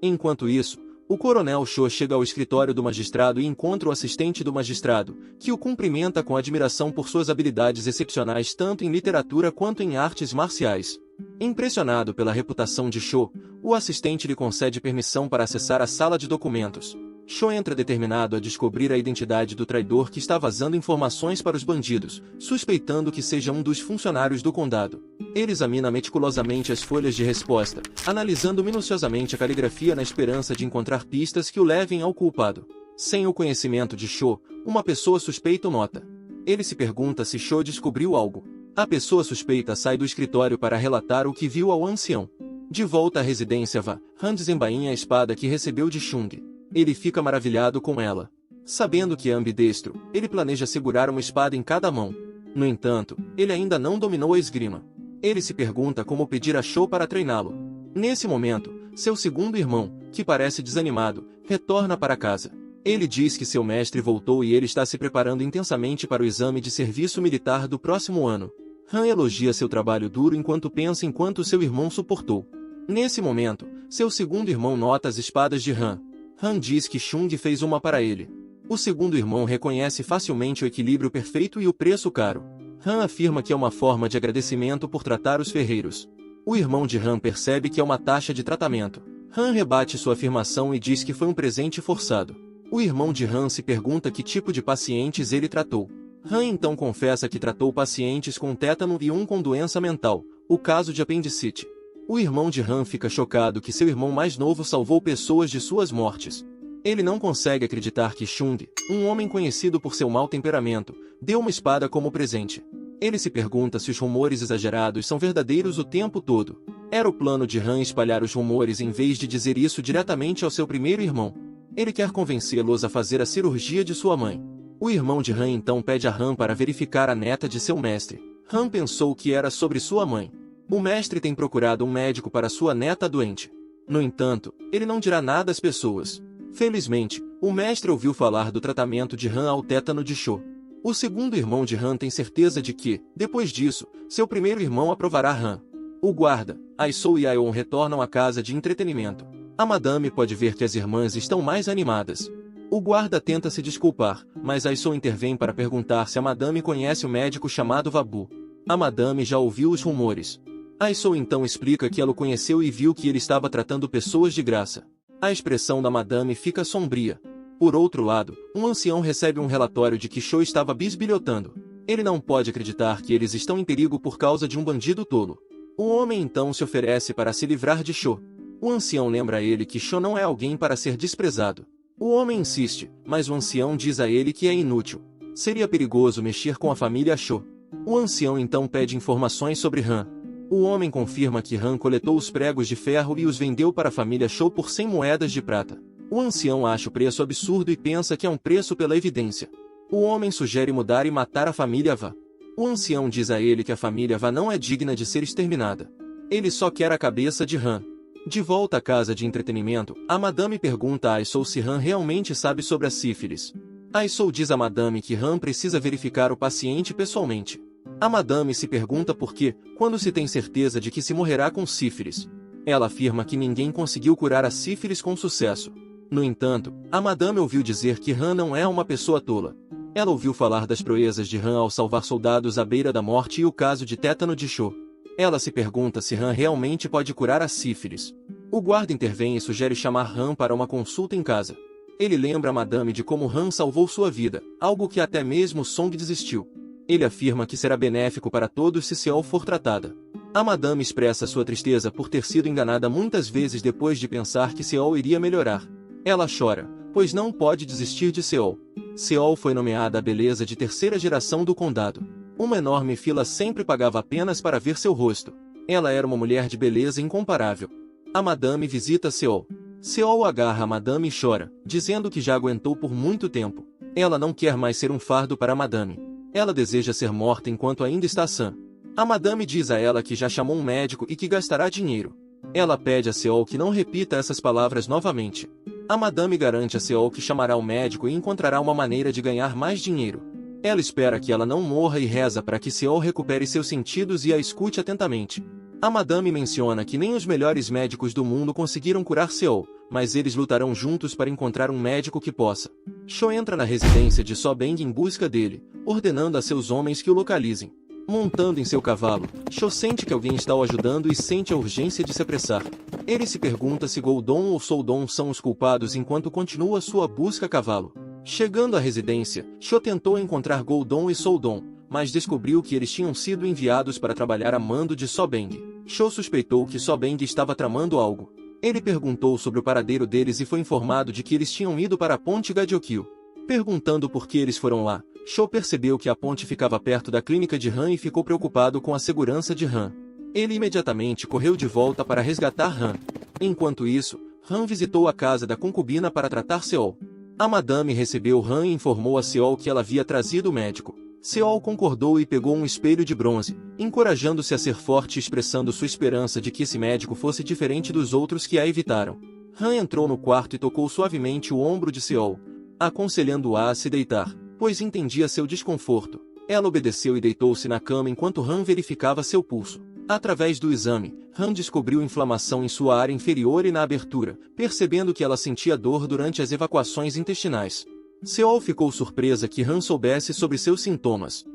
[SPEAKER 1] Enquanto isso, o coronel Cho chega ao escritório do magistrado e encontra o assistente do magistrado, que o cumprimenta com admiração por suas habilidades excepcionais tanto em literatura quanto em artes marciais. Impressionado pela reputação de Cho, o assistente lhe concede permissão para acessar a sala de documentos. Cho entra determinado a descobrir a identidade do traidor que está vazando informações para os bandidos, suspeitando que seja um dos funcionários do condado. Ele examina meticulosamente as folhas de resposta, analisando minuciosamente a caligrafia na esperança de encontrar pistas que o levem ao culpado. Sem o conhecimento de Cho, uma pessoa suspeita o nota. Ele se pergunta se Cho descobriu algo. A pessoa suspeita sai do escritório para relatar o que viu ao ancião. De volta à residência Han desembainha a espada que recebeu de Chung. Ele fica maravilhado com ela. Sabendo que é ambidestro, ele planeja segurar uma espada em cada mão. No entanto, ele ainda não dominou a esgrima. Ele se pergunta como pedir a Cho para treiná-lo. Nesse momento, seu segundo irmão, que parece desanimado, retorna para casa. Ele diz que seu mestre voltou e ele está se preparando intensamente para o exame de serviço militar do próximo ano. Han elogia seu trabalho duro enquanto pensa em quanto seu irmão suportou. Nesse momento, seu segundo irmão nota as espadas de Han. Han diz que Chung fez uma para ele. O segundo irmão reconhece facilmente o equilíbrio perfeito e o preço caro. Han afirma que é uma forma de agradecimento por tratar os ferreiros. O irmão de Han percebe que é uma taxa de tratamento. Han rebate sua afirmação e diz que foi um presente forçado. O irmão de Han se pergunta que tipo de pacientes ele tratou. Han então confessa que tratou pacientes com tétano e um com doença mental, o caso de apendicite. O irmão de Han fica chocado que seu irmão mais novo salvou pessoas de suas mortes. Ele não consegue acreditar que Chung, um homem conhecido por seu mau temperamento, deu uma espada como presente. Ele se pergunta se os rumores exagerados são verdadeiros o tempo todo. Era o plano de Han espalhar os rumores em vez de dizer isso diretamente ao seu primeiro irmão. Ele quer convencê-los a fazer a cirurgia de sua mãe. O irmão de Han então pede a Han para verificar a neta de seu mestre. Han pensou que era sobre sua mãe. O mestre tem procurado um médico para sua neta doente. No entanto, ele não dirá nada às pessoas. Felizmente, o mestre ouviu falar do tratamento de Han ao tétano de Cho. O segundo irmão de Han tem certeza de que, depois disso, seu primeiro irmão aprovará Han. O guarda, Ai-Sou e Aion retornam à casa de entretenimento. A madame pode ver que as irmãs estão mais animadas. O guarda tenta se desculpar, mas Ai-Sou intervém para perguntar se a madame conhece o médico chamado Vabu. A madame já ouviu os rumores. Ai-Sou então explica que ela o conheceu e viu que ele estava tratando pessoas de graça. A expressão da madame fica sombria. Por outro lado, um ancião recebe um relatório de que Cho estava bisbilhotando. Ele não pode acreditar que eles estão em perigo por causa de um bandido tolo. O homem então se oferece para se livrar de Cho. O ancião lembra a ele que Cho não é alguém para ser desprezado. O homem insiste, mas o ancião diz a ele que é inútil. Seria perigoso mexer com a família Cho. O ancião então pede informações sobre Han. O homem confirma que Han coletou os pregos de ferro e os vendeu para a família Cho por 100 moedas de prata. O ancião acha o preço absurdo e pensa que é um preço pela evidência. O homem sugere mudar e matar a família Vá. O ancião diz a ele que a família Vá não é digna de ser exterminada. Ele só quer a cabeça de Han. De volta à casa de entretenimento, a madame pergunta a Ai-Sou se Han realmente sabe sobre a sífilis. Ai-Sou diz à madame que Han precisa verificar o paciente pessoalmente. A madame se pergunta por que, quando se tem certeza de que se morrerá com sífilis. Ela afirma que ninguém conseguiu curar a sífilis com sucesso. No entanto, a madame ouviu dizer que Han não é uma pessoa tola. Ela ouviu falar das proezas de Han ao salvar soldados à beira da morte e o caso de tétano de Cho. Ela se pergunta se Han realmente pode curar a sífilis. O guarda intervém e sugere chamar Han para uma consulta em casa. Ele lembra a madame de como Han salvou sua vida, algo que até mesmo Song desistiu. Ele afirma que será benéfico para todos se Seol for tratada. A madame expressa sua tristeza por ter sido enganada muitas vezes depois de pensar que Seol iria melhorar. Ela chora, pois não pode desistir de Seol. Seol foi nomeada a beleza de terceira geração do condado. Uma enorme fila sempre pagava apenas para ver seu rosto. Ela era uma mulher de beleza incomparável. A madame visita Seol. Seol agarra a madame e chora, dizendo que já aguentou por muito tempo. Ela não quer mais ser um fardo para a madame. Ela deseja ser morta enquanto ainda está sã. A madame diz a ela que já chamou um médico e que gastará dinheiro. Ela pede a Seol que não repita essas palavras novamente. A madame garante a Seol que chamará o médico e encontrará uma maneira de ganhar mais dinheiro. Ela espera que ela não morra e reza para que Seol recupere seus sentidos e a escute atentamente. A madame menciona que nem os melhores médicos do mundo conseguiram curar Seol, mas eles lutarão juntos para encontrar um médico que possa. Cho entra na residência de So Beng em busca dele, ordenando a seus homens que o localizem. Montando em seu cavalo, Sho sente que alguém está o ajudando e sente a urgência de se apressar. Ele se pergunta se Goldon ou Soldon são os culpados enquanto continua sua busca a cavalo. Chegando à residência, Sho tentou encontrar Goldon e Soldon, mas descobriu que eles tinham sido enviados para trabalhar a mando de Sobeng. Sho suspeitou que Sobeng estava tramando algo. Ele perguntou sobre o paradeiro deles e foi informado de que eles tinham ido para a ponte Gadyokyu. Perguntando por que eles foram lá, Sho percebeu que a ponte ficava perto da clínica de Han e ficou preocupado com a segurança de Han. Ele imediatamente correu de volta para resgatar Han. Enquanto isso, Han visitou a casa da concubina para tratar Seol. A madame recebeu Han e informou a Seol que ela havia trazido o médico. Seol concordou e pegou um espelho de bronze, encorajando-se a ser forte e expressando sua esperança de que esse médico fosse diferente dos outros que a evitaram. Han entrou no quarto e tocou suavemente o ombro de Seol, aconselhando-a a se deitar, pois entendia seu desconforto. Ela obedeceu e deitou-se na cama enquanto Han verificava seu pulso. Através do exame, Han descobriu inflamação em sua área inferior e na abertura, percebendo que ela sentia dor durante as evacuações intestinais. Seol ficou surpresa que Han soubesse sobre seus sintomas.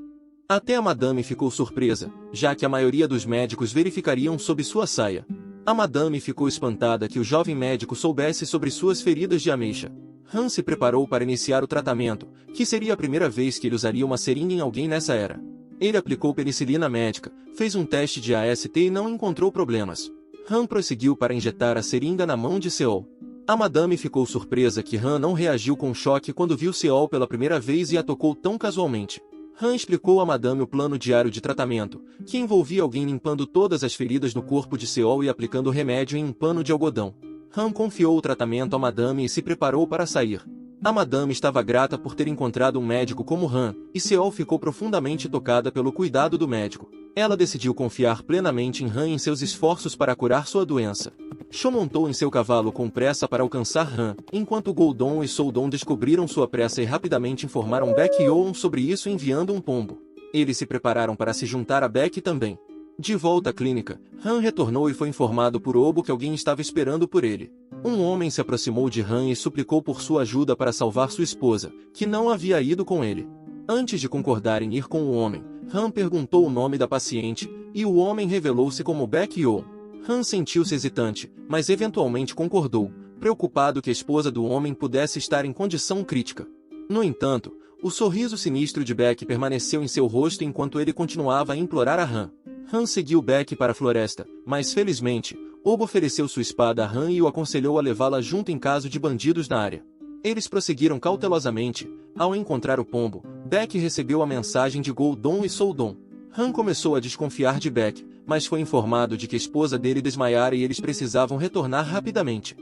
[SPEAKER 1] Até a madame ficou surpresa, já que a maioria dos médicos verificariam sob sua saia. A madame ficou espantada que o jovem médico soubesse sobre suas feridas de ameixa. Han se preparou para iniciar o tratamento, que seria a primeira vez que ele usaria uma seringa em alguém nessa era. Ele aplicou penicilina médica, fez um teste de AST e não encontrou problemas. Han prosseguiu para injetar a seringa na mão de Seol. A madame ficou surpresa que Han não reagiu com choque quando viu Seol pela primeira vez e a tocou tão casualmente. Han explicou à madame o plano diário de tratamento, que envolvia alguém limpando todas as feridas no corpo de Seol e aplicando o remédio em um pano de algodão. Han confiou o tratamento à madame e se preparou para sair. A madame estava grata por ter encontrado um médico como Han, e Seol ficou profundamente tocada pelo cuidado do médico. Ela decidiu confiar plenamente em Han em seus esforços para curar sua doença. Sho montou em seu cavalo com pressa para alcançar Han, enquanto Goldon e Soldon descobriram sua pressa e rapidamente informaram Baek e Yoon sobre isso enviando um pombo. Eles se prepararam para se juntar a Baek também. De volta à clínica, Han retornou e foi informado por Obo que alguém estava esperando por ele. Um homem se aproximou de Han e suplicou por sua ajuda para salvar sua esposa, que não havia ido com ele. Antes de concordar em ir com o homem, Han perguntou o nome da paciente, e o homem revelou-se como Baek Yoon. Han sentiu-se hesitante, mas eventualmente concordou, preocupado que a esposa do homem pudesse estar em condição crítica. No entanto, o sorriso sinistro de Baek permaneceu em seu rosto enquanto ele continuava a implorar a Han. Han seguiu Baek para a floresta, mas felizmente, Obo ofereceu sua espada a Han e o aconselhou a levá-la junto em caso de bandidos na área. Eles prosseguiram cautelosamente. Ao encontrar o pombo, Baek recebeu a mensagem de Goldon e Soldon. Han começou a desconfiar de Baek, mas foi informado de que a esposa dele desmaiara e eles precisavam retornar rapidamente.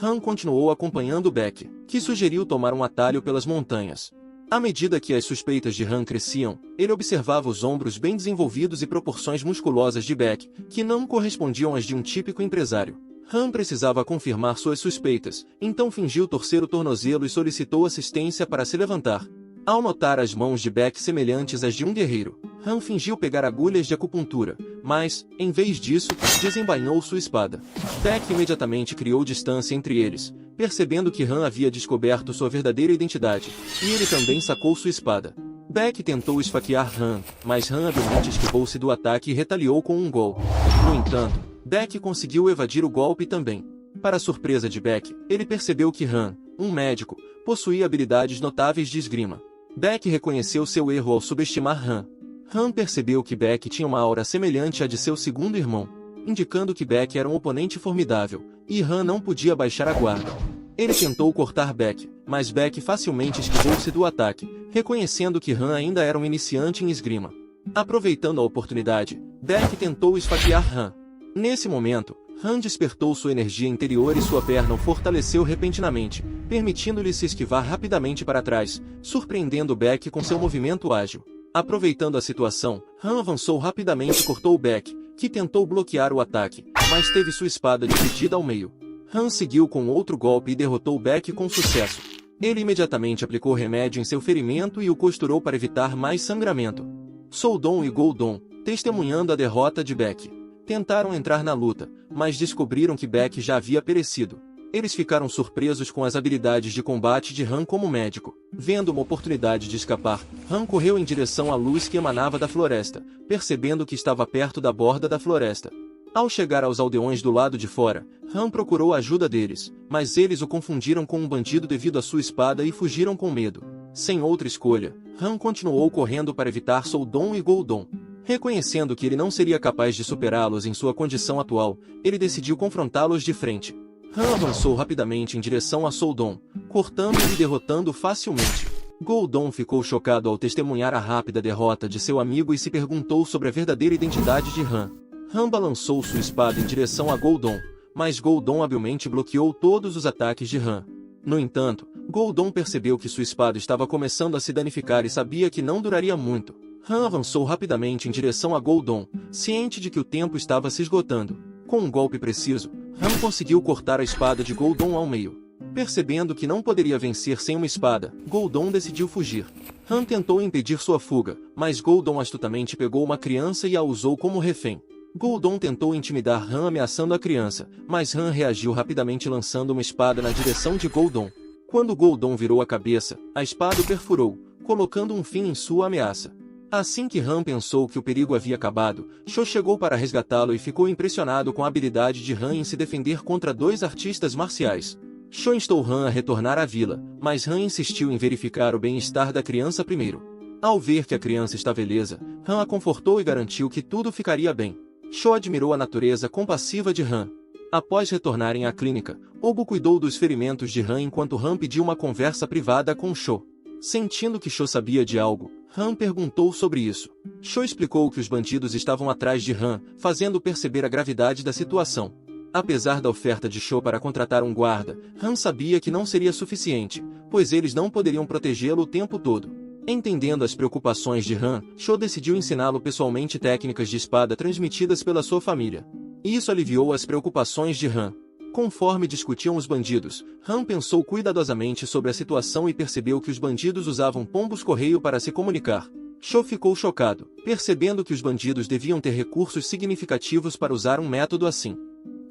[SPEAKER 1] Han continuou acompanhando Baek, que sugeriu tomar um atalho pelas montanhas. À medida que as suspeitas de Han cresciam, ele observava os ombros bem desenvolvidos e proporções musculosas de Baek, que não correspondiam às de um típico empresário. Han precisava confirmar suas suspeitas, então fingiu torcer o tornozelo e solicitou assistência para se levantar. Ao notar as mãos de Baek semelhantes às de um guerreiro, Han fingiu pegar agulhas de acupuntura, mas, em vez disso, desembainhou sua espada. Baek imediatamente criou distância entre eles, percebendo que Han havia descoberto sua verdadeira identidade, e ele também sacou sua espada. Baek tentou esfaquear Han, mas Han habilmente esquivou-se do ataque e retaliou com um golpe. No entanto, Baek conseguiu evadir o golpe também. Para surpresa de Baek, ele percebeu que Han, um médico, possuía habilidades notáveis de esgrima. Baek reconheceu seu erro ao subestimar Han. Han percebeu que Baek tinha uma aura semelhante à de seu segundo irmão, indicando que Baek era um oponente formidável, e Han não podia baixar a guarda. Ele tentou cortar Baek, mas Baek facilmente esquivou-se do ataque, reconhecendo que Han ainda era um iniciante em esgrima. Aproveitando a oportunidade, Baek tentou esfaquear Han. Nesse momento, Han despertou sua energia interior e sua perna o fortaleceu repentinamente, permitindo-lhe se esquivar rapidamente para trás, surpreendendo Baek com seu movimento ágil. Aproveitando a situação, Han avançou rapidamente e cortou Baek, que tentou bloquear o ataque, mas teve sua espada dividida ao meio. Han seguiu com outro golpe e derrotou Baek com sucesso. Ele imediatamente aplicou remédio em seu ferimento e o costurou para evitar mais sangramento. Soldon e Goldon, testemunhando a derrota de Baek, tentaram entrar na luta, mas descobriram que Baek já havia perecido. Eles ficaram surpresos com as habilidades de combate de Han como médico. Vendo uma oportunidade de escapar, Han correu em direção à luz que emanava da floresta, percebendo que estava perto da borda da floresta. Ao chegar aos aldeões do lado de fora, Han procurou a ajuda deles, mas eles o confundiram com um bandido devido à sua espada e fugiram com medo. Sem outra escolha, Han continuou correndo para evitar Soldon e Goldon. Reconhecendo que ele não seria capaz de superá-los em sua condição atual, ele decidiu confrontá-los de frente. Han avançou rapidamente em direção a Soldon, cortando e derrotando facilmente. Goldon ficou chocado ao testemunhar a rápida derrota de seu amigo e se perguntou sobre a verdadeira identidade de Han. Han balançou sua espada em direção a Goldon, mas Goldon habilmente bloqueou todos os ataques de Han. No entanto, Goldon percebeu que sua espada estava começando a se danificar e sabia que não duraria muito. Han avançou rapidamente em direção a Goldon, ciente de que o tempo estava se esgotando. Com um golpe preciso, Han conseguiu cortar a espada de Goldon ao meio. Percebendo que não poderia vencer sem uma espada, Goldon decidiu fugir. Han tentou impedir sua fuga, mas Goldon astutamente pegou uma criança e a usou como refém. Goldon tentou intimidar Han ameaçando a criança, mas Han reagiu rapidamente lançando uma espada na direção de Goldon. Quando Goldon virou a cabeça, a espada o perfurou, colocando um fim em sua ameaça. Assim que Han pensou que o perigo havia acabado, Sho chegou para resgatá-lo e ficou impressionado com a habilidade de Han em se defender contra dois artistas marciais. Sho instou Han a retornar à vila, mas Han insistiu em verificar o bem-estar da criança primeiro. Ao ver que a criança estava ilesa, Han a confortou e garantiu que tudo ficaria bem. Sho admirou a natureza compassiva de Han. Após retornarem à clínica, Ogo cuidou dos ferimentos de Han enquanto Han pediu uma conversa privada com Sho. Sentindo que Sho sabia de algo, Han perguntou sobre isso. Sho explicou que os bandidos estavam atrás de Han, fazendo perceber a gravidade da situação. Apesar da oferta de Sho para contratar um guarda, Han sabia que não seria suficiente, pois eles não poderiam protegê-lo o tempo todo. Entendendo as preocupações de Han, Sho decidiu ensiná-lo pessoalmente técnicas de espada transmitidas pela sua família. Isso aliviou as preocupações de Han. Conforme discutiam os bandidos, Han pensou cuidadosamente sobre a situação e percebeu que os bandidos usavam pombos-correio para se comunicar. Sho ficou chocado, percebendo que os bandidos deviam ter recursos significativos para usar um método assim.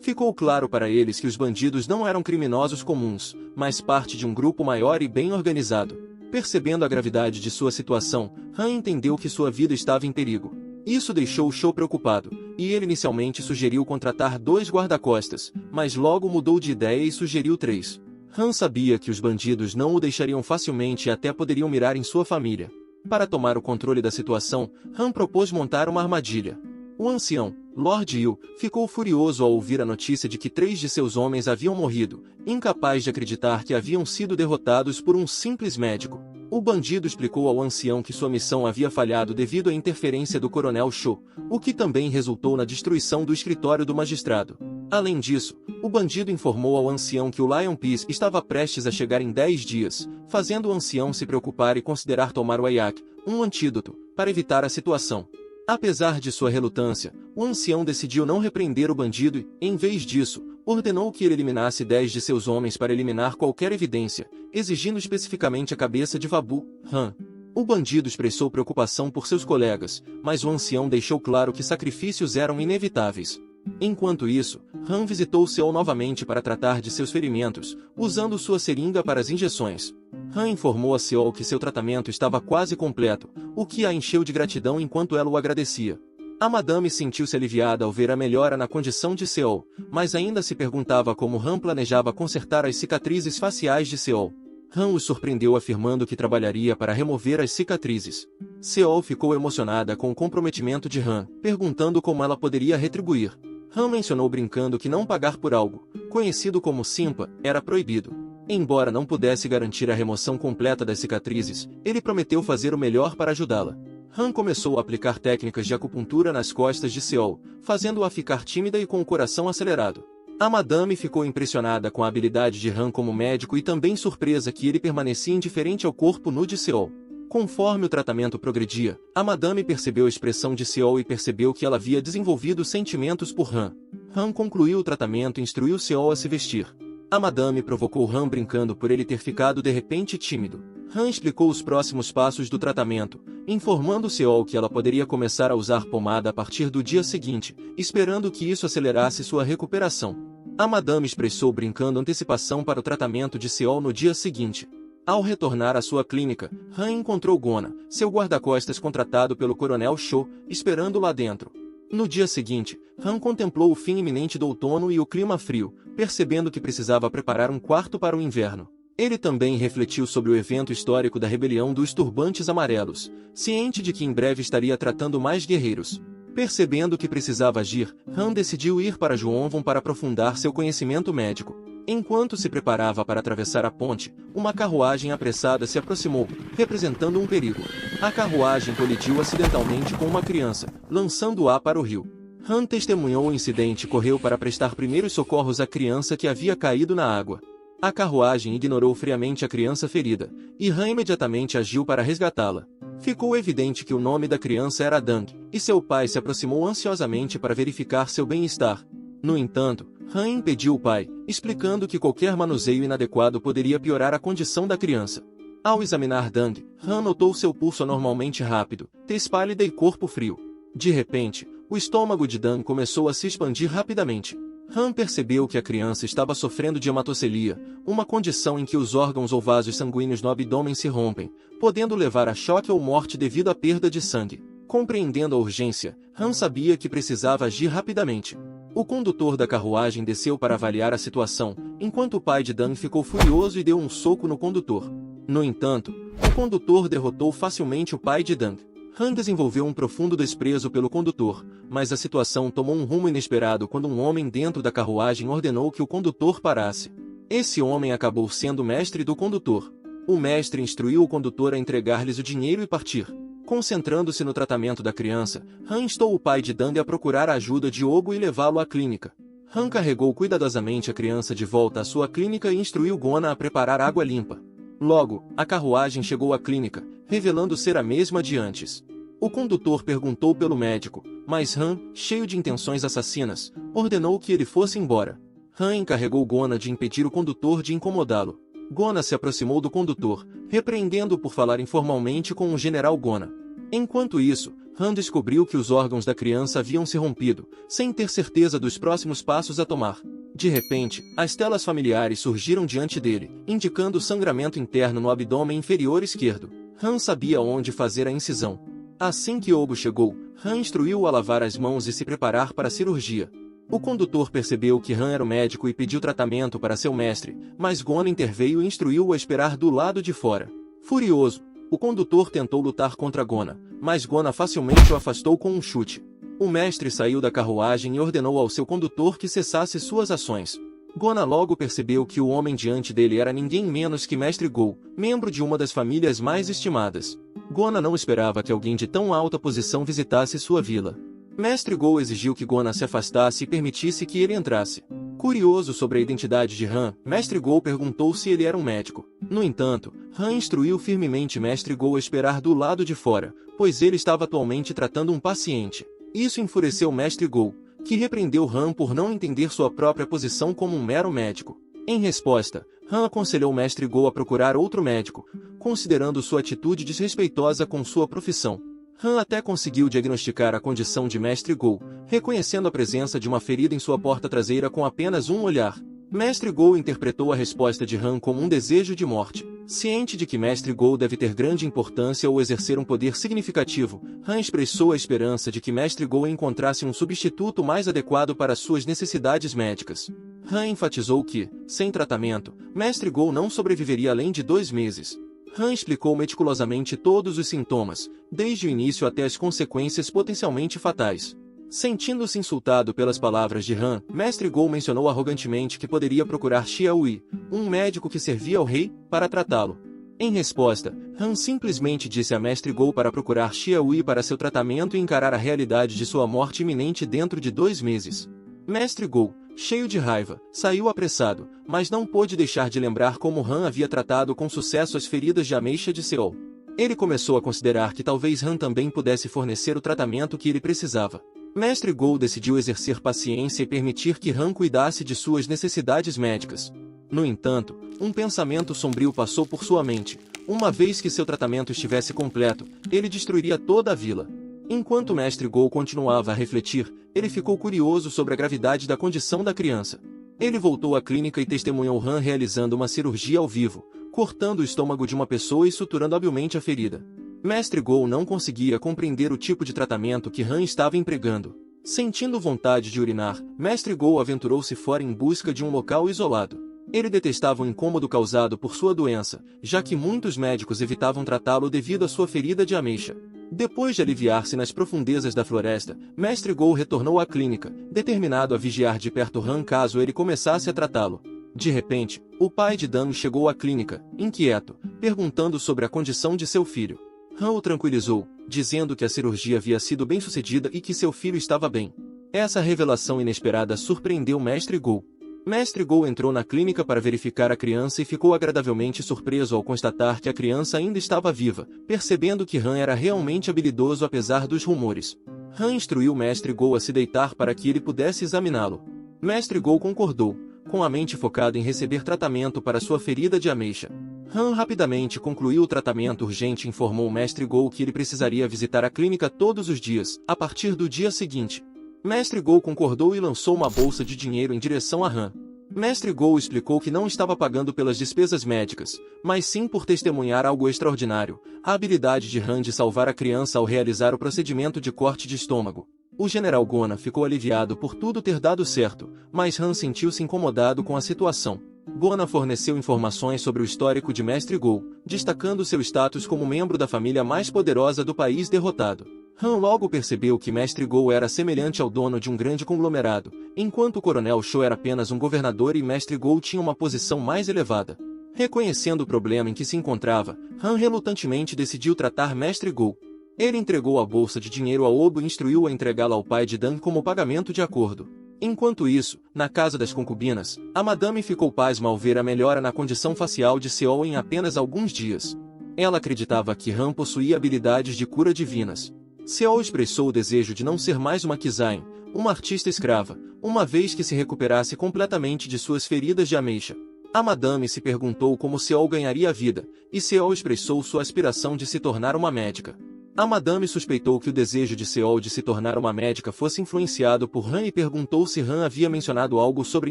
[SPEAKER 1] Ficou claro para eles que os bandidos não eram criminosos comuns, mas parte de um grupo maior e bem organizado. Percebendo a gravidade de sua situação, Han entendeu que sua vida estava em perigo. Isso deixou Sho preocupado, e ele inicialmente sugeriu contratar 2 guarda-costas, mas logo mudou de ideia e sugeriu 3. Han sabia que os bandidos não o deixariam facilmente e até poderiam mirar em sua família. Para tomar o controle da situação, Han propôs montar uma armadilha. O ancião, Lord Yu, ficou furioso ao ouvir a notícia de que 3 de seus homens haviam morrido, incapaz de acreditar que haviam sido derrotados por um simples médico. O bandido explicou ao ancião que sua missão havia falhado devido à interferência do coronel Sho, o que também resultou na destruição do escritório do magistrado. Além disso, o bandido informou ao ancião que o Lion Peace estava prestes a chegar em 10 dias, fazendo o ancião se preocupar e considerar tomar o Ayak, um antídoto, para evitar a situação. Apesar de sua relutância, o ancião decidiu não repreender o bandido e, em vez disso, ordenou que ele eliminasse 10 de seus homens para eliminar qualquer evidência, exigindo especificamente a cabeça de Vabu, Han. O bandido expressou preocupação por seus colegas, mas o ancião deixou claro que sacrifícios eram inevitáveis. Enquanto isso, Han visitou Seol novamente para tratar de seus ferimentos, usando sua seringa para as injeções. Han informou a Seol que seu tratamento estava quase completo, o que a encheu de gratidão enquanto ela o agradecia. A madame sentiu-se aliviada ao ver a melhora na condição de Seol, mas ainda se perguntava como Han planejava consertar as cicatrizes faciais de Seol. Han os surpreendeu afirmando que trabalharia para remover as cicatrizes. Seol ficou emocionada com o comprometimento de Han, perguntando como ela poderia retribuir. Han mencionou brincando que não pagar por algo, conhecido como Simpa, era proibido. Embora não pudesse garantir a remoção completa das cicatrizes, ele prometeu fazer o melhor para ajudá-la. Han começou a aplicar técnicas de acupuntura nas costas de Seol, fazendo-a ficar tímida e com o coração acelerado. A madame ficou impressionada com a habilidade de Han como médico e também surpresa que ele permanecia indiferente ao corpo nu de Seol. Conforme o tratamento progredia, a madame percebeu a expressão de Seol e percebeu que ela havia desenvolvido sentimentos por Han. Han concluiu o tratamento e instruiu Seol a se vestir. A madame provocou Han brincando por ele ter ficado de repente tímido. Han explicou os próximos passos do tratamento, informando Seol que ela poderia começar a usar pomada a partir do dia seguinte, esperando que isso acelerasse sua recuperação. A madame expressou brincando antecipação para o tratamento de Seol no dia seguinte. Ao retornar à sua clínica, Han encontrou Gona, seu guarda-costas contratado pelo coronel Cho, esperando lá dentro. No dia seguinte, Han contemplou o fim iminente do outono e o clima frio, percebendo que precisava preparar um quarto para o inverno. Ele também refletiu sobre o evento histórico da rebelião dos Turbantes Amarelos, ciente de que em breve estaria tratando mais guerreiros. Percebendo que precisava agir, Han decidiu ir para Juonvon para aprofundar seu conhecimento médico. Enquanto se preparava para atravessar a ponte, uma carruagem apressada se aproximou, representando um perigo. A carruagem colidiu acidentalmente com uma criança, lançando-a para o rio. Han testemunhou o incidente e correu para prestar primeiros socorros à criança que havia caído na água. A carruagem ignorou friamente a criança ferida, e Han imediatamente agiu para resgatá-la. Ficou evidente que o nome da criança era Dang, e seu pai se aproximou ansiosamente para verificar seu bem-estar. No entanto, Han impediu o pai, explicando que qualquer manuseio inadequado poderia piorar a condição da criança. Ao examinar Dang, Han notou seu pulso anormalmente rápido, tez pálida e corpo frio. De repente, o estômago de Dang começou a se expandir rapidamente. Han percebeu que a criança estava sofrendo de hematocelia, uma condição em que os órgãos ou vasos sanguíneos no abdômen se rompem, podendo levar a choque ou morte devido à perda de sangue. Compreendendo a urgência, Han sabia que precisava agir rapidamente. O condutor da carruagem desceu para avaliar a situação, enquanto o pai de Dang ficou furioso e deu um soco no condutor. No entanto, o condutor derrotou facilmente o pai de Dang. Han desenvolveu um profundo desprezo pelo condutor, mas a situação tomou um rumo inesperado quando um homem dentro da carruagem ordenou que o condutor parasse. Esse homem acabou sendo o mestre do condutor. O mestre instruiu o condutor a entregar-lhes o dinheiro e partir. Concentrando-se no tratamento da criança, Han instou o pai de Dang a procurar a ajuda de Ogo e levá-lo à clínica. Han carregou cuidadosamente a criança de volta à sua clínica e instruiu Gona a preparar água limpa. Logo, a carruagem chegou à clínica, revelando ser a mesma de antes. O condutor perguntou pelo médico, mas Han, cheio de intenções assassinas, ordenou que ele fosse embora. Han encarregou Gona de impedir o condutor de incomodá-lo. Gona se aproximou do condutor, repreendendo-o por falar informalmente com o general Gona. Enquanto isso, Han descobriu que os órgãos da criança haviam se rompido, sem ter certeza dos próximos passos a tomar. De repente, as telas familiares surgiram diante dele, indicando sangramento interno no abdômen inferior esquerdo. Han sabia onde fazer a incisão. Assim que Ogo chegou, Han instruiu-o a lavar as mãos e se preparar para a cirurgia. O condutor percebeu que Han era o médico e pediu tratamento para seu mestre, mas Gona interveio e instruiu-o a esperar do lado de fora. Furioso, o condutor tentou lutar contra Gona, mas Gona facilmente o afastou com um chute. O mestre saiu da carruagem e ordenou ao seu condutor que cessasse suas ações. Gona logo percebeu que o homem diante dele era ninguém menos que Mestre Go, membro de uma das famílias mais estimadas. Gona não esperava que alguém de tão alta posição visitasse sua vila. Mestre Go exigiu que Gona se afastasse e permitisse que ele entrasse. Curioso sobre a identidade de Han, Mestre Go perguntou se ele era um médico. No entanto, Han instruiu firmemente Mestre Go a esperar do lado de fora, pois ele estava atualmente tratando um paciente. Isso enfureceu Mestre Go, que repreendeu Han por não entender sua própria posição como um mero médico. Em resposta, Han aconselhou Mestre Go a procurar outro médico, considerando sua atitude desrespeitosa com sua profissão. Han até conseguiu diagnosticar a condição de Mestre Go, reconhecendo a presença de uma ferida em sua porta traseira com apenas um olhar. Mestre Go interpretou a resposta de Han como um desejo de morte. Ciente de que Mestre Go deve ter grande importância ou exercer um poder significativo, Han expressou a esperança de que Mestre Go encontrasse um substituto mais adequado para suas necessidades médicas. Han enfatizou que, sem tratamento, Mestre Go não sobreviveria além de 2 meses. Han explicou meticulosamente todos os sintomas, desde o início até as consequências potencialmente fatais. Sentindo-se insultado pelas palavras de Han, Mestre Go mencionou arrogantemente que poderia procurar Xia Hui, um médico que servia ao rei, para tratá-lo. Em resposta, Han simplesmente disse a Mestre Go para procurar Xia Hui para seu tratamento e encarar a realidade de sua morte iminente dentro de 2 meses. Mestre Go, cheio de raiva, saiu apressado, mas não pôde deixar de lembrar como Han havia tratado com sucesso as feridas de ameixa de Seol. Ele começou a considerar que talvez Han também pudesse fornecer o tratamento que ele precisava. Mestre Go decidiu exercer paciência e permitir que Han cuidasse de suas necessidades médicas. No entanto, um pensamento sombrio passou por sua mente. Uma vez que seu tratamento estivesse completo, ele destruiria toda a vila. Enquanto Mestre Go continuava a refletir, ele ficou curioso sobre a gravidade da condição da criança. Ele voltou à clínica e testemunhou Han realizando uma cirurgia ao vivo, cortando o estômago de uma pessoa e suturando habilmente a ferida. Mestre Go não conseguia compreender o tipo de tratamento que Han estava empregando. Sentindo vontade de urinar, Mestre Go aventurou-se fora em busca de um local isolado. Ele detestava o incômodo causado por sua doença, já que muitos médicos evitavam tratá-lo devido à sua ferida de ameixa. Depois de aliviar-se nas profundezas da floresta, Mestre Go retornou à clínica, determinado a vigiar de perto Han caso ele começasse a tratá-lo. De repente, o pai de Dan chegou à clínica, inquieto, perguntando sobre a condição de seu filho. Han o tranquilizou, dizendo que a cirurgia havia sido bem-sucedida e que seu filho estava bem. Essa revelação inesperada surpreendeu Mestre Go. Mestre Go entrou na clínica para verificar a criança e ficou agradavelmente surpreso ao constatar que a criança ainda estava viva, percebendo que Han era realmente habilidoso apesar dos rumores. Han instruiu Mestre Go a se deitar para que ele pudesse examiná-lo. Mestre Go concordou, com a mente focada em receber tratamento para sua ferida de ameixa. Han rapidamente concluiu o tratamento urgente e informou Mestre Go que ele precisaria visitar a clínica todos os dias, a partir do dia seguinte. Mestre Go concordou e lançou uma bolsa de dinheiro em direção a Han. Mestre Go explicou que não estava pagando pelas despesas médicas, mas sim por testemunhar algo extraordinário, a habilidade de Han de salvar a criança ao realizar o procedimento de corte de estômago. O general Gona ficou aliviado por tudo ter dado certo, mas Han sentiu-se incomodado com a situação. Gona forneceu informações sobre o histórico de Mestre Go, destacando seu status como membro da família mais poderosa do país derrotado. Han logo percebeu que Mestre Go era semelhante ao dono de um grande conglomerado, enquanto o Coronel Cho era apenas um governador e Mestre Go tinha uma posição mais elevada. Reconhecendo o problema em que se encontrava, Han relutantemente decidiu tratar Mestre Go. Ele entregou a bolsa de dinheiro ao Obo e instruiu a entregá-la ao pai de Dan como pagamento de acordo. Enquanto isso, na casa das concubinas, a madame ficou pasma ao ver a melhora na condição facial de Seol em apenas alguns dias. Ela acreditava que Han possuía habilidades de cura divinas. Seol expressou o desejo de não ser mais uma Kizain, uma artista escrava, uma vez que se recuperasse completamente de suas feridas de ameixa. A madame se perguntou como Seol ganharia a vida, e Seol expressou sua aspiração de se tornar uma médica. A madame suspeitou que o desejo de Seol de se tornar uma médica fosse influenciado por Han e perguntou se Han havia mencionado algo sobre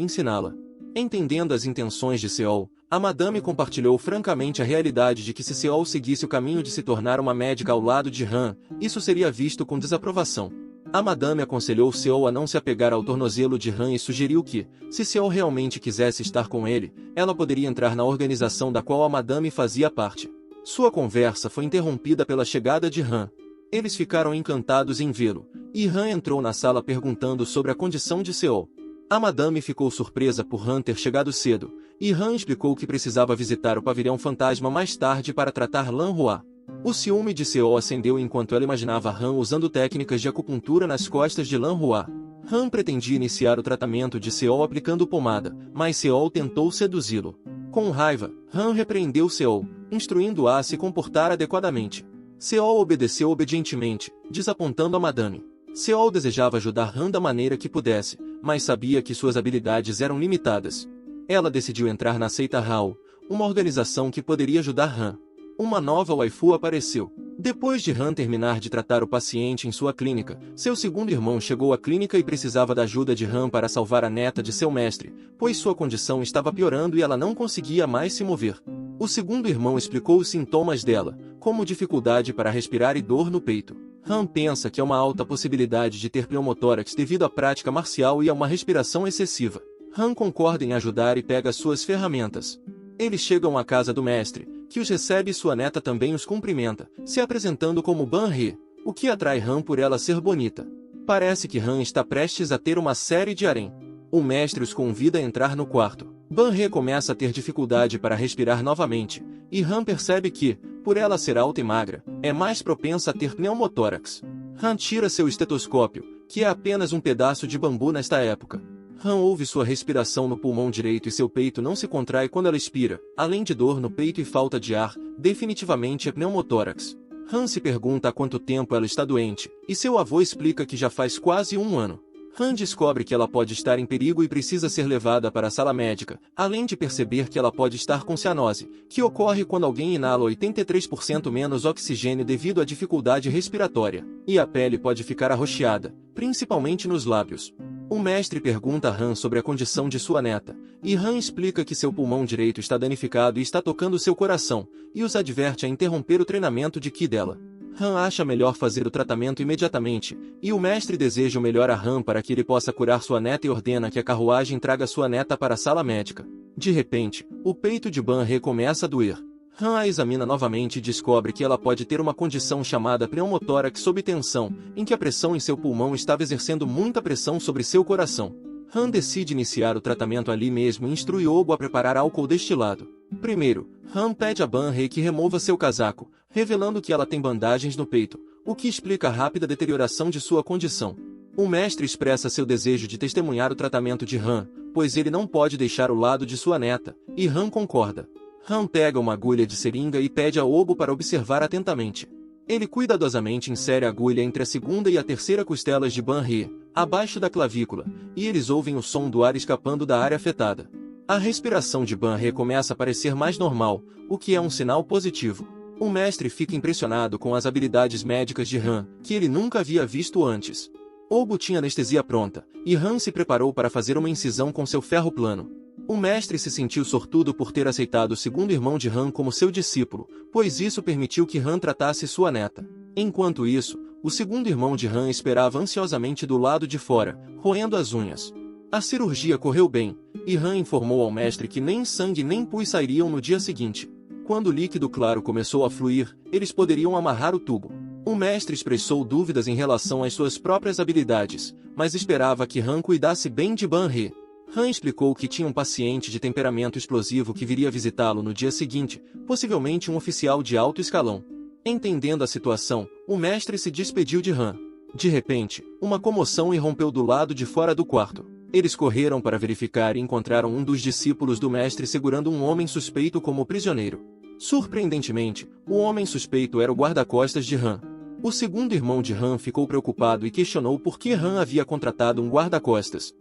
[SPEAKER 1] ensiná-la. Entendendo as intenções de Seol, a madame compartilhou francamente a realidade de que se Seol seguisse o caminho de se tornar uma médica ao lado de Han, isso seria visto com desaprovação. A madame aconselhou Seol a não se apegar ao tornozelo de Han e sugeriu que, se Seol realmente quisesse estar com ele, ela poderia entrar na organização da qual a madame fazia parte. Sua conversa foi interrompida pela chegada de Han. Eles ficaram encantados em vê-lo, e Han entrou na sala perguntando sobre a condição de Seol. A madame ficou surpresa por Han ter chegado cedo, e Han explicou que precisava visitar o pavilhão fantasma mais tarde para tratar Lan Hua. O ciúme de Seol acendeu enquanto ela imaginava Han usando técnicas de acupuntura nas costas de Lan Hua. Han pretendia iniciar o tratamento de Seol aplicando pomada, mas Seol tentou seduzi-lo. Com raiva, Han repreendeu Seol, instruindo-a a se comportar adequadamente. Seol obedeceu obedientemente, desapontando a madame. Seol desejava ajudar Han da maneira que pudesse, mas sabia que suas habilidades eram limitadas. Ela decidiu entrar na seita Hao, uma organização que poderia ajudar Han. Uma nova waifu apareceu. Depois de Han terminar de tratar o paciente em sua clínica, seu segundo irmão chegou à clínica e precisava da ajuda de Han para salvar a neta de seu mestre, pois sua condição estava piorando e ela não conseguia mais se mover. O segundo irmão explicou os sintomas dela, como dificuldade para respirar e dor no peito. Han pensa que é uma alta possibilidade de ter pneumotórax devido à prática marcial e a uma respiração excessiva. Han concorda em ajudar e pega suas ferramentas. Eles chegam à casa do mestre, que os recebe e sua neta também os cumprimenta, se apresentando como Ban-He, o que atrai Han por ela ser bonita. Parece que Han está prestes a ter uma série de harém. O mestre os convida a entrar no quarto. Ban-He começa a ter dificuldade para respirar novamente, e Han percebe que, por ela ser alta e magra, é mais propensa a ter pneumotórax. Han tira seu estetoscópio, que é apenas um pedaço de bambu nesta época. Han ouve sua respiração no pulmão direito e seu peito não se contrai quando ela expira, além de dor no peito e falta de ar, definitivamente é pneumotórax. Han se pergunta há quanto tempo ela está doente, e seu avô explica que já faz quase um ano. Han descobre que ela pode estar em perigo e precisa ser levada para a sala médica, além de perceber que ela pode estar com cianose, que ocorre quando alguém inala 83% menos oxigênio devido à dificuldade respiratória, e a pele pode ficar arroxeada, principalmente nos lábios. O mestre pergunta a Han sobre a condição de sua neta, e Han explica que seu pulmão direito está danificado e está tocando seu coração, e os adverte a interromper o treinamento de Ki dela. Han acha melhor fazer o tratamento imediatamente, e o mestre deseja o melhor a Han para que ele possa curar sua neta e ordena que a carruagem traga sua neta para a sala médica. De repente, o peito de Ban-He começa a doer. Han a examina novamente e descobre que ela pode ter uma condição chamada pneumotórax sob tensão, em que a pressão em seu pulmão estava exercendo muita pressão sobre seu coração. Han decide iniciar o tratamento ali mesmo e instrui Obo a preparar álcool destilado. Primeiro, Han pede a Ban-He que remova seu casaco, revelando que ela tem bandagens no peito, o que explica a rápida deterioração de sua condição. O mestre expressa seu desejo de testemunhar o tratamento de Han, pois ele não pode deixar o lado de sua neta, e Han concorda. Han pega uma agulha de seringa e pede a Obo para observar atentamente. Ele cuidadosamente insere a agulha entre a segunda e a terceira costelas de Ban-He, abaixo da clavícula, e eles ouvem o som do ar escapando da área afetada. A respiração de Ban-He começa a parecer mais normal, o que é um sinal positivo. O mestre fica impressionado com as habilidades médicas de Han, que ele nunca havia visto antes. Obo tinha anestesia pronta, e Han se preparou para fazer uma incisão com seu ferro plano. O mestre se sentiu sortudo por ter aceitado o segundo irmão de Han como seu discípulo, pois isso permitiu que Han tratasse sua neta. Enquanto isso, o segundo irmão de Han esperava ansiosamente do lado de fora, roendo as unhas. A cirurgia correu bem, e Han informou ao mestre que nem sangue nem pus sairiam no dia seguinte. Quando o líquido claro começou a fluir, eles poderiam amarrar o tubo. O mestre expressou dúvidas em relação às suas próprias habilidades, mas esperava que Han cuidasse bem de Ban-He. Han explicou que tinha um paciente de temperamento explosivo que viria visitá-lo no dia seguinte, possivelmente um oficial de alto escalão. Entendendo a situação, o mestre se despediu de Han. De repente, uma comoção irrompeu do lado de fora do quarto. Eles correram para verificar e encontraram um dos discípulos do mestre segurando um homem suspeito como prisioneiro. Surpreendentemente, o homem suspeito era o guarda-costas de Han. O segundo irmão de Han ficou preocupado e questionou por que Han havia contratado um guarda-costas.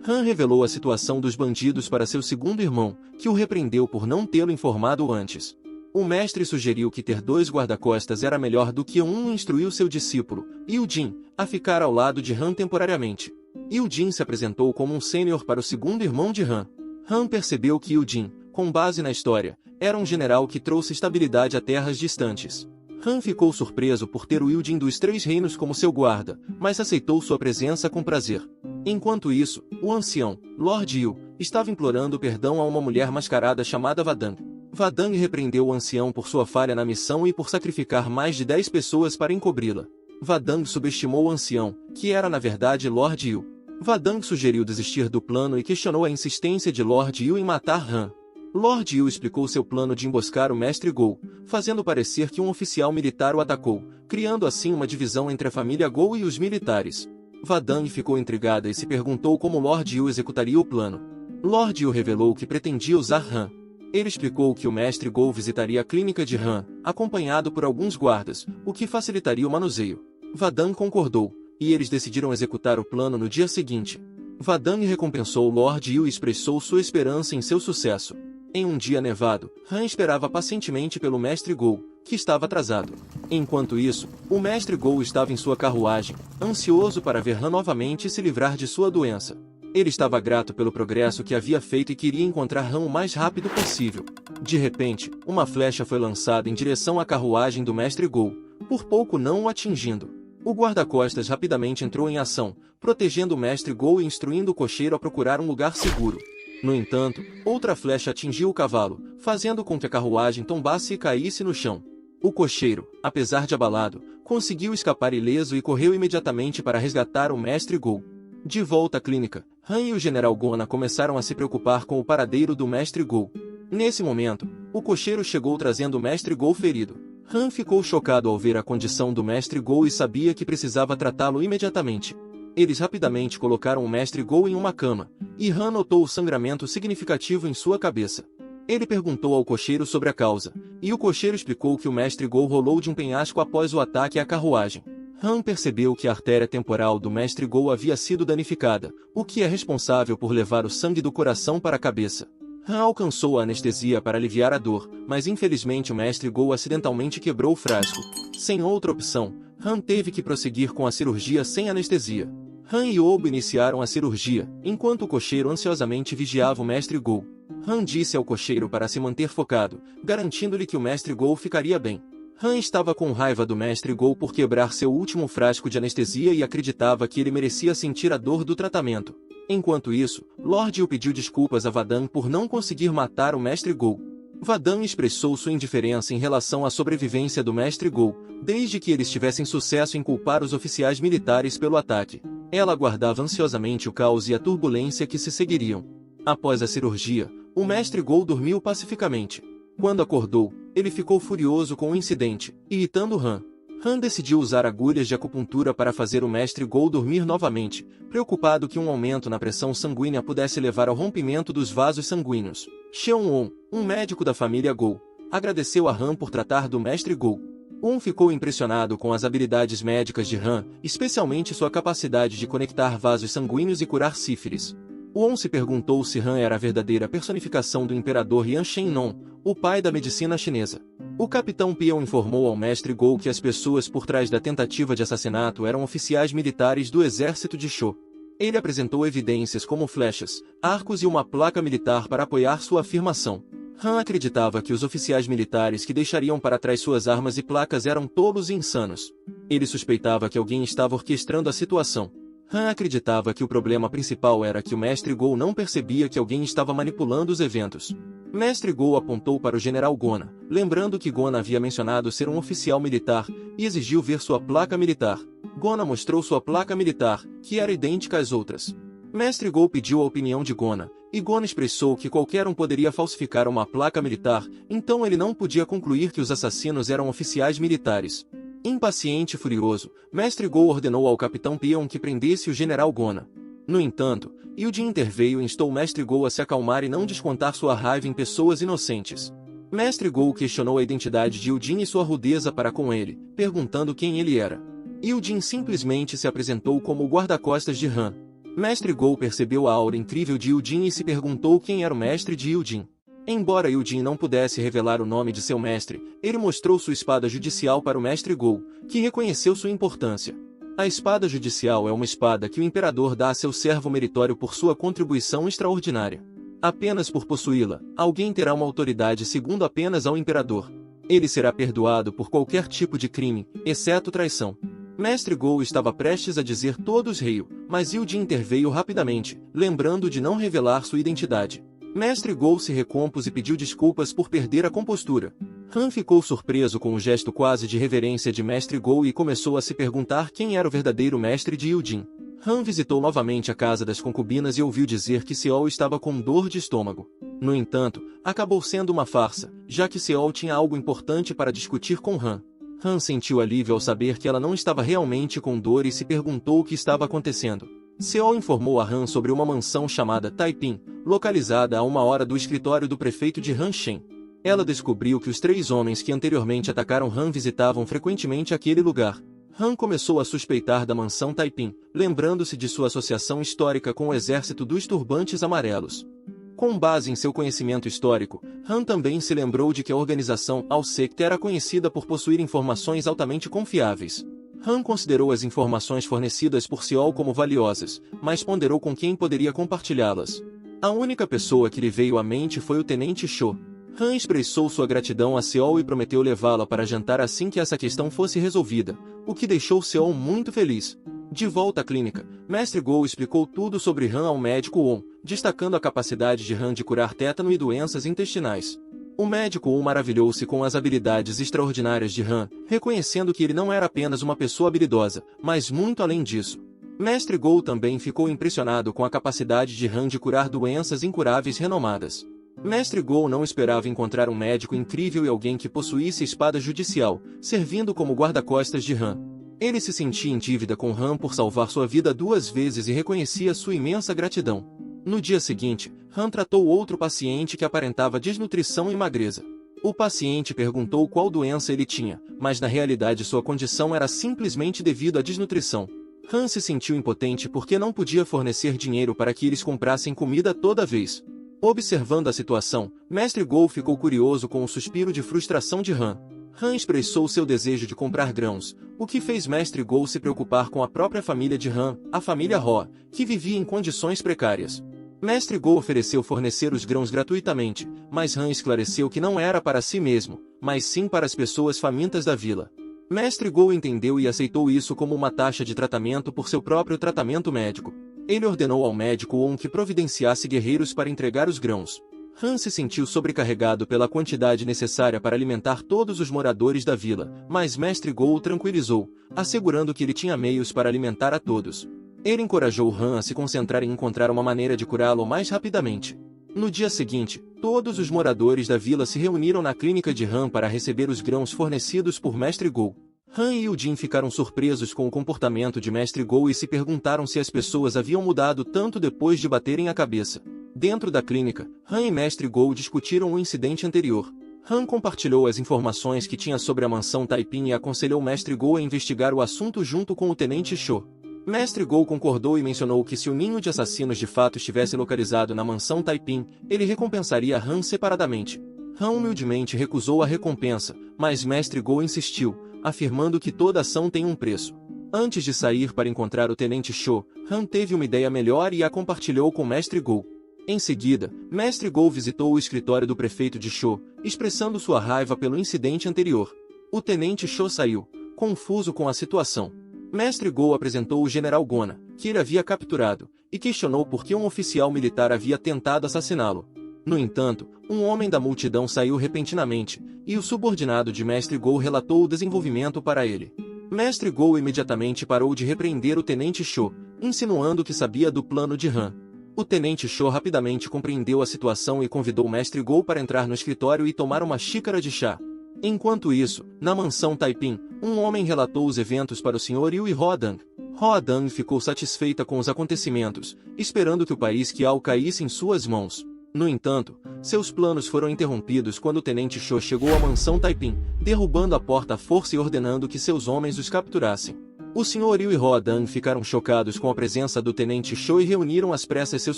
[SPEAKER 1] Han revelou a situação dos bandidos para seu segundo irmão, que o repreendeu por não tê-lo informado antes. O mestre sugeriu que ter dois guarda-costas era melhor do que um e instruiu seu discípulo, Yu-Jin, a ficar ao lado de Han temporariamente. Yu-Jin se apresentou como um sênior para o segundo irmão de Han. Han percebeu que Yu-Jin, com base na história, era um general que trouxe estabilidade a terras distantes. Han ficou surpreso por ter o Yu-Jin dos Três Reinos como seu guarda, mas aceitou sua presença com prazer. Enquanto isso, o ancião, Lord Yu, estava implorando perdão a uma mulher mascarada chamada Vadang. Vadang repreendeu o ancião por sua falha na missão e por sacrificar mais de 10 pessoas para encobri-la. Vadang subestimou o ancião, que era na verdade Lord Yu. Vadang sugeriu desistir do plano e questionou a insistência de Lord Yu em matar Han. Lord Yu explicou seu plano de emboscar o Mestre Gou, fazendo parecer que um oficial militar o atacou, criando assim uma divisão entre a família Gou e os militares. Vadang ficou intrigada e se perguntou como Lord Yu executaria o plano. Lord Yu revelou que pretendia usar Han. Ele explicou que o Mestre Gou visitaria a clínica de Han, acompanhado por alguns guardas, o que facilitaria o manuseio. Vadang concordou, e eles decidiram executar o plano no dia seguinte. Vadang recompensou Lord Yu e expressou sua esperança em seu sucesso. Em um dia nevado, Han esperava pacientemente pelo Mestre Gou, que estava atrasado. Enquanto isso, o Mestre Gou estava em sua carruagem, ansioso para ver Han novamente e se livrar de sua doença. Ele estava grato pelo progresso que havia feito e queria encontrar Han o mais rápido possível. De repente, uma flecha foi lançada em direção à carruagem do Mestre Gou, por pouco não o atingindo. O guarda-costas rapidamente entrou em ação, protegendo o Mestre Gou e instruindo o cocheiro a procurar um lugar seguro. No entanto, outra flecha atingiu o cavalo, fazendo com que a carruagem tombasse e caísse no chão. O cocheiro, apesar de abalado, conseguiu escapar ileso e correu imediatamente para resgatar o Mestre Gou. De volta à clínica, Han e o General Gona começaram a se preocupar com o paradeiro do Mestre Gou. Nesse momento, o cocheiro chegou trazendo o Mestre Gou ferido. Han ficou chocado ao ver a condição do Mestre Gou e sabia que precisava tratá-lo imediatamente. Eles rapidamente colocaram o Mestre Gou em uma cama, e Han notou o sangramento significativo em sua cabeça. Ele perguntou ao cocheiro sobre a causa, e o cocheiro explicou que o Mestre Gou rolou de um penhasco após o ataque à carruagem. Han percebeu que a artéria temporal do Mestre Gou havia sido danificada, o que é responsável por levar o sangue do coração para a cabeça. Han alcançou a anestesia para aliviar a dor, mas infelizmente o Mestre Gou acidentalmente quebrou o frasco. Sem outra opção, Han teve que prosseguir com a cirurgia sem anestesia. Han e Obo iniciaram a cirurgia, enquanto o cocheiro ansiosamente vigiava o Mestre Go. Han disse ao cocheiro para se manter focado, garantindo-lhe que o Mestre Go ficaria bem. Han estava com raiva do Mestre Go por quebrar seu último frasco de anestesia e acreditava que ele merecia sentir a dor do tratamento. Enquanto isso, Lord Yu pediu desculpas a Vadan por não conseguir matar o Mestre Go. Vadan expressou sua indiferença em relação à sobrevivência do Mestre Go, desde que eles tivessem sucesso em culpar os oficiais militares pelo ataque. Ela aguardava ansiosamente o caos e a turbulência que se seguiriam. Após a cirurgia, o Mestre Go dormiu pacificamente. Quando acordou, ele ficou furioso com o incidente, irritando Han. Han decidiu usar agulhas de acupuntura para fazer o Mestre Go dormir novamente, preocupado que um aumento na pressão sanguínea pudesse levar ao rompimento dos vasos sanguíneos. Cheon-on, um médico da família Go, agradeceu a Han por tratar do Mestre Go. On ficou impressionado com as habilidades médicas de Han, especialmente sua capacidade de conectar vasos sanguíneos e curar sífilis. On se perguntou se Han era a verdadeira personificação do imperador Yan Shennon, o pai da medicina chinesa. O capitão Pion informou ao Mestre Go que as pessoas por trás da tentativa de assassinato eram oficiais militares do exército de Sho. Ele apresentou evidências como flechas, arcos e uma placa militar para apoiar sua afirmação. Han acreditava que os oficiais militares que deixariam para trás suas armas e placas eram tolos e insanos. Ele suspeitava que alguém estava orquestrando a situação. Han acreditava que o problema principal era que o Mestre Go não percebia que alguém estava manipulando os eventos. Mestre Go apontou para o general Gona, lembrando que Gona havia mencionado ser um oficial militar, e exigiu ver sua placa militar. Gona mostrou sua placa militar, que era idêntica às outras. Mestre Go pediu a opinião de Gona, e Gona expressou que qualquer um poderia falsificar uma placa militar, então ele não podia concluir que os assassinos eram oficiais militares. Impaciente e furioso, Mestre Go ordenou ao capitão Pion que prendesse o general Gona. No entanto, Yujin interveio e instou Mestre Go a se acalmar e não descontar sua raiva em pessoas inocentes. Mestre Go questionou a identidade de Yujin e sua rudeza para com ele, perguntando quem ele era. Yujin simplesmente se apresentou como o guarda-costas de Han. Mestre Go percebeu a aura incrível de Yujin e se perguntou quem era o mestre de Yujin. Embora Yujin não pudesse revelar o nome de seu mestre, ele mostrou sua espada judicial para o Mestre Go, que reconheceu sua importância. A espada judicial é uma espada que o imperador dá a seu servo meritório por sua contribuição extraordinária. Apenas por possuí-la, alguém terá uma autoridade segundo apenas ao imperador. Ele será perdoado por qualquer tipo de crime, exceto traição. Mestre Go estava prestes a dizer todos reio, mas Yujin interveio rapidamente, lembrando de não revelar sua identidade. Mestre Go se recompôs e pediu desculpas por perder a compostura. Han ficou surpreso com o gesto quase de reverência de Mestre Go e começou a se perguntar quem era o verdadeiro mestre de Yujin. Han visitou novamente a casa das concubinas e ouviu dizer que Seol estava com dor de estômago. No entanto, acabou sendo uma farsa, já que Seol tinha algo importante para discutir com Han. Han sentiu alívio ao saber que ela não estava realmente com dor e se perguntou o que estava acontecendo. Seol informou a Han sobre uma mansão chamada Taiping, localizada a 1 hora do escritório do prefeito de Hanshen. Ela descobriu que os 3 homens que anteriormente atacaram Han visitavam frequentemente aquele lugar. Han começou a suspeitar da mansão Taiping, lembrando-se de sua associação histórica com o exército dos turbantes amarelos. Com base em seu conhecimento histórico, Han também se lembrou de que a organização Al-Sect era conhecida por possuir informações altamente confiáveis. Han considerou as informações fornecidas por Seol como valiosas, mas ponderou com quem poderia compartilhá-las. A única pessoa que lhe veio à mente foi o Tenente Sho. Han expressou sua gratidão a Seol e prometeu levá-la para jantar assim que essa questão fosse resolvida, o que deixou Seol muito feliz. De volta à clínica, Mestre Go explicou tudo sobre Han ao médico On, destacando a capacidade de Han de curar tétano e doenças intestinais. O médico On maravilhou-se com as habilidades extraordinárias de Han, reconhecendo que ele não era apenas uma pessoa habilidosa, mas muito além disso. Mestre Go também ficou impressionado com a capacidade de Han de curar doenças incuráveis renomadas. Mestre Go não esperava encontrar um médico incrível e alguém que possuísse espada judicial, servindo como guarda-costas de Han. Ele se sentia em dívida com Han por salvar sua vida 2 vezes e reconhecia sua imensa gratidão. No dia seguinte, Han tratou outro paciente que aparentava desnutrição e magreza. O paciente perguntou qual doença ele tinha, mas na realidade sua condição era simplesmente devido à desnutrição. Han se sentiu impotente porque não podia fornecer dinheiro para que eles comprassem comida toda vez. Observando a situação, Mestre Go ficou curioso com o suspiro de frustração de Han. Han expressou seu desejo de comprar grãos, o que fez Mestre Gou se preocupar com a própria família de Han, a família Ho, que vivia em condições precárias. Mestre Gou ofereceu fornecer os grãos gratuitamente, mas Han esclareceu que não era para si mesmo, mas sim para as pessoas famintas da vila. Mestre Gou entendeu e aceitou isso como uma taxa de tratamento por seu próprio tratamento médico. Ele ordenou ao médico Wong que providenciasse guerreiros para entregar os grãos. Han se sentiu sobrecarregado pela quantidade necessária para alimentar todos os moradores da vila, mas Mestre Gou o tranquilizou, assegurando que ele tinha meios para alimentar a todos. Ele encorajou Han a se concentrar em encontrar uma maneira de curá-lo mais rapidamente. No dia seguinte, todos os moradores da vila se reuniram na clínica de Han para receber os grãos fornecidos por Mestre Gou. Han e Yujin ficaram surpresos com o comportamento de Mestre Gou e se perguntaram se as pessoas haviam mudado tanto depois de baterem a cabeça. Dentro da clínica, Han e Mestre Gou discutiram o incidente anterior. Han compartilhou as informações que tinha sobre a mansão Taiping e aconselhou Mestre Gou a investigar o assunto junto com o Tenente Shou. Mestre Gou concordou e mencionou que se o ninho de assassinos de fato estivesse localizado na mansão Taiping, ele recompensaria Han separadamente. Han humildemente recusou a recompensa, mas Mestre Gou insistiu, afirmando que toda ação tem um preço. Antes de sair para encontrar o Tenente Shou, Han teve uma ideia melhor e a compartilhou com Mestre Gou. Em seguida, Mestre Gou visitou o escritório do prefeito de Shou, expressando sua raiva pelo incidente anterior. O Tenente Shou saiu, confuso com a situação. Mestre Gou apresentou o General Gona, que ele havia capturado, e questionou por que um oficial militar havia tentado assassiná-lo. No entanto, um homem da multidão saiu repentinamente, e o subordinado de Mestre Gou relatou o desenvolvimento para ele. Mestre Gou imediatamente parou de repreender o Tenente Shou, insinuando que sabia do plano de Han. O Tenente Shou rapidamente compreendeu a situação e convidou Mestre Gou para entrar no escritório e tomar uma xícara de chá. Enquanto isso, na mansão Taiping, um homem relatou os eventos para o Sr. Yu e Roadang. Roadang ficou satisfeita com os acontecimentos, esperando que o país Qiao caísse em suas mãos. No entanto, seus planos foram interrompidos quando o Tenente Shou chegou à mansão Taiping, derrubando a porta à força e ordenando que seus homens os capturassem. O Sr. Yu e Roadang ficaram chocados com a presença do Tenente Shou e reuniram às pressas seus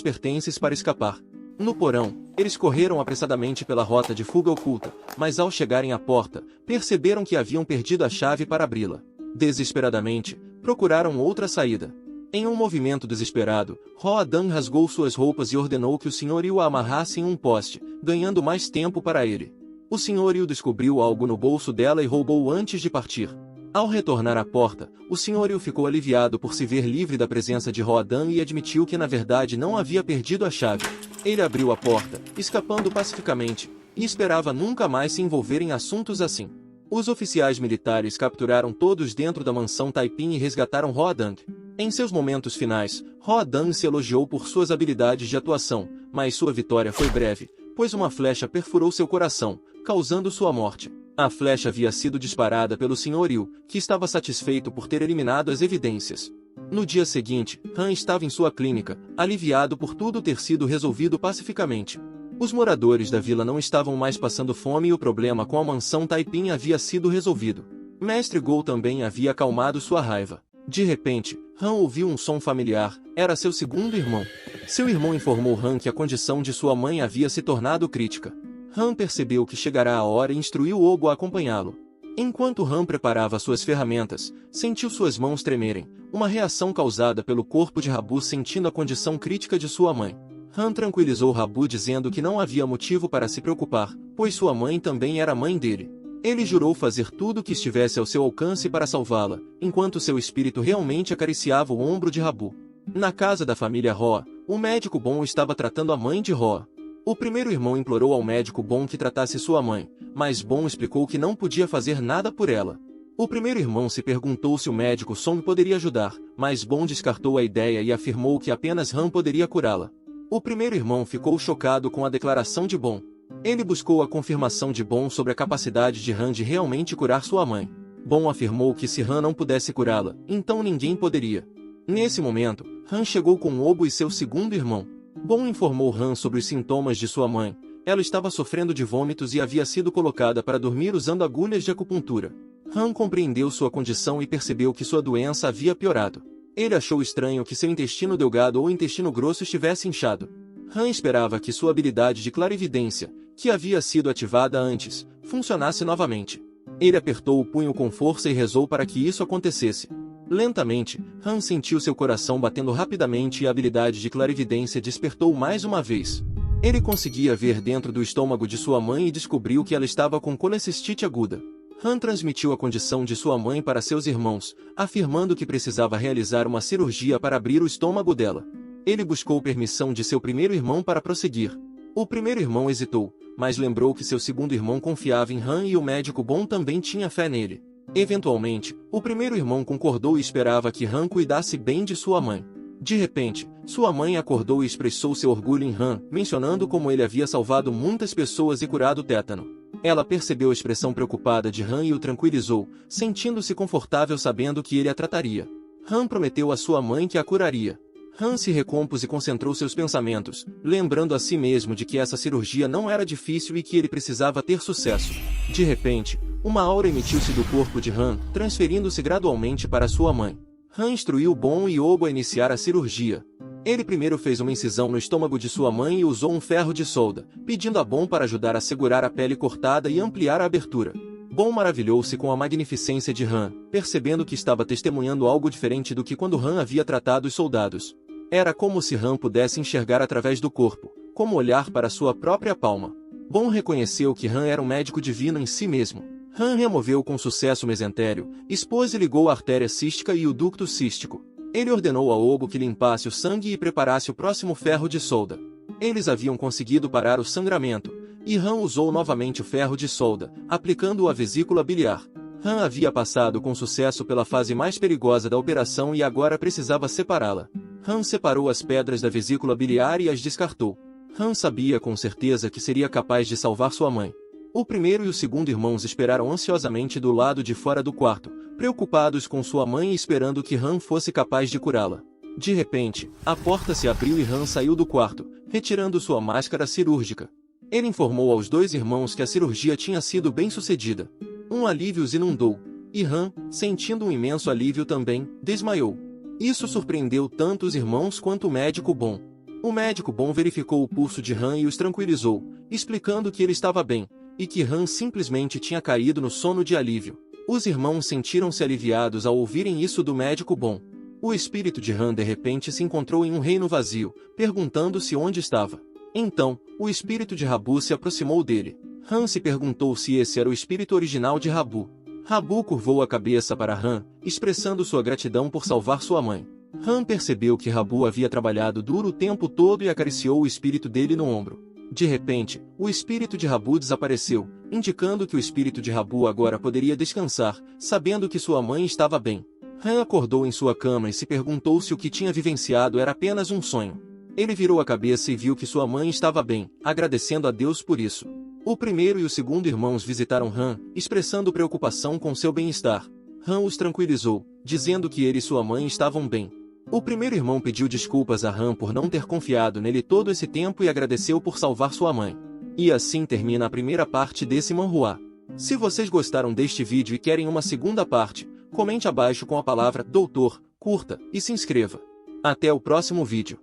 [SPEAKER 1] pertences para escapar. No porão, eles correram apressadamente pela rota de fuga oculta, mas ao chegarem à porta, perceberam que haviam perdido a chave para abri-la. Desesperadamente, procuraram outra saída. Em um movimento desesperado, Roadang rasgou suas roupas e ordenou que o Sr. Yu a amarrasse em um poste, ganhando mais tempo para ele. O Sr. Yu descobriu algo no bolso dela e roubou antes de partir. Ao retornar à porta, o Sr. Yu ficou aliviado por se ver livre da presença de Roadang e admitiu que na verdade não havia perdido a chave. Ele abriu a porta, escapando pacificamente, e esperava nunca mais se envolver em assuntos assim. Os oficiais militares capturaram todos dentro da mansão Taiping e resgataram Roadang. Em seus momentos finais, Roadang se elogiou por suas habilidades de atuação, mas sua vitória foi breve, pois uma flecha perfurou seu coração, causando sua morte. A flecha havia sido disparada pelo Sr. Yu, que estava satisfeito por ter eliminado as evidências. No dia seguinte, Han estava em sua clínica, aliviado por tudo ter sido resolvido pacificamente. Os moradores da vila não estavam mais passando fome e o problema com a mansão Taiping havia sido resolvido. Mestre Gou também havia acalmado sua raiva. De repente, Han ouviu um som familiar, era seu segundo irmão. Seu irmão informou Han que a condição de sua mãe havia se tornado crítica. Han percebeu que chegará a hora e instruiu Obo a acompanhá-lo. Enquanto Han preparava suas ferramentas, sentiu suas mãos tremerem, uma reação causada pelo corpo de Rabu sentindo a condição crítica de sua mãe. Han tranquilizou Rabu dizendo que não havia motivo para se preocupar, pois sua mãe também era mãe dele. Ele jurou fazer tudo o que estivesse ao seu alcance para salvá-la, enquanto seu espírito realmente acariciava o ombro de Rabu. Na casa da família Roa, o médico Bom estava tratando a mãe de Roa. O primeiro irmão implorou ao médico Bom que tratasse sua mãe, mas Bom explicou que não podia fazer nada por ela. O primeiro irmão se perguntou se o médico Song poderia ajudar, mas Bom descartou a ideia e afirmou que apenas Han poderia curá-la. O primeiro irmão ficou chocado com a declaração de Bom. Ele buscou a confirmação de Bom sobre a capacidade de Han de realmente curar sua mãe. Bom afirmou que se Han não pudesse curá-la, então ninguém poderia. Nesse momento, Han chegou com Obo e seu segundo irmão. Bom informou Han sobre os sintomas de sua mãe. Ela estava sofrendo de vômitos e havia sido colocada para dormir usando agulhas de acupuntura. Han compreendeu sua condição e percebeu que sua doença havia piorado. Ele achou estranho que seu intestino delgado ou intestino grosso estivesse inchado. Han esperava que sua habilidade de clarividência, que havia sido ativada antes, funcionasse novamente. Ele apertou o punho com força e rezou para que isso acontecesse. Lentamente, Han sentiu seu coração batendo rapidamente e a habilidade de clarividência despertou mais uma vez. Ele conseguia ver dentro do estômago de sua mãe e descobriu que ela estava com colecistite aguda. Han transmitiu a condição de sua mãe para seus irmãos, afirmando que precisava realizar uma cirurgia para abrir o estômago dela. Ele buscou permissão de seu primeiro irmão para prosseguir. O primeiro irmão hesitou, mas lembrou que seu segundo irmão confiava em Han e o médico bom também tinha fé nele. Eventualmente, o primeiro irmão concordou e esperava que Han cuidasse bem de sua mãe. De repente, sua mãe acordou e expressou seu orgulho em Han, mencionando como ele havia salvado muitas pessoas e curado o tétano. Ela percebeu a expressão preocupada de Han e o tranquilizou, sentindo-se confortável sabendo que ele a trataria. Han prometeu a sua mãe que a curaria. Han se recompôs e concentrou seus pensamentos, lembrando a si mesmo de que essa cirurgia não era difícil e que ele precisava ter sucesso. De repente, uma aura emitiu-se do corpo de Han, transferindo-se gradualmente para sua mãe. Han instruiu Bon e Ogo a iniciar a cirurgia. Ele primeiro fez uma incisão no estômago de sua mãe e usou um ferro de solda, pedindo a Bon para ajudar a segurar a pele cortada e ampliar a abertura. Bon maravilhou-se com a magnificência de Han, percebendo que estava testemunhando algo diferente do que quando Han havia tratado os soldados. Era como se Han pudesse enxergar através do corpo, como olhar para sua própria palma. Bon reconheceu que Han era um médico divino em si mesmo. Han removeu com sucesso o mesentério, expôs e ligou a artéria cística e o ducto cístico. Ele ordenou a Ogo que limpasse o sangue e preparasse o próximo ferro de solda. Eles haviam conseguido parar o sangramento, e Han usou novamente o ferro de solda, aplicando-o à vesícula biliar. Han havia passado com sucesso pela fase mais perigosa da operação e agora precisava separá-la. Han separou as pedras da vesícula biliar e as descartou. Han sabia com certeza que seria capaz de salvar sua mãe. O primeiro e o segundo irmãos esperaram ansiosamente do lado de fora do quarto, preocupados com sua mãe e esperando que Han fosse capaz de curá-la. De repente, a porta se abriu e Han saiu do quarto, retirando sua máscara cirúrgica. Ele informou aos dois irmãos que a cirurgia tinha sido bem-sucedida. Um alívio os inundou, e Han, sentindo um imenso alívio também, desmaiou. Isso surpreendeu tanto os irmãos quanto o médico bom. O médico bom verificou o pulso de Han e os tranquilizou, explicando que ele estava bem, e que Han simplesmente tinha caído no sono de alívio. Os irmãos sentiram-se aliviados ao ouvirem isso do médico bom. O espírito de Han de repente se encontrou em um reino vazio, perguntando-se onde estava. Então, o espírito de Rabu se aproximou dele. Han se perguntou se esse era o espírito original de Rabu. Rabu curvou a cabeça para Han, expressando sua gratidão por salvar sua mãe. Han percebeu que Rabu havia trabalhado duro o tempo todo e acariciou o espírito dele no ombro. De repente, o espírito de Rabu desapareceu, indicando que o espírito de Rabu agora poderia descansar, sabendo que sua mãe estava bem. Han acordou em sua cama e se perguntou se o que tinha vivenciado era apenas um sonho. Ele virou a cabeça e viu que sua mãe estava bem, agradecendo a Deus por isso. O primeiro e o segundo irmãos visitaram Han, expressando preocupação com seu bem-estar. Han os tranquilizou, dizendo que ele e sua mãe estavam bem. O primeiro irmão pediu desculpas a Han por não ter confiado nele todo esse tempo e agradeceu por salvar sua mãe. E assim termina a primeira parte desse manhwa. Se vocês gostaram deste vídeo e querem uma segunda parte, comente abaixo com a palavra Doutor, curta e se inscreva. Até o próximo vídeo.